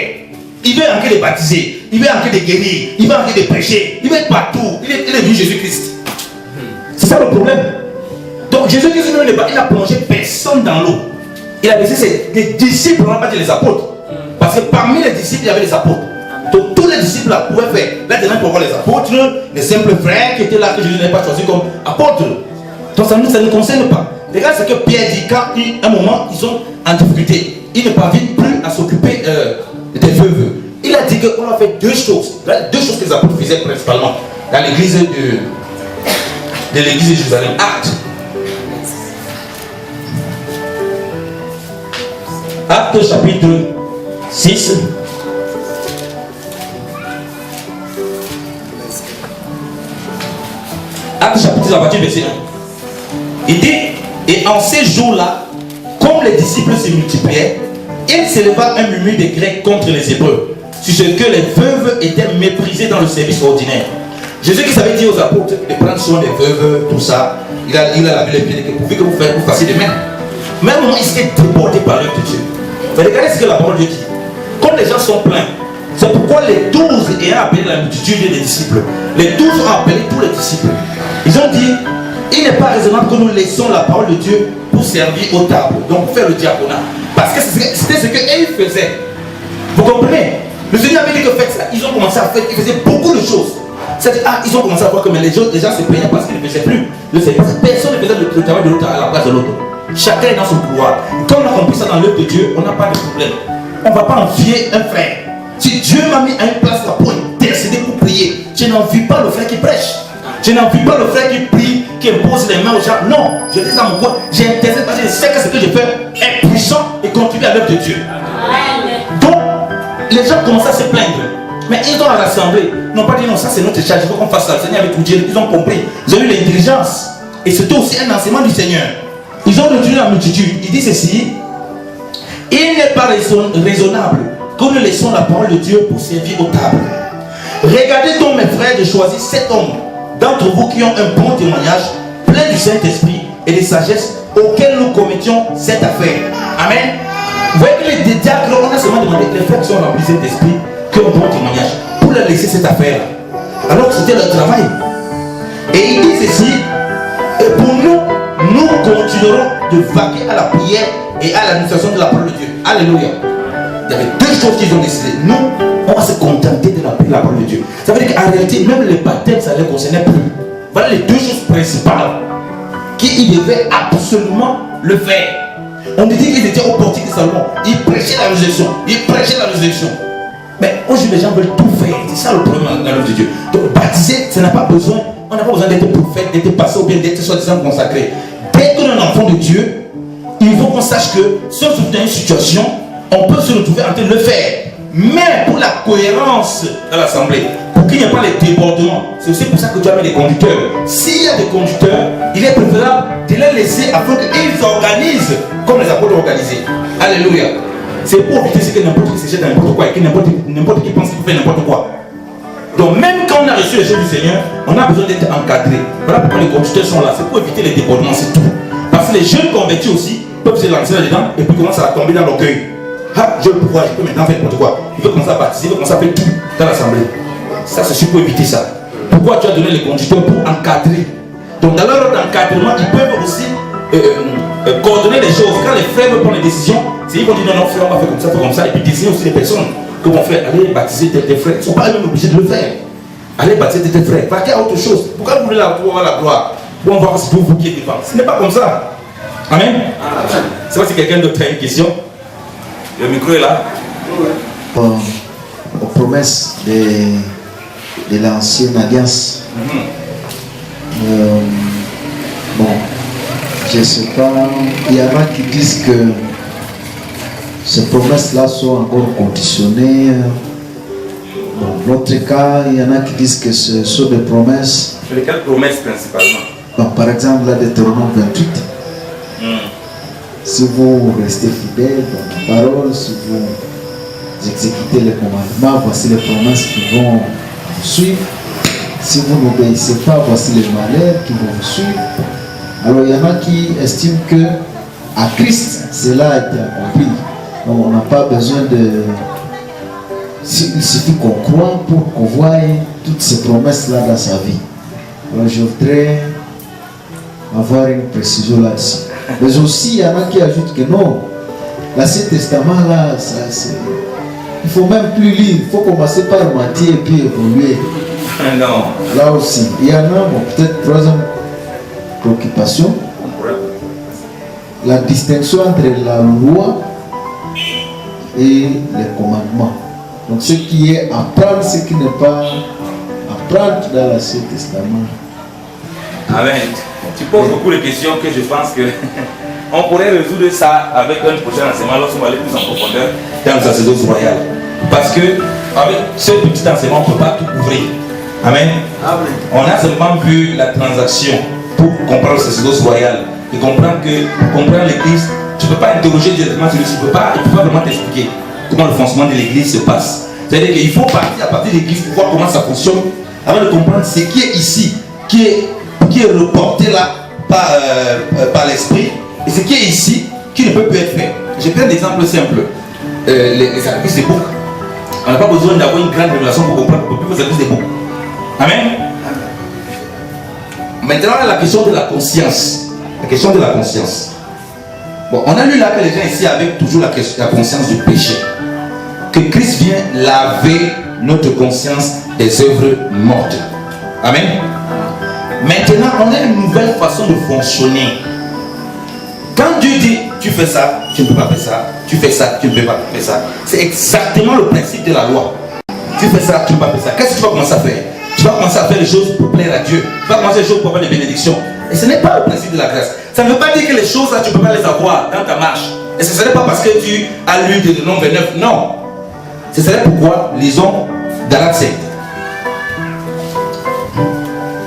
Il veut en de baptiser, il veut en de guérir, il veut en de prêcher, il veut être partout. Il est venu Jésus-Christ. C'est ça le problème. Donc Jésus-Christ, il n'a plongé personne dans l'eau. Il a laissé des disciples, on n'a pas dit les apôtres. Parce que parmi les disciples, il y avait les apôtres. Donc tous les disciples là pouvaient faire. Là, maintenant, pour voir les apôtres, les simples frères qui étaient là, que Jésus n'avait pas choisi comme apôtres. Donc ça ne nous concerne pas. Regarde ce que Pierre dit quand, à un moment, ils sont en difficulté. Ils ne parviennent plus à s'occuper des veuves. Il a dit qu'on a fait deux choses. Deux choses que les apôtres faisaient principalement dans l'église de l'église de Jérusalem. Actes chapitre 6. Actes chapitre 6, à partir du verset 1. Il dit, et en ces jours-là, comme les disciples se multipliaient, il s'éleva un murmure des Grecs contre les Hébreux, sur ce que les veuves étaient méprisées dans le service ordinaire. Jésus qui savait dire aux apôtres de prendre soin des veuves, tout ça, il a lavé les pieds, pourvu que vous fassiez de même. Mais à un moment, il s'était débordé par l'œuvre de Dieu. Mais regardez ce que la parole de Dieu dit. Comme les gens sont pleins, c'est pourquoi les 12 ayant appelé la multitude des disciples, les 12 ont appelé tous les disciples. Ils ont dit, il n'est pas raisonnable que nous laissions la parole de Dieu pour servir aux tables, donc pour faire le diaconat. Parce que c'était ce qu'ils faisaient. Vous comprenez? Le Seigneur avait dit que faites ça. Ils ont commencé à faire, ils faisaient beaucoup de choses. Ils ont commencé à voir que les gens se plaignaient parce qu'ils ne faisaient plus. Personne ne faisait le travail de l'autre à la place de l'autre. Chacun est dans son pouvoir. Quand on a compris ça dans l'œuvre de Dieu, on n'a pas de problème. On ne va pas envier un frère. Si Dieu m'a mis à une place là pour intercéder, pour prier, je n'envie pas le frère qui prêche. Je n'envie pas le frère qui prie, qui impose les mains aux gens. Non, je dis dans mon corps, j'intercède parce que je sais que ce que je fais est puissant et contribue à l'œuvre de Dieu. Donc, les gens commencent à se plaindre. Mais ils ont rassemblé. Ils n'ont pas dit non, ça c'est notre charge, il faut qu'on fasse ça. Le Seigneur avec tout Dieu. Ils ont compris. Ils ont eu l'intelligence. Et c'était aussi un enseignement du Seigneur. Ils ont retenu la multitude. Il dit ceci. Il n'est pas raisonnable que nous laissons la parole de Dieu pour servir aux tables. Regardez donc mes frères de choisir 7 hommes d'entre vous qui ont un bon témoignage, plein du Saint-Esprit et de sagesse, auquel nous commettions cette affaire. Amen. Vous voyez que les diacres, on a seulement demandé les frères qui sont remplis de Saint-Esprit, qui ont un bon témoignage, pour leur laisser cette affaire. Alors que c'était leur travail. Et il dit ceci, et pour nous, nous continuerons de vaquer à la prière et à l'administration de la parole de Dieu. Alléluia. Il y avait deux choses qu'ils ont décidé. Nous, on va se contenter de la parole de Dieu. Ça veut dire qu'en réalité, même les baptêmes, ça ne les concernait plus. Voilà les deux choses principales qu'ils devaient absolument le faire. On dit qu'ils étaient au portique de Salomon. Ils prêchaient la résurrection. Mais aujourd'hui, les gens veulent tout faire. C'est ça le problème dans l'œuvre de Dieu. Donc, baptiser, ça n'a pas besoin. On n'a pas besoin d'être prophète, d'être passé ou bien d'être soi-disant consacré. Dès qu'on est un enfant de Dieu, il faut qu'on sache que, si on se trouve dans une situation, on peut se retrouver en train de le faire. Mais pour la cohérence de l'assemblée, pour qu'il n'y ait pas les débordements, c'est aussi pour ça que tu as mis des conducteurs. S'il y a des conducteurs, il est préférable de les laisser afin qu'ils organisent comme les apôtres ont organisé. Alléluia. C'est pour éviter ce que n'importe qui s'échette dans n'importe quoi et que n'importe qui pense qu'il peut faire n'importe quoi. Donc même quand on a reçu les choses du Seigneur, on a besoin d'être encadré. Voilà pourquoi les conducteurs sont là. C'est pour éviter les débordements, c'est tout. Parce que les jeunes convertis aussi peuvent se lancer là-dedans et puis commencer à tomber dans l'orgueil. Ah, j'ai le pouvoir, je peux maintenant faire n'importe quoi. Il veut commencer à participer, il veut commencer à faire tout dans l'assemblée. Ça, c'est pour éviter ça. Pourquoi tu as donné les conducteurs pour encadrer? Donc dans leur encadrement, ils peuvent aussi coordonner les choses. Quand les frères veulent prendre les décisions, c'est ils vont dire non, frère, on va faire comme ça, et puis désigner aussi les personnes Comment faire? Allez baptiser tes frères. Ils ne sont pas même obligés de le faire. Allez baptiser tes frères. Vaquer à autre chose. Pourquoi vous voulez avoir la gloire? Pour voir si vous qui êtes devant. Ce n'est pas comme ça. Amen. C'est pas si quelqu'un d'autre a une question. Le micro est là. Aux promesses de l'ancienne alliance. Bon, je ne sais pas. Il y en a qui disent que ces promesses-là sont encore conditionnées. Dans notre cas, il y en a qui disent que ce sont des promesses. Quelles promesses principalement? Bon, par exemple, la Deutéronome 28. Si vous restez fidèles dans la parole, si vous exécutez les commandements, voici les promesses qui vont vous suivre. Si vous n'obéissez pas, voici les malheurs qui vont vous suivre. Alors il y en a qui estiment que à Christ, cela a été accompli. Donc on n'a pas besoin de... Il suffit qu'on croit pour qu'on voie toutes ces promesses-là dans sa vie. Alors je voudrais avoir une précision là-dessus. Mais aussi, il y en a qui ajoutent que non, l'Ancien Testament là, il ne faut même plus lire, il faut commencer par Matthieu et puis évoluer. Non. Là aussi, il y en a, bon, peut-être troisième préoccupation, la distinction entre la loi et les commandements. Donc ce qui est apprendre, ce qui n'est pas apprendre dans l'Ancien Testament. Amen. Tu poses beaucoup de questions que je pense que on pourrait résoudre ça avec un prochain enseignement lorsqu'on va aller plus en profondeur dans le sacerdoce royal. Parce que avec ce petit enseignement, on ne peut pas tout couvrir. Amen. Amen. On a seulement vu la transaction pour comprendre le sacerdoce royal et comprendre que pour comprendre l'église, tu ne peux pas interroger directement sur le site, tu ne peux pas vraiment t'expliquer comment le fonctionnement de l'église se passe. C'est-à-dire qu'il faut partir à partir de l'église pour voir comment ça fonctionne avant de comprendre ce qui est ici, qui est reporté là par l'esprit, et ce qui est ici qui ne peut plus être fait. J'ai pris un exemple simple. Les sacrifices des boucs. On n'a pas besoin d'avoir une grande révélation pour comprendre qu'on peut plus faire les sacrifices des boucs. Amen. Maintenant, la question de la conscience. La question de la conscience. Bon, on a lu là que les gens ici avaient toujours la conscience du péché. Que Christ vient laver notre conscience des œuvres mortes. Amen. Maintenant, on a une nouvelle façon de fonctionner. Quand Dieu dit, tu fais ça, tu ne peux pas faire ça, tu fais ça, tu ne peux pas faire ça, c'est exactement le principe de la loi. Tu fais ça, tu ne peux pas faire ça. Qu'est-ce que tu vas commencer à faire? Tu vas commencer à faire les choses pour plaire à Dieu. Tu vas commencer les choses pour avoir des bénédictions. Et ce n'est pas le principe de la grâce. Ça ne veut pas dire que les choses là, tu ne peux pas les avoir dans ta marche. Et ce n'est pas parce que tu as lu de nom 29. Non. Ce serait pourquoi lisons Galates 5.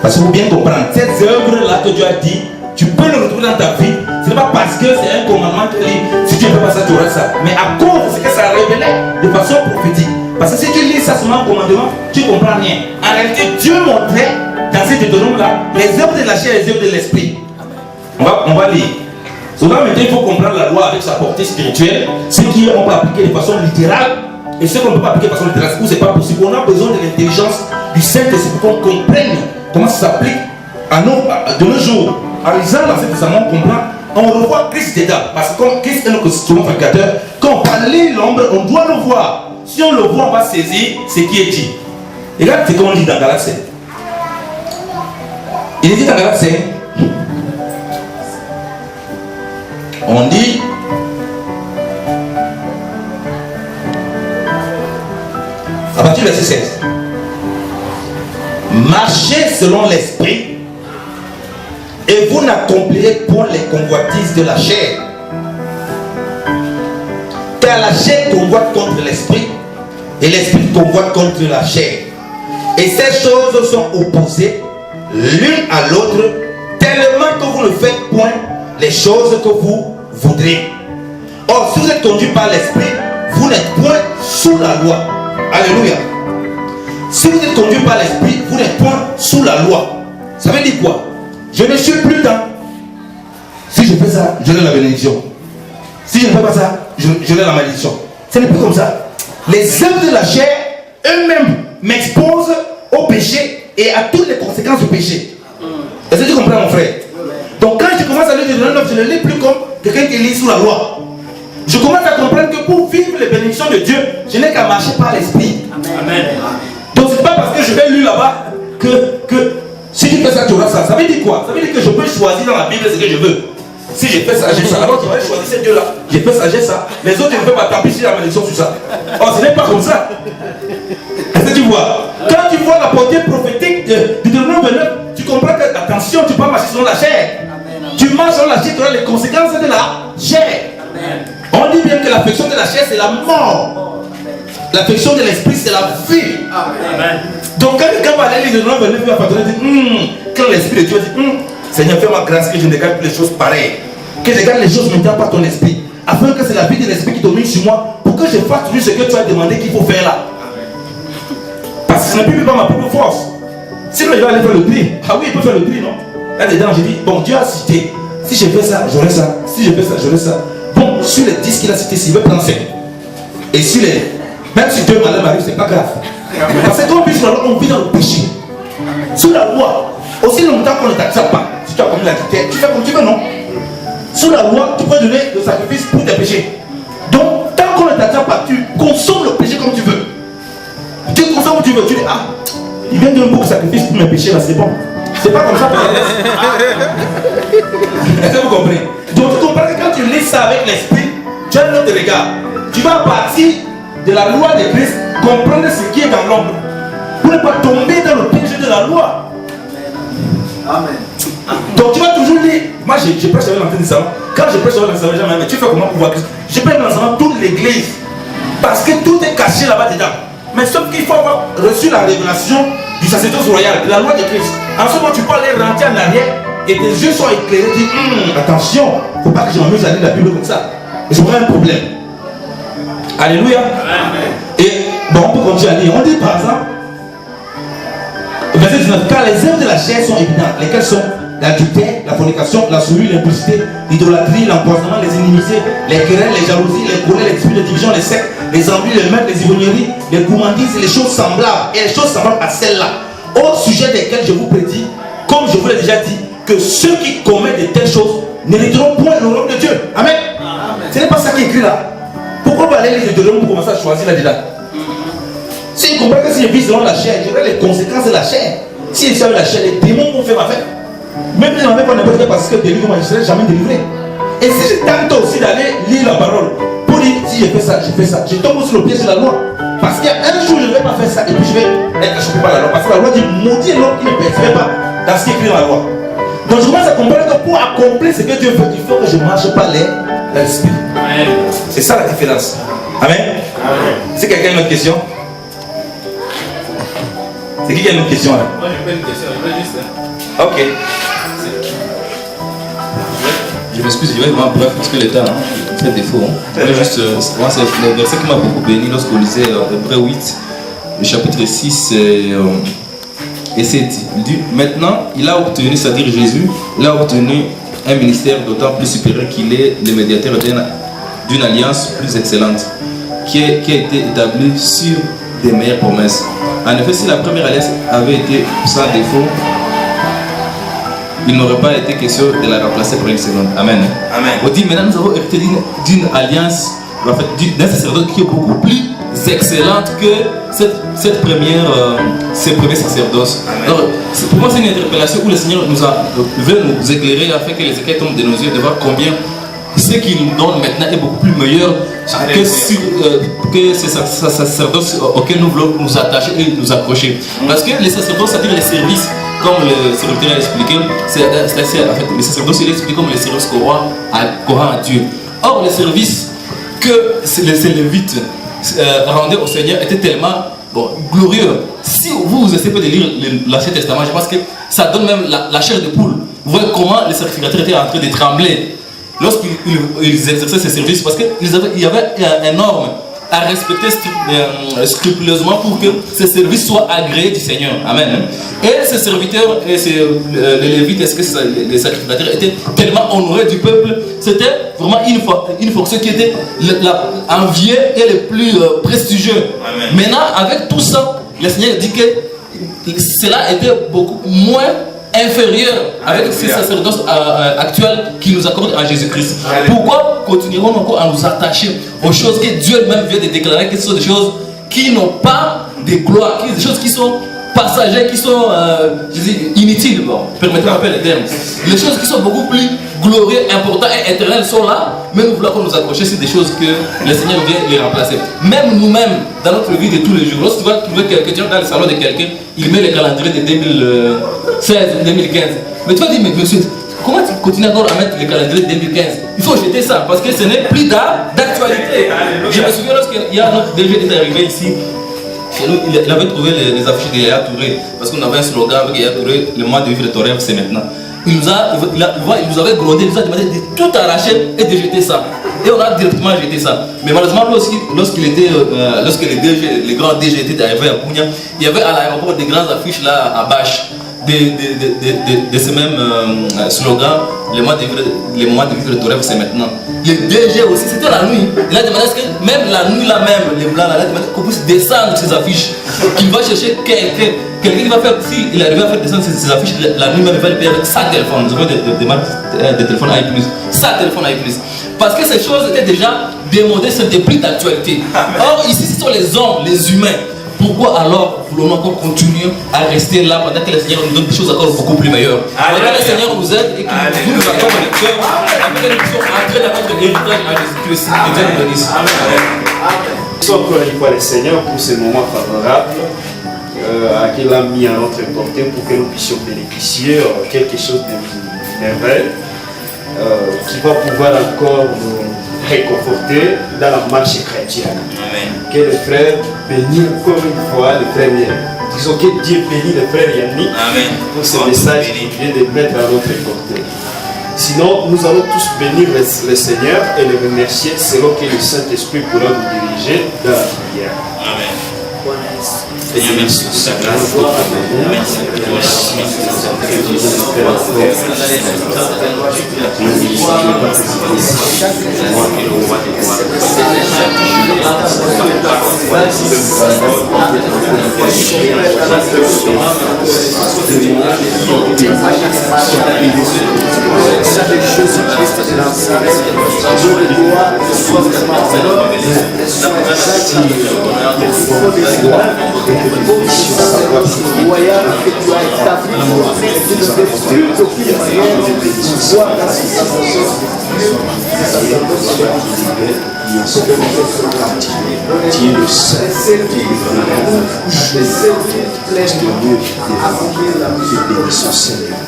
Parce qu'il faut bien comprendre, cette œuvre-là que Dieu a dit, tu peux le retrouver dans ta vie. Ce n'est pas parce que c'est un commandement qui dit, si tu ne fais pas ça, tu auras ça. Mais à cause de ce que ça révélait de façon prophétique. Parce que si tu lis ça seulement en commandement, tu ne comprends rien. En réalité, Dieu montrait dans cet Deutéronome-là les œuvres de la chair et les œuvres de l'esprit. On va lire. Souvent, maintenant, il faut comprendre la loi avec sa portée spirituelle. Ce qu'on peut appliquer de façon littérale et ce qu'on ne peut pas appliquer de façon littérale, c'est pas possible. On a besoin de l'intelligence du Saint-Esprit pour qu'on comprenne comment ça s'applique de nos jours. En lisant l'Ancien Testament, on revoit Christ dedans. Parce que comme Christ est notre sacrificateur, quand on parle l'ombre, on doit le voir. Si on le voit, on va saisir ce qui est dit. Et regarde ce qu'on lit dans Galates 5. Il est dit dans Galates 5, on dit à partir du verset 16, marchez selon l'esprit et vous n'accomplirez point les convoitises de la chair, car la chair convoite contre l'esprit et l'esprit convoite contre la chair, et ces choses sont opposées l'une à l'autre, tellement que vous ne faites point les choses que vous voudrez. Or, si vous êtes conduit par l'esprit, vous n'êtes point sous la loi. Alléluia. Si vous êtes conduit par l'esprit, vous n'êtes point sous la loi. Ça veut dire quoi? Je ne suis plus dans. Si je fais ça, j'aurai la bénédiction. Si je ne fais pas ça, j'aurai la malédiction. Ce n'est plus comme ça. Les œuvres de la chair eux-mêmes m'exposent au péché et à toutes les conséquences du péché. Est-ce que tu comprends, mon frère? Donc quand je commence à lire le 9, je ne lis plus comme quelqu'un qui lit sous la loi. Je commence à comprendre que pour vivre les bénédictions de Dieu, je n'ai qu'à marcher par l'esprit. Amen. Donc c'est pas parce que je vais lire là-bas que si tu fais ça, tu auras ça. Ça veut dire quoi? Ça veut dire que je peux choisir dans la Bible ce que je veux. Si j'ai fait ça, j'ai ça. Alors tu vas choisir ces deux-là. J'ai fait ça, j'ai ça. Les autres, ils ne peuvent pas t'empêcher la malédiction sur ça. Oh, ce n'est pas comme ça. Est-ce que tu vois? Quand tu vois la portée prophétique de Deutéronome 29, tu comprends que, attention, tu ne peux pas marcher selon la chair. Tu marches selon la chair, tu auras les conséquences de la chair. On dit bien que l'affection de la chair, c'est la mort. L'affection de l'esprit, c'est la vie. Amen. Donc quand quelqu'un va aller lire Deutéronome 29, il va pardonner, dit, quand l'esprit de Dieu dit, Seigneur, fais-moi grâce que je ne garde plus les choses pareilles. Que je garde les choses maintenant par ton esprit. Afin que c'est la vie de l'esprit qui domine sur moi. Pour que je fasse toujours ce que tu as demandé qu'il faut faire là. Parce que ce n'est plus pas ma propre force. Sinon il va aller faire le prix. Ah oui, il peut faire le prix, non? Là-dedans, j'ai dit, bon, Dieu a cité. Si je fais ça, j'aurai ça. Si je fais ça, j'aurai ça. Bon, sur les 10 qu'il a cités, s'il veut prendre 5. Et sur les... Même si 2 malheurs m'arrivent, c'est pas grave. Parce que quand on vit dans le péché. Sous la loi, aussi longtemps qu'on ne t'accepte pas. Si tu as commis la quitter, tu fais comme tu veux, non? Sous la loi, tu peux donner le sacrifice pour tes péchés. Donc, tant qu'on ne t'accepte pas, tu consommes le péché comme tu veux. Tu consommes comme tu veux. Tu dis, ah, il vient de donner beaucoup de sacrifice pour mes péchés, là, c'est bon. C'est pas comme ça. Est-ce que vous comprenez? Donc, tu comprends que quand tu lis ça avec l'esprit, tu as un autre regard. Tu vas partir de la loi de Christ, comprendre ce qui est dans l'ombre. Pour ne pas tomber dans le piège de la loi. Amen. Donc tu vas toujours lire. Moi je prêche avec l'enfant de Saint. Quand je prêche avec l'enfant de Saint, mais tu fais comment pour voir Christ? Je prêche l'enseignement toute l'église. Parce que tout est caché là-bas dedans. Mais sauf qu'il faut avoir reçu la révélation du sacerdoce royal, de la loi de Christ. En ce moment tu peux aller rentrer en arrière et tes yeux sont éclairés. Tu dis, attention, il ne faut pas que je m'amuse à lire la Bible comme ça. J'aurai un problème. Alléluia. Amen. Et bon, on peut continuer à lire. On dit par exemple, verset 19, car les œuvres de la chair sont évidentes, lesquelles sont l'adultère, la fornication, la souillure, l'impudicité, l'idolâtrie, l'empoisonnement, les inimitiés, les querelles, les jalousies, les colères, les disputes, les divisions, les sectes, les envies, les meurtres, les ivrogneries, les gourmandises et les choses semblables, et les choses semblables à celles-là, au sujet desquelles je vous prédis, comme je vous l'ai déjà dit, que ceux qui commettent de telles choses n'hériteront point le royaume de Dieu. Amen. Amen. Ce n'est pas ça qui est écrit là. Pourquoi pas aller lire de l'homme pour commencer à choisir là-dedans? Si je comprends que si je vis selon la chair, j'aurai les conséquences de la chair. Si je suis avec la chair, les démons vont faire ma fête. Même si je n'en ai pas n'importe quoi parce que délivre, je ne serai jamais délivré. Et si je tente aussi d'aller lire la parole, pour dire si je fais ça, je tombe sur le pied de la loi. Parce qu'il y a un jour, je ne vais pas faire ça et puis je vais être chopé par la loi. Parce que la loi dit maudit l'homme qui ne persévère pas dans ce qui est écrit dans la loi. Donc je commence à comprendre que pour accomplir ce que Dieu veut, il faut que je marche par l'esprit. C'est ça la différence. Amen. Amen. Si quelqu'un a une autre question? C'est qui a une question là? Moi j'ai pas une question, je veux juste. Ok. Je m'excuse, je vais vraiment bref parce que l'état fait défaut. Je veux juste. Moi c'est le verset qui m'a beaucoup béni lorsqu'on lisait Hébreux 8, le chapitre 6. Et c'est dit, maintenant il a obtenu, c'est-à-dire Jésus, il a obtenu un ministère d'autant plus supérieur qu'il est le médiateur d'une alliance plus excellente qui a été établie sur des meilleures promesses. En effet, si la première alliance avait été sans défaut, il n'aurait pas été question de la remplacer par une seconde. Amen. Amen. On dit maintenant nous avons hérité d'une alliance, en fait, d'un sacerdoce qui est beaucoup plus excellente que cette première, ces premiers sacerdoces. Alors, pour moi, c'est une interpellation où le Seigneur veut nous éclairer afin que les écailles tombent de nos yeux, de voir combien ce qu'il nous donne maintenant est beaucoup plus meilleur que ces sacerdoces auxquels nous voulons nous attacher et nous accrocher. Parce que les sacerdoces, c'est-à-dire les services, comme le serviteur a expliqué, en fait, les sacerdoces, il explique comme les services qu'au roi à Dieu. Or, les services que les Lévites rendaient au Seigneur étaient tellement glorieux. Si vous essayez de lire l'Ancien Testament, je pense que ça donne même la chair de poule. Vous voyez comment les sacrificateurs étaient en train de trembler lorsqu'ils exerçaient ces services, parce qu'il y avait un norme à respecter scrupuleusement pour que ces services soient agréés du Seigneur. Amen. Et ces serviteurs, et les Lévites, les sacrificateurs étaient tellement honorés du peuple, c'était vraiment une fonction qui était enviée et le plus prestigieux. Amen. Maintenant, avec tout ça, le Seigneur dit que cela était beaucoup moins inférieur avec ces sacerdoces actuels qui nous accordent en Jésus-Christ. Pourquoi continuerons encore à nous attacher aux choses que Dieu même vient de déclarer, que ce sont des choses qui n'ont pas de gloire, des choses qui sont passagères, qui sont inutiles, bon, permettez-moi d'appeler les termes. Les choses qui sont beaucoup plus glorieuses, importantes et éternelles sont là, mais nous voulons nous accrocher sur des choses que le Seigneur vient les remplacer. Même nous-mêmes, dans notre vie de tous les jours, lorsque tu vas trouver quelqu'un, tu vas dans le salon de quelqu'un, il met le calendrier de 2016, 2015. Mais tu vas dire, mais monsieur, comment tu continues encore à mettre le calendrier de 2015? Il faut jeter ça, parce que ce n'est plus d'actualité. Je me souviens lorsqu'il y a notre DG qui est arrivé ici, chez nous, il avait trouvé les affiches de Yaya Touré, parce qu'on avait un slogan avec Yaya Touré, le mois de vivre ton rêve, c'est maintenant. Il nous avait grondé, il nous a demandé de tout arracher et de jeter ça. Et on a directement jeté ça. Mais malheureusement, lorsque les grands DG étaient arrivés à Pugna, il y avait à l'aéroport des grandes affiches là à Bâche de ce même slogan, le mois de vivre ton rêve, c'est maintenant. Le DG aussi, c'était la nuit. Il a demandé à ce que même la nuit là même, les blancs là, il a demandé qu'on puisse descendre ces affiches, qu'il va chercher quelqu'un qui va faire, si il arrive à faire descendre ces affiches, la nuit même il va le payer avec sa téléphone. Nous avons des téléphones i+, sa téléphone i+. Parce que ces choses étaient déjà démodées, ce n'était plus d'actualité. Or ici ce sont les hommes, les humains. Pourquoi alors voulons-nous encore continuer à rester là pendant que le Seigneur nous donne des choses encore beaucoup plus meilleures? Pendant que le Seigneur nous aide et qu'il nous accorde le cœur, afin que nous puissions entrer dans notre héritage en Jésus-Christ. Que Dieu nous bénisse. Merci encore une fois le Seigneur pour ce moment favorable qu'il a mis à notre portée pour que nous puissions bénéficier de quelque chose de merveilleux qui va pouvoir encore nous réconforter dans la marche chrétienne. Amen. Que les frères bénissent encore une fois les frères Yanni. Disons que Dieu bénit les frères Yanni pour ce message qu'il vient de mettre à notre portée. Sinon, nous allons tous bénir le Seigneur et le remercier selon que le Saint-Esprit pourra nous diriger dans la prière. Amen. Seigneur, merci pour ta grâce. Merci pour voyage que tu as établi, tu ne fais plus d'aucune manière de voir la situation. Dieu le sait, je laisse de Dieu te bénisse, Seigneur.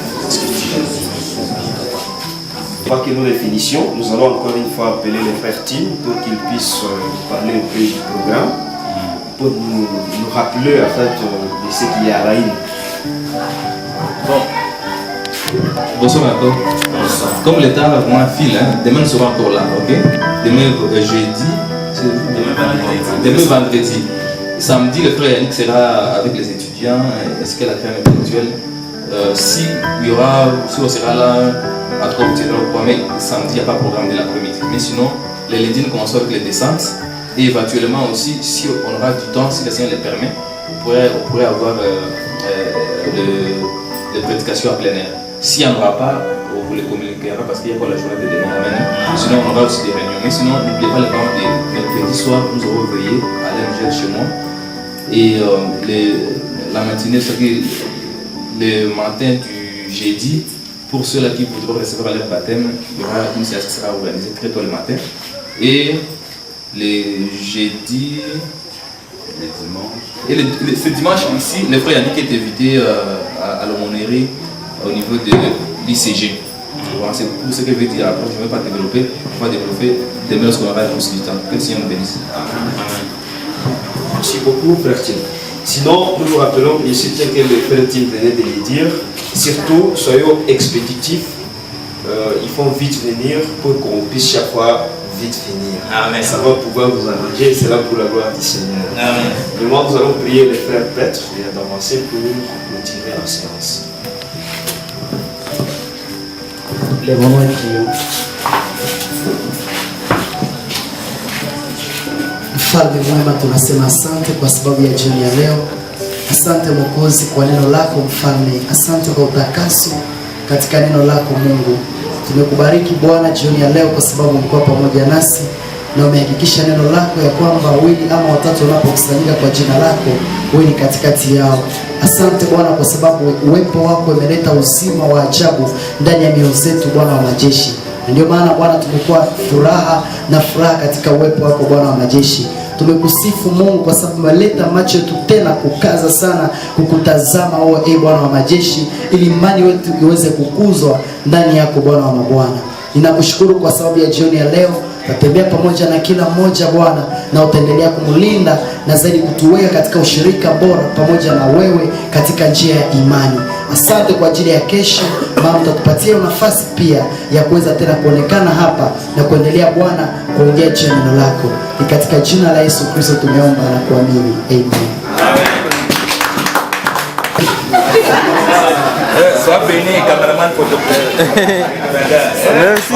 Avant que nous les finissions, nous allons encore une fois appeler les frères Tim pour qu'ils puissent parler un peu du programme, pour nous rappeler en fait de ce qu'il y a à la île. Bon. Bonsoir encore. Comme l'état vraiment file, demain nous serons encore là, ok? Demain jeudi, demain vendredi. Samedi, le frère Yannick sera avec les étudiants ainsi que la crème intellectuelle. Si on sera là, en tout cas, vous tirez le point, mais samedi, il n'y a pas de programme de l'après-midi. Mais sinon, les lundis, nous commençons avec les descentes. Et éventuellement aussi, si on aura du temps, si le Seigneur le permet, on pourrait avoir des prédications à plein air. S'il n'y en aura pas, on vous les communiquera parce qu'il y a pas la journée de demain. Amen. Sinon, on aura aussi des réunions. Mais sinon, n'oubliez pas les parents de mercredi soir, nous aurons veillé à l'Angèle chez moi. Et la matinée, c'est-à-dire le matin du jeudi, pour ceux-là qui voudront recevoir leur baptême, il y aura une séance qui sera organisée très tôt le matin. Et les jeudis, les dimanches. Et ce dimanche ici, le frère Yannick est invité à l'aumônerie au niveau de l'ICG. C'est pour ce que je vais dire après, je ne vais pas développer. On va développer demain lorsqu'on aura plus de temps. Que le Seigneur nous bénisse. Merci beaucoup, frère Tim. Sinon, nous nous rappelons ici que le frère Tim venait de le dire. Surtout, soyons expéditifs. Il faut vite venir pour qu'on puisse chaque fois vite finir. Amen. Ça va pouvoir vous arranger, c'est là pour la gloire du Seigneur. Amen. Demain, nous allons prier les frères prêtres et d'avancer pour retirer la séance. Lèvons-nous et prions. Mfalme mwema, tunasema asante kwa sababu ya jioni ya leo. Asante Mwokozi kwa neno lako Mfalme. Asante kwa utakaso katika neno lako Mungu. Tumekubariki Bwana jioni ya leo kwa sababu umekuwa pamoja nasi na umehakikisha neno lako ya kwamba wawili ama watatu wanapokusanyika kwa jina lako, wewe ni katikati yao. Asante Bwana kwa sababu uwepo wako umeleta uzima wa ajabu ndani ya mioyo zetu Bwana wa majeshi. Ndio maana Bwana tumekuwa furaha katika uwepo wako Bwana wa majeshi. Tumekusifu Mungu kwa sababu umeleta macho yetu tena kukaza sana kukutazama wewe Bwana wa majeshi, ili imani yetu iweze kukuzwa ndani yako Bwana wa mabwana. Ninakushukuru kwa sababu ya jioni ya leo. Tatembea pamoja na kila mmoja Bwana, na utaendelea kumlinda na zaidi kutuweka katika ushirika bora pamoja na wewe katika njia ya imani. Asante kwa ajili ya kesho, maana utatupatia nafasi pia ya kuweza tena kuonekana hapa na kuendelea Bwana kuongea juu ya neno lako. Ni katika jina la Yesu Kristo tumeomba na kuamini. Amen. Sois béni, cameraman, photographe. Merci.